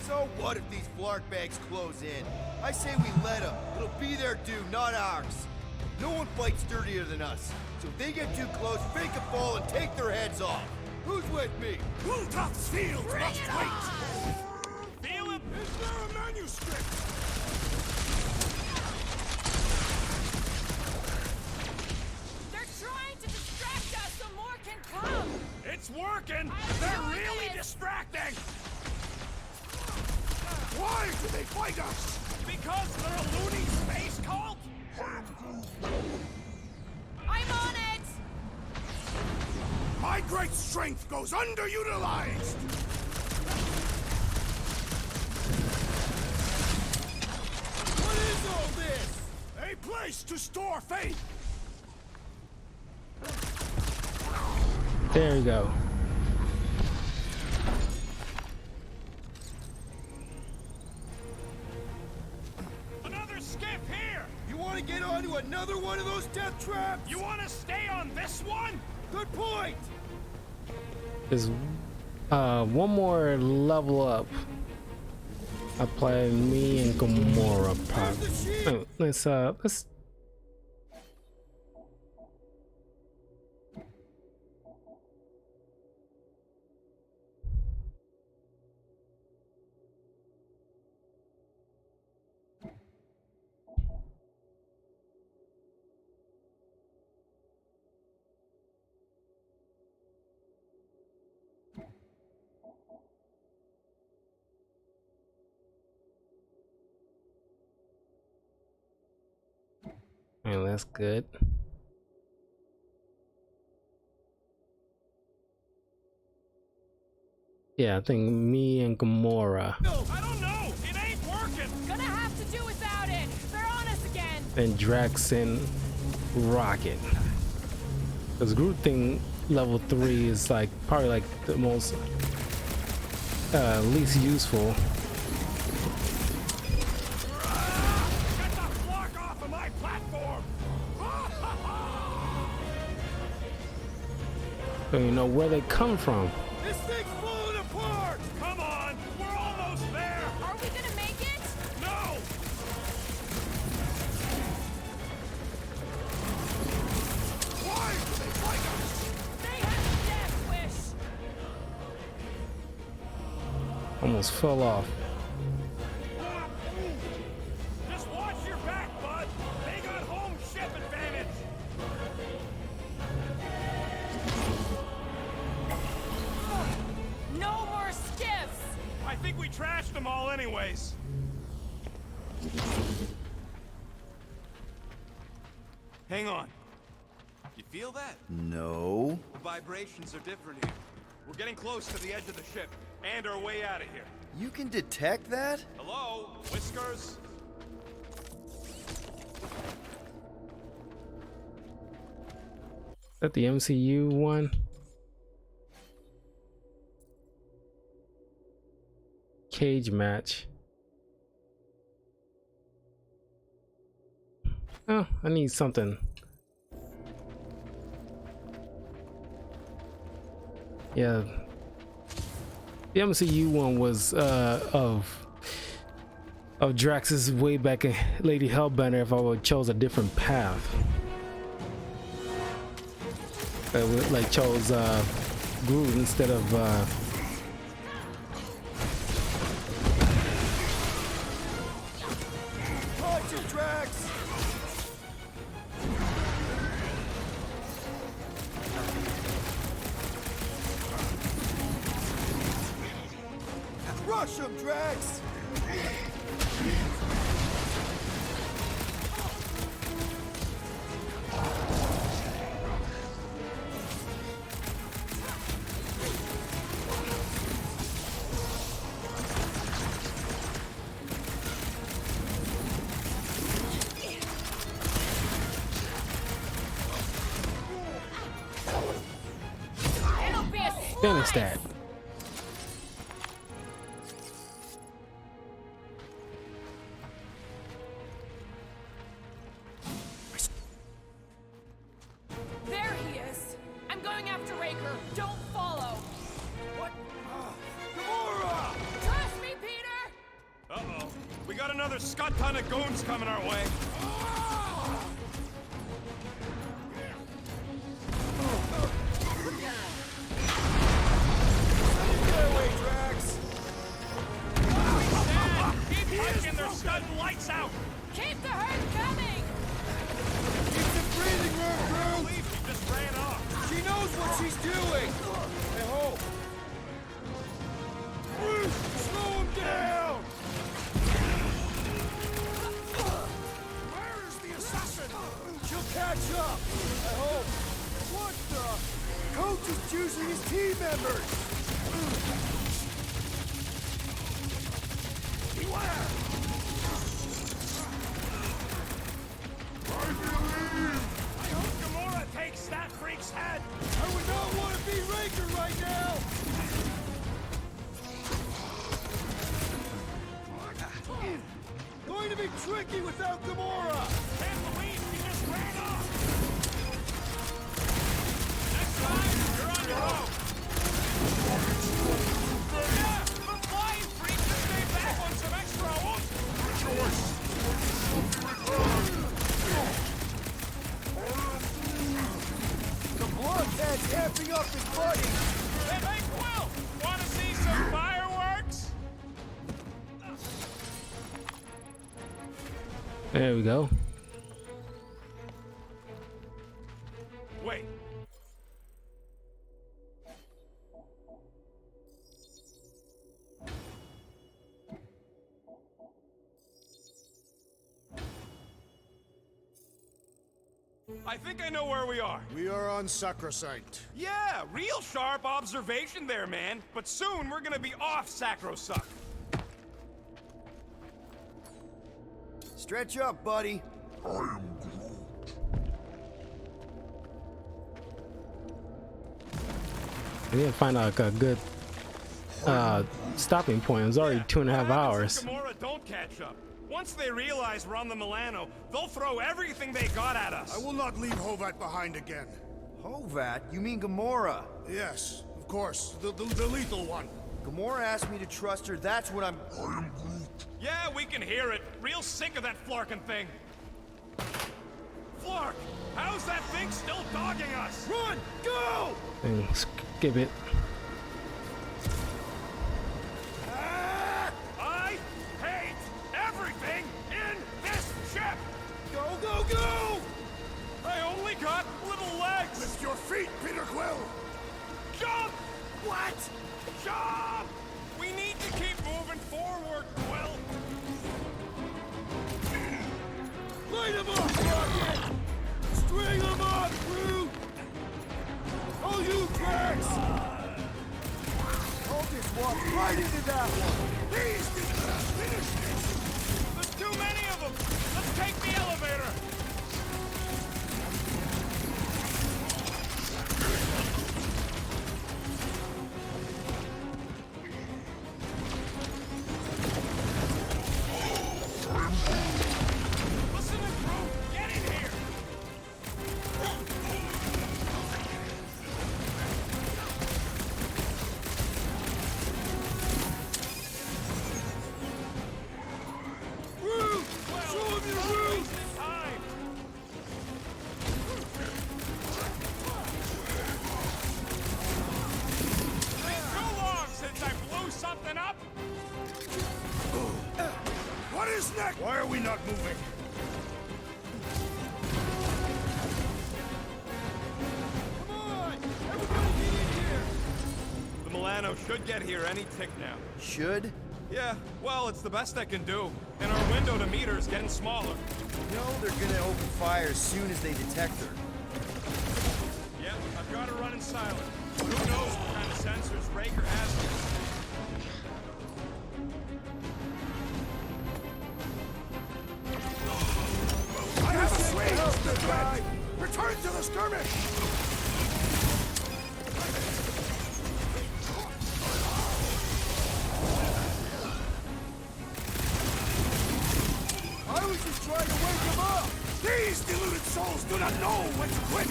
So what if these Flark bags close in? I say we let them. It'll be their due, not ours. No one fights dirtier than us. So if they get too close, fake a fall and take their heads off. Who's with me? Bulltops Field must wait! Feel it? Is there a manuscript? They're trying to distract us so more can come! It's working! They're really distracting! Why do they fight us? Because they're a loony space cult? I'm on it! My great strength goes underutilized! What is all this? A place to store faith! There you go. Another skiff here! You want to get onto another one of those death traps? You want to stay on this one? Good point! There's one more level up. I played me and Gamora pop. Oh, let's and that's good. Yeah, I think me and Gamora. No, I don't know. It ain't working. Gonna have to do without it. They're on us again. And Drax and Rocket. Because Groot thing level 3 is like probably like the most least useful. Get the Flark off of my platform! So you know where they come from. This thing's falling apart! Come on, we're almost there! Are we gonna make it? No! Why do they fight us? They have a death wish. Almost fell off. Just watch your back, bud! They got home ship advantage! No more skiffs. I think we trashed them all anyways. Hang on. You feel that? No. The vibrations are different here. We're getting close to the edge of the ship, and our way out of here. You can detect that? Hello? Whiskers? Is that the MCU one? Cage match. Oh, I need something. Yeah. The MCU one was of Drax's way back in Lady Hellbender if I would chose a different path. I would like chose Groot instead of Watch it, Drax! Rush him, Drax! finish that. There he is. I'm going after Raker. Don't follow. What? Gamora! Trust me, Peter. Uh-oh. We got another scut ton of goons coming our way. Keep hiking, they're studding lights out! Keep the herd coming! Keep them breathing, I Ruru! believe she just ran off. She knows what she's doing! I hope. Bruce, slow him down! Where is the assassin? She'll catch up! I hope. What the? Coach is choosing his team members! Beware! I hope Gamora takes that freak's head! I would not want to be Raker right now! Going to be tricky without Gamora! Can't believe she just ran off! Next time, you're on your own! Yeah, the flying freak just stay back on some extra oomph! The blockhead's amping up his buddy! Hey, Quill! Wanna see some fireworks? There we go. Wait. I think I know where we are. We are on Sacrosanct. Yeah, real sharp observation there, man. But soon we're gonna be off Sacrosuck. Stretch up, buddy. We didn't find like a good stopping point. It was already 2.5 hours. Gamora don't catch up. Once they realize we're on the Milano, they'll throw everything they got at us. I will not leave Hovat behind again. Hovat? You mean Gamora? Yes, of course. The lethal one. Gamora asked me to trust her, that's what I'm... Yeah, we can hear it. Real sick of that Flarkin thing. Flark, how's that thing still dogging us? Run! Go! And skip it. I hate everything in this ship! Go, go, go! I only got little legs! Lift your feet, Peter Quill! Jump! What? Jump! We need to keep moving forward, Quill! Light him up, Rocket! String him up, crew! Oh, you cracks! I'll just walk right into that one! He's gonna finish it! There's too many of them! Let's take the elevator! Listen to Groot! Get in here! Groot! Show him your Groot! Time! It's been too long since I blew something up! What is next? Why are we not moving? Come on! Everybody get in here! The Milano should get here any tick now. Should? Yeah, well, it's the best I can do. And our window to meet her is getting smaller. You know they're gonna open fire as soon as they detect her. Yep, I've got her running silent. But who knows what kind of sensors Raker has. I have a swing! Return to the skirmish! souls do not know when to quit!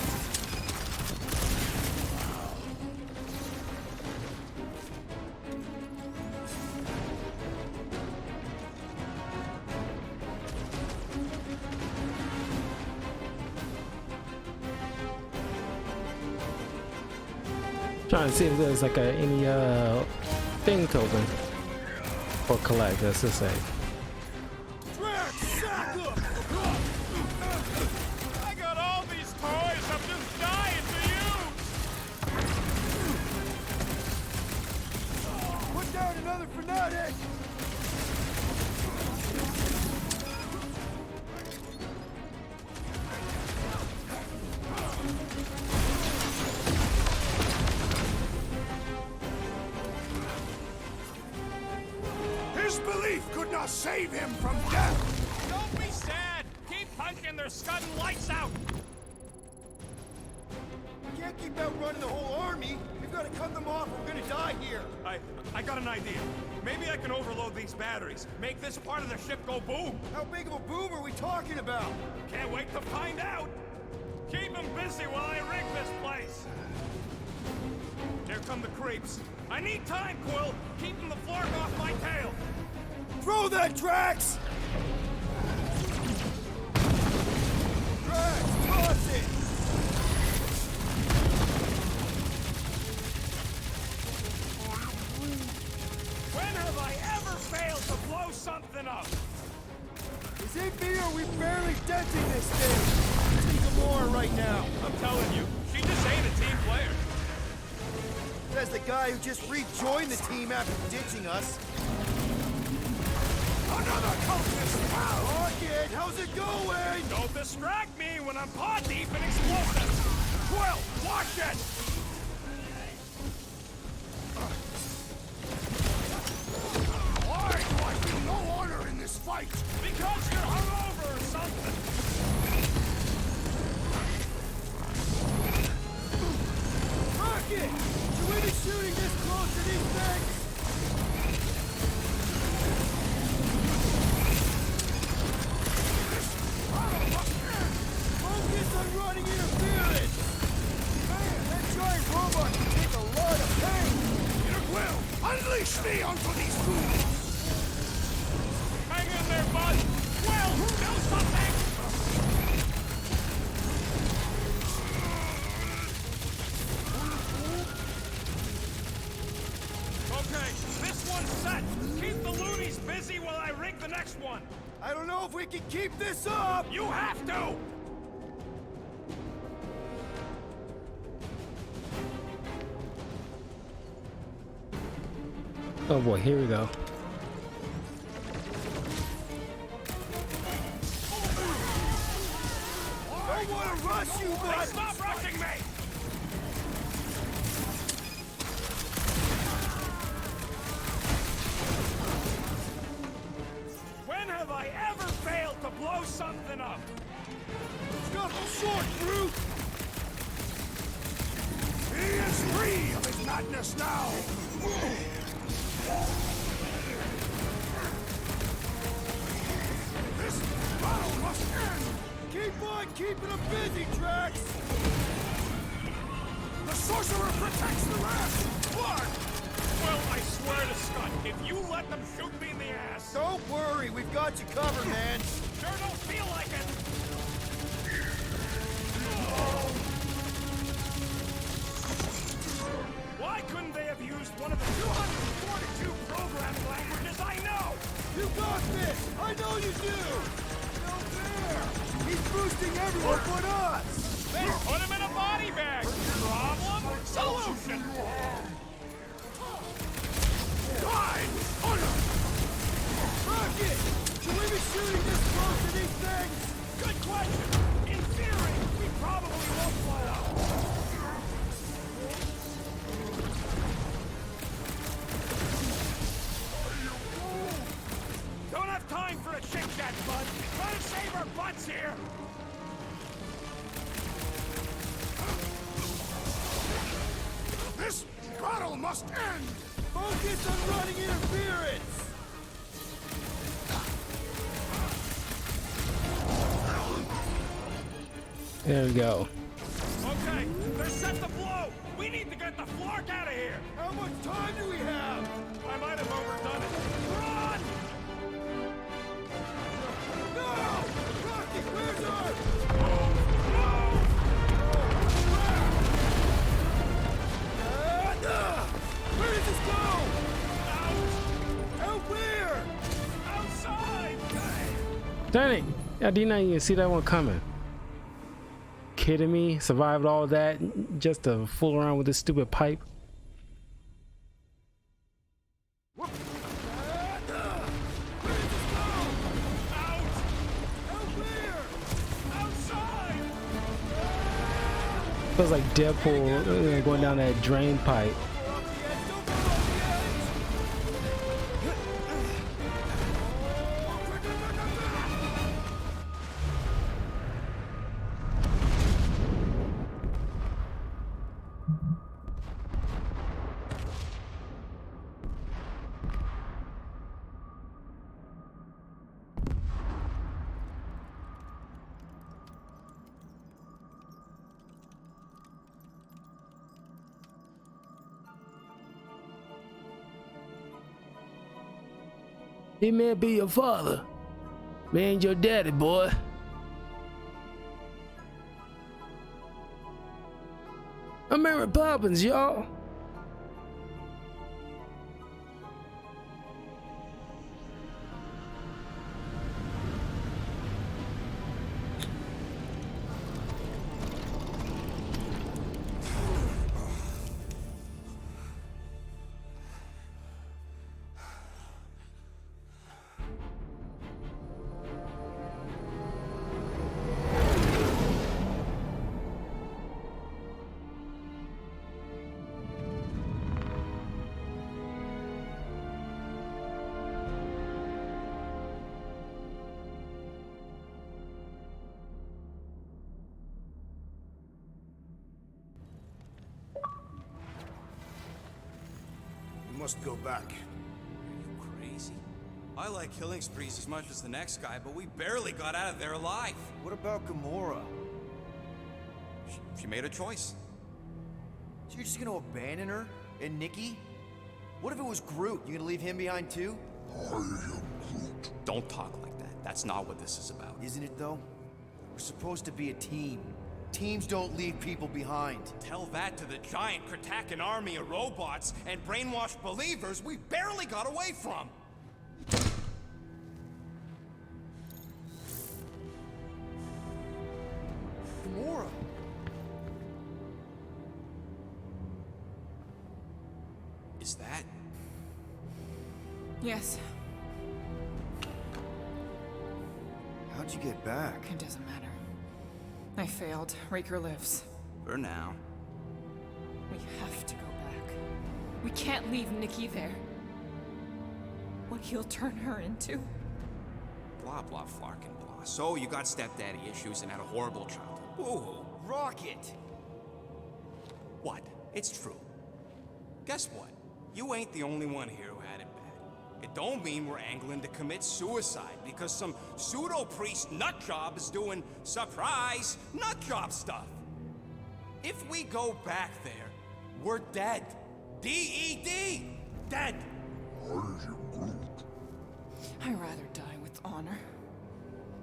Trying to see if there's like any thing token or collect, let's just say. I got all these toys, I'm just dying to use! Put down another fanatic! His belief could not save him from death! Don't be sad! Keep punching their scudding lights out! We can't keep outrunning the whole army. We've got to cut them off. We're gonna die here. I got an idea. Maybe I can overload these batteries. Make this part of the ship go boom. How big of a boom are we talking about? Can't wait to find out. Keep them busy while I rig this place. Here come the creeps. I need time, Quill. Keeping the Flark off my tail. Throw that, Drax! Drax, toss it! When have I ever failed to blow something up? Is it me or we barely denting this thing? Need some more right now. I'm telling you, she just ain't a team player. Says the guy who just rejoined the team after ditching us. Another cultist pal! Rocket, how's it going? Don't distract me when I'm paw deep in explosives. Quill, watch it! Why do I feel no honor in this fight? Because you're hungover or something. Rocket! Should we be shooting this close to these things? Focus on running interference! Man, that giant robot can take a lot of pain! Peter Quill, unleash me onto these fools! Hang in there, bud. Quill, do something! Okay, this one's set. Keep the loonies busy while I rig the next one. I don't know if we can keep this up! You have to! Oh boy, here we go. I don't want to rush you, Hey, but... stop rushing me! When have I ever failed to blow something up? Stop short, brute! He is free of his madness now! This battle must end! Keep on keeping them busy, Drax! The sorcerer protects the rest! Flark! Well, I swear to Scott, if you let them shoot me in the ass... Don't worry, we've got you covered, man! Sure don't feel like it! Why couldn't they have used one of the 242 programming languages I know? You got this! I know you do! No fair! He's boosting everyone but us! Then put him in a body bag! Problem? Solution! Die! Honor! Rocket! Should we be shooting this close to these things? Good question! In theory, we probably won't fly out. Don't have time for a chit-chat, bud. Try to save our butts here. This battle must end! Focus on running interference! There we go. Okay, they're set to blow. We need to get the Flark out of here. How much time do we have? I might have overdone it. Run! No! Rocky, where's our... Where does this go? Out where? Outside! Dang it! I did not even see that one coming. Kidding me? Survived all that just to fool around with this stupid pipe? Feels like Deadpool going down that drain pipe. He may be your father. Me ain't your daddy, boy. I'm Mary Poppins, y'all. We must go back. Are you crazy? I like killing sprees as much as the next guy, but we barely got out of there alive. What about Gamora? She made a choice. So you're just gonna abandon her? And Nikki? What if it was Groot? You gonna leave him behind too? Don't talk like that. That's not what this is about. Isn't it though? We're supposed to be a team. Teams don't leave people behind. Tell that to the giant Kratakan army of robots and brainwashed believers we barely got away from. Gamora! Is that? Yes. How'd you get back? It doesn't matter. I failed. Raker lives. For now. We have to go back. We can't leave Nikki there. What he'll turn her into. Blah, blah, flark and blah. So you got stepdaddy issues and had a horrible childhood. Ooh. Rocket! What? It's true. Guess what? You ain't the only one here who had it bad. It don't mean we're angling to commit suicide because some pseudo-priest nutjob is doing surprise nutjob stuff. If we go back there, we're dead. D-E-D! Dead! I'd rather die with honor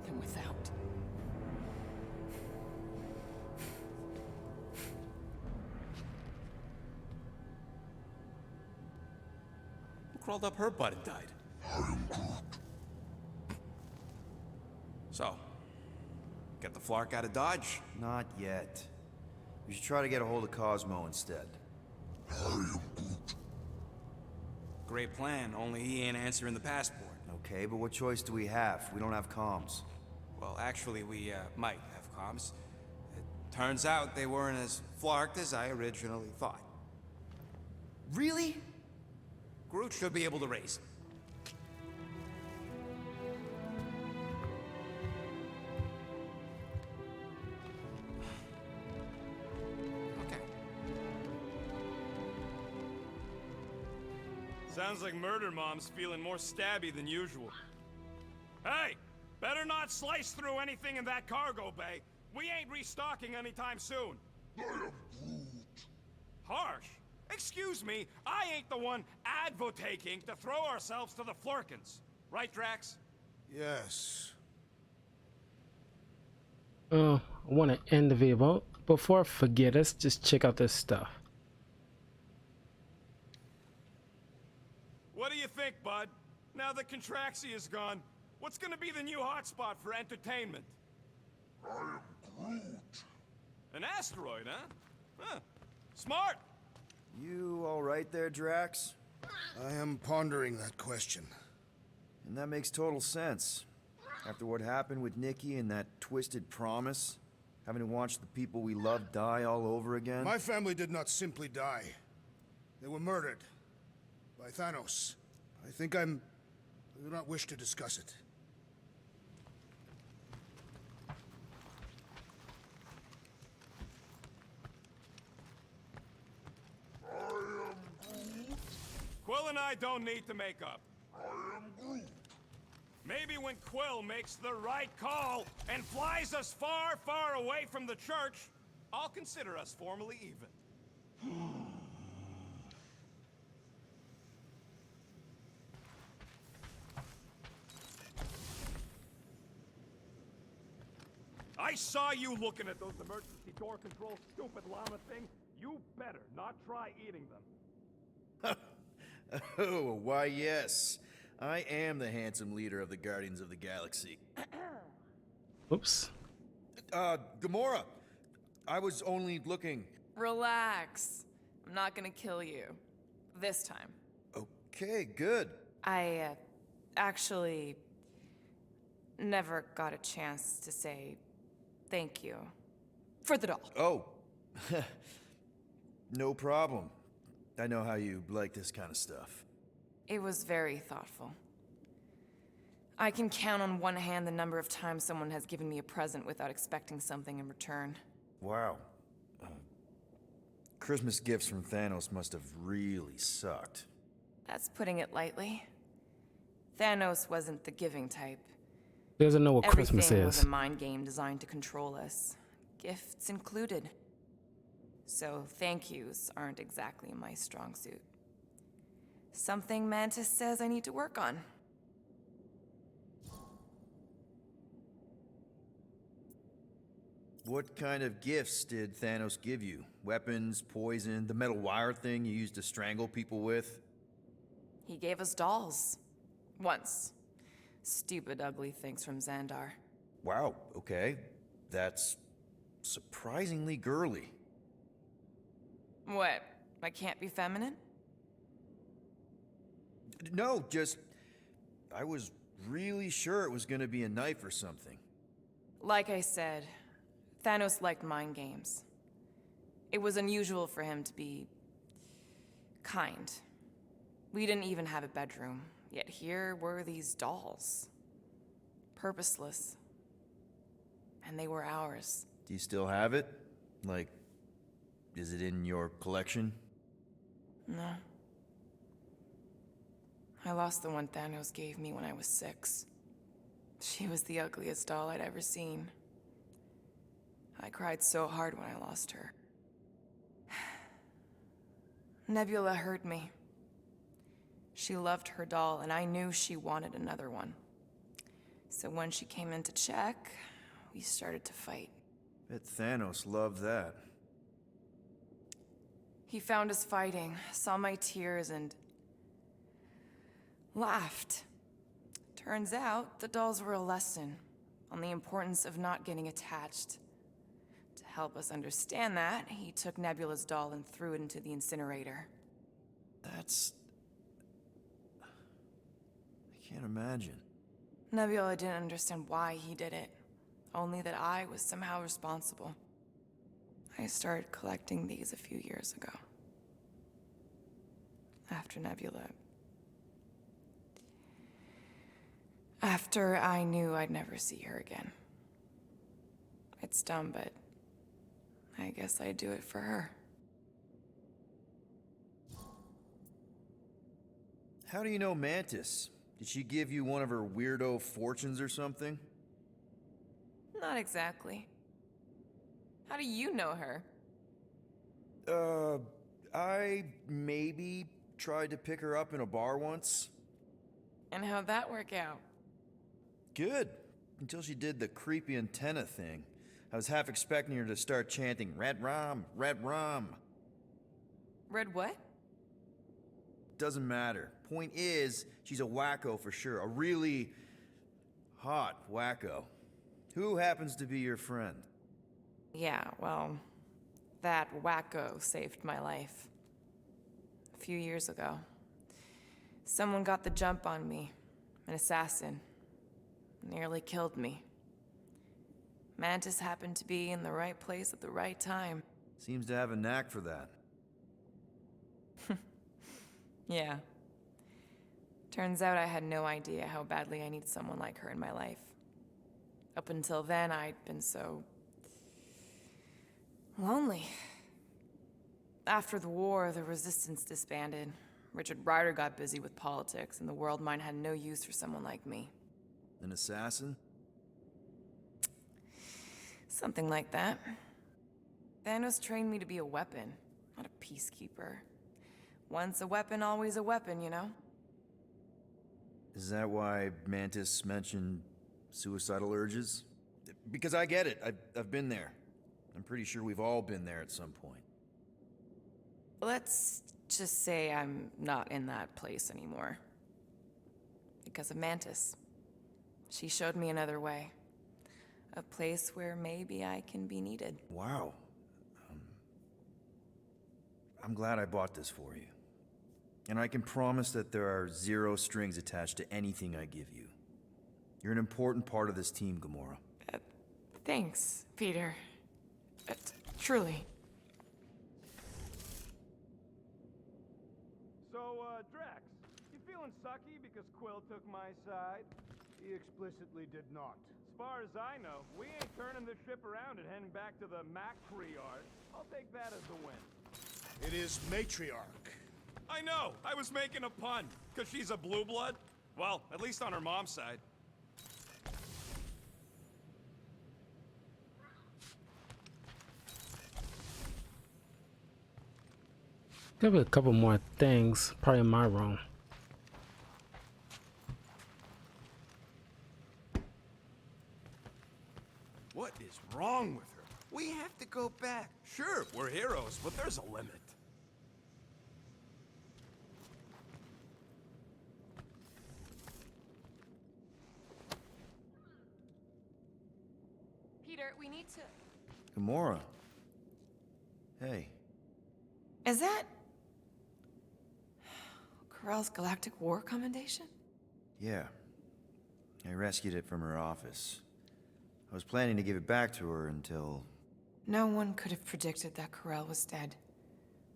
than without. Who crawled up her butt and died? So, get the Flark out of Dodge? Not yet. We should try to get a hold of Cosmo instead. Great plan, only he ain't answering the passport. Okay, but what choice do we have? We don't have comms. Well, actually, we might have comms. It turns out they weren't as flarked as I originally thought. Really? Groot should be able to raise them. Sounds like Murder Mom's feeling more stabby than usual. Hey! Better not slice through anything in that cargo bay. We ain't restocking anytime soon. I am Groot. Harsh? Excuse me, I ain't the one advocating to throw ourselves to the Flurkins. Right, Drax? Yes. I want to end the video, but before I forget, let's just check out this stuff. What do you think, bud? Now that Contraxia is gone, what's gonna be the new hotspot for entertainment? I am Groot. An asteroid, huh? Huh. Smart! You all right there, Drax? I am pondering that question. And that makes total sense. After what happened with Nikki and that twisted promise, having to watch the people we love die all over again. My family did not simply die. They were murdered. By Thanos. I do not wish to discuss it. Quill and I don't need to make up. I am Groot. Maybe when Quill makes the right call and flies us far, far away from the church, I'll consider us formally even. I saw you looking at those emergency door control stupid llama things. You better not try eating them. Oh, why yes. I am the handsome leader of the Guardians of the Galaxy. Oops. Gamora, I was only looking. Relax. I'm not gonna kill you. This time. Okay, good. I, actually never got a chance to say thank you for the doll. Oh. No problem. I know how you like this kind of stuff. It was very thoughtful. I can count on one hand the number of times someone has given me a present without expecting something in return. Wow. Christmas gifts from Thanos must have really sucked. That's putting it lightly. Thanos wasn't the giving type. He doesn't know what Christmas Everything is. was a mind game designed to control us. Gifts included. So thank yous aren't exactly my strong suit. Something Mantis says I need to work on. What kind of gifts did Thanos give you? Weapons, poison, the metal wire thing you used to strangle people with? He gave us dolls. Once. Stupid, ugly things from Xandar. Wow, okay. That's surprisingly girly. What? I can't be feminine? No, just... I was really sure it was gonna be a knife or something. Like I said, Thanos liked mind games. It was unusual for him to be... kind. We didn't even have a bedroom, yet here were these dolls. Purposeless. And they were ours. Do you still have it? Like, is it in your collection? No. I lost the one Thanos gave me when I was 6. She was the ugliest doll I'd ever seen. I cried so hard when I lost her. Nebula hurt me. She loved her doll, and I knew she wanted another one. So when she came in to check, we started to fight. Bet Thanos loved that. He found us fighting, saw my tears, and laughed. Turns out, the dolls were a lesson on the importance of not getting attached. To help us understand that, he took Nebula's doll and threw it into the incinerator. That's... I can't imagine. Nebula didn't understand why he did it, only that I was somehow responsible. I started collecting these a few years ago. After Nebula. After I knew I'd never see her again. It's dumb, but I guess I'd do it for her. How do you know Mantis? Did she give you one of her weirdo fortunes or something? Not exactly. How do you know her? I maybe tried to pick her up in a bar once. And how'd that work out? Good. Until she did the creepy antenna thing. I was half expecting her to start chanting, "Red rum, red rum." Red what? Doesn't matter. Point is, she's a wacko for sure. A really hot wacko. Who happens to be your friend? Yeah, well, that wacko saved my life. A few years ago. Someone got the jump on me. An assassin. Nearly killed me. Mantis happened to be in the right place at the right time. Seems to have a knack for that. Yeah. Turns out I had no idea how badly I needed someone like her in my life. Up until then, I'd been so lonely. After the war, the resistance disbanded. Richard Ryder got busy with politics, and the world mine had no use for someone like me. An assassin? Something like that. Thanos trained me to be a weapon, not a peacekeeper. Once a weapon, always a weapon, you know? Is that why Mantis mentioned suicidal urges? Because I get it. I've been there. I'm pretty sure we've all been there at some point. Let's just say I'm not in that place anymore. Because of Mantis. She showed me another way. A place where maybe I can be needed. Wow. I'm glad I bought this for you. And I can promise that there are zero strings attached to anything I give you. You're an important part of this team, Gamora. Thanks, Peter. Truly. So, Drax, you feeling sucky because Quill took my side? He explicitly did not. As far as I know, we ain't turning this ship around and heading back to the Macri yard. I'll take that as a win. It is Matriarch. I know! I was making a pun. Because she's a blue blood? Well, at least on her mom's side. There be a couple more things, probably in my room. What is wrong with her? We have to go back. Sure, we're heroes, but there's a limit. Peter, we need to... Gamora. Hey. Is that... Corell's Galactic War Commendation? Yeah. I rescued it from her office. I was planning to give it back to her until... No one could have predicted that Corell was dead.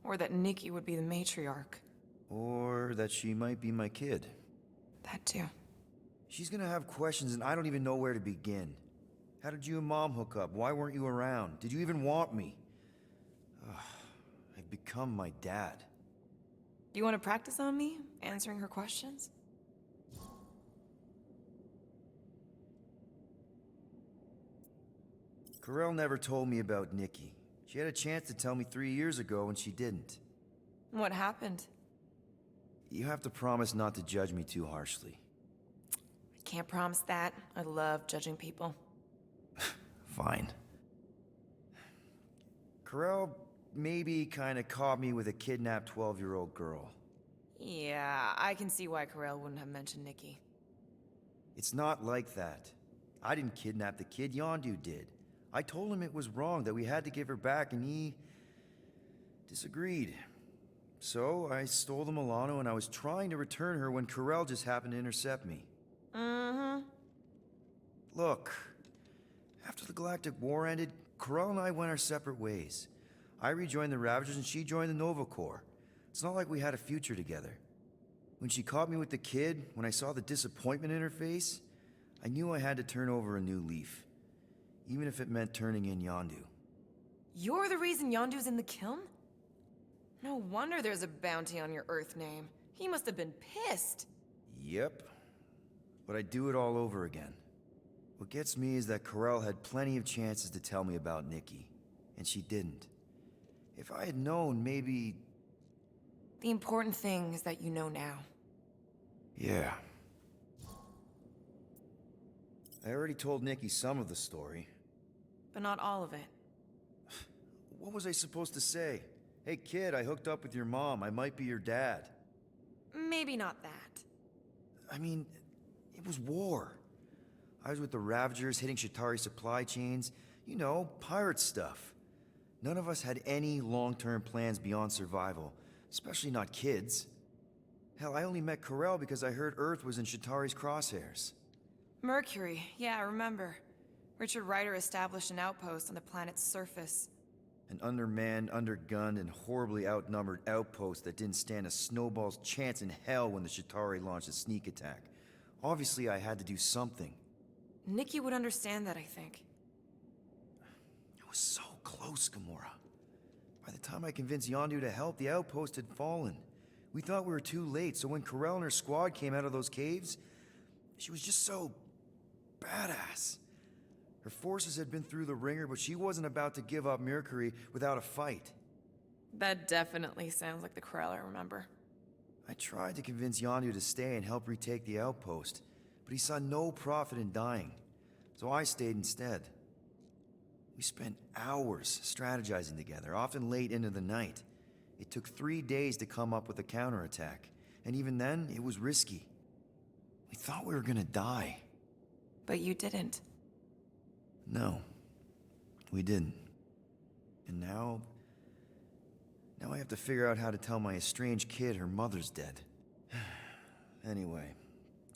Or that Nikki would be the matriarch. Or that she might be my kid. That too. She's gonna have questions and I don't even know where to begin. How did you and Mom hook up? Why weren't you around? Did you even want me? I've become my dad. Do you want to practice on me, answering her questions? Corell never told me about Nikki. She had a chance to tell me 3 years ago and she didn't. What happened? You have to promise not to judge me too harshly. I can't promise that. I love judging people. Fine. Corell maybe kinda caught me with a kidnapped 12-year-old girl. Yeah, I can see why Corell wouldn't have mentioned Nikki. It's not like that. I didn't kidnap the kid, Yondu did. I told him it was wrong, that we had to give her back, and he... disagreed. So, I stole the Milano and I was trying to return her when Corell just happened to intercept me. Mm-hmm. Look, after the Galactic War ended, Corell and I went our separate ways. I rejoined the Ravagers and she joined the Nova Corps. It's not like we had a future together. When she caught me with the kid, when I saw the disappointment in her face, I knew I had to turn over a new leaf. Even if it meant turning in Yondu. You're the reason Yondu's in the kiln? No wonder there's a bounty on your Earth name. He must have been pissed. Yep. But I'd do it all over again. What gets me is that Corell had plenty of chances to tell me about Nikki. And she didn't. If I had known, maybe... The important thing is that you know now. Yeah. I already told Nikki some of the story. But not all of it. What was I supposed to say? Hey kid, I hooked up with your mom. I might be your dad. Maybe not that. I mean, it was war. I was with the Ravagers hitting Shatari supply chains. You know, pirate stuff. None of us had any long-term plans beyond survival. Especially not kids. Hell, I only met Corell because I heard Earth was in Shatari's crosshairs. Mercury, yeah, I remember. Richard Ryder established an outpost on the planet's surface. An undermanned, undergunned, and horribly outnumbered outpost that didn't stand a snowball's chance in hell when the Shatari launched a sneak attack. Obviously, I had to do something. Nikki would understand that, I think. It was so close, Gamora. By the time I convinced Yondu to help, the outpost had fallen. We thought we were too late, so when Corell and her squad came out of those caves, she was just so... badass. Her forces had been through the ringer, but she wasn't about to give up Mercury without a fight. That definitely sounds like the Corell I remember. I tried to convince Yondu to stay and help retake the outpost, but he saw no profit in dying, so I stayed instead. We spent hours strategizing together, often late into the night. It took 3 days to come up with a counterattack, and even then, it was risky. We thought we were gonna die. But you didn't. No, we didn't. And now I have to figure out how to tell my estranged kid her mother's dead. Anyway,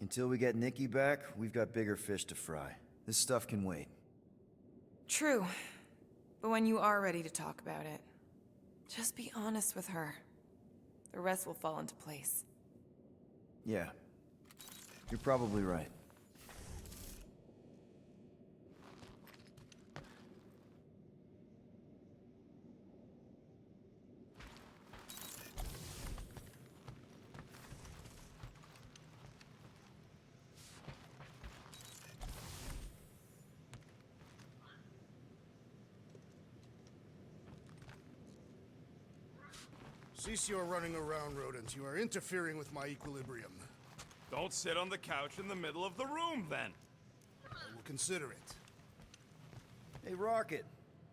until we get Nikki back, we've got bigger fish to fry. This stuff can wait. True. But when you are ready to talk about it, just be honest with her. The rest will fall into place. Yeah, you're probably right. Cease your running around, rodent. You are interfering with my equilibrium. Don't sit on the couch in the middle of the room, then. I will consider it. Hey, Rocket,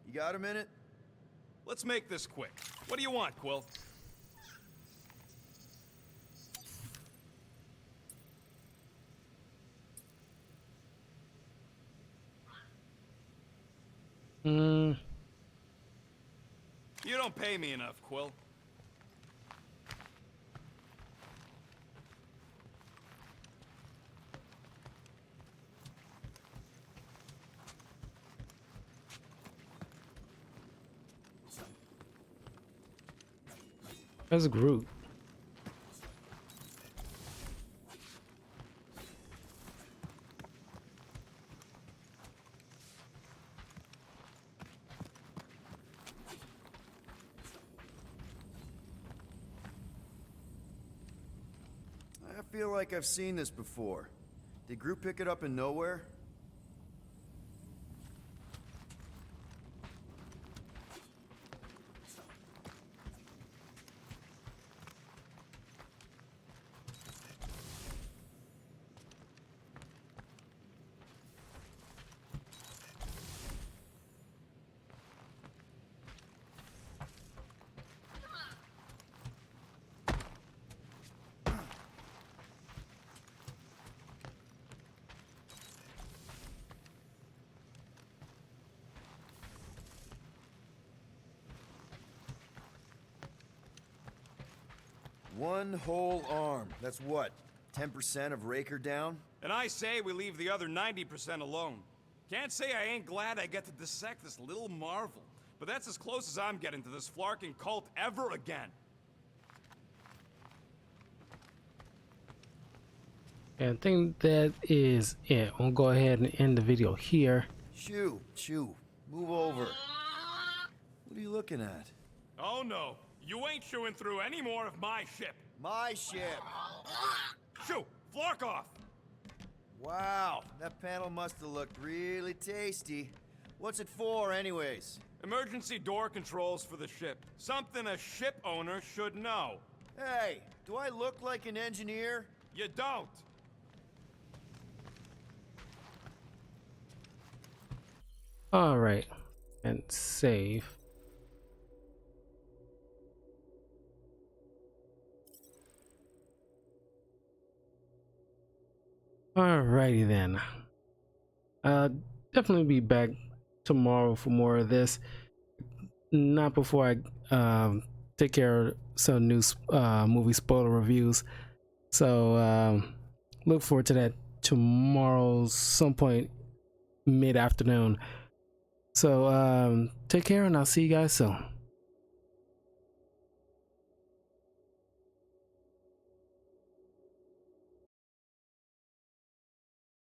you got a minute? Let's make this quick. What do you want, Quill? You don't pay me enough, Quill. That's Groot. I feel like I've seen this before. Did Groot pick it up in Nowhere? One whole arm. That's what? 10% of Raker down? And I say we leave the other 90% alone. Can't say I ain't glad I get to dissect this little marvel, but that's as close as I'm getting to this Flarkin cult ever again. And I think that is it. I'll go ahead and end the video here. Shoo, move over. What are you looking at? Oh no, you ain't chewing through any more of my ship. My ship. Shoo, Flark off. Wow, that panel must have looked really tasty. What's it for, anyways? Emergency door controls for the ship. Something a ship owner should know. Hey, do I look like an engineer? You don't. All right, and save. Alrighty then. Definitely be back tomorrow for more of this. Not before I take care of some new movie spoiler reviews. So look forward to that tomorrow, some point mid-afternoon. So take care, and I'll see you guys soon.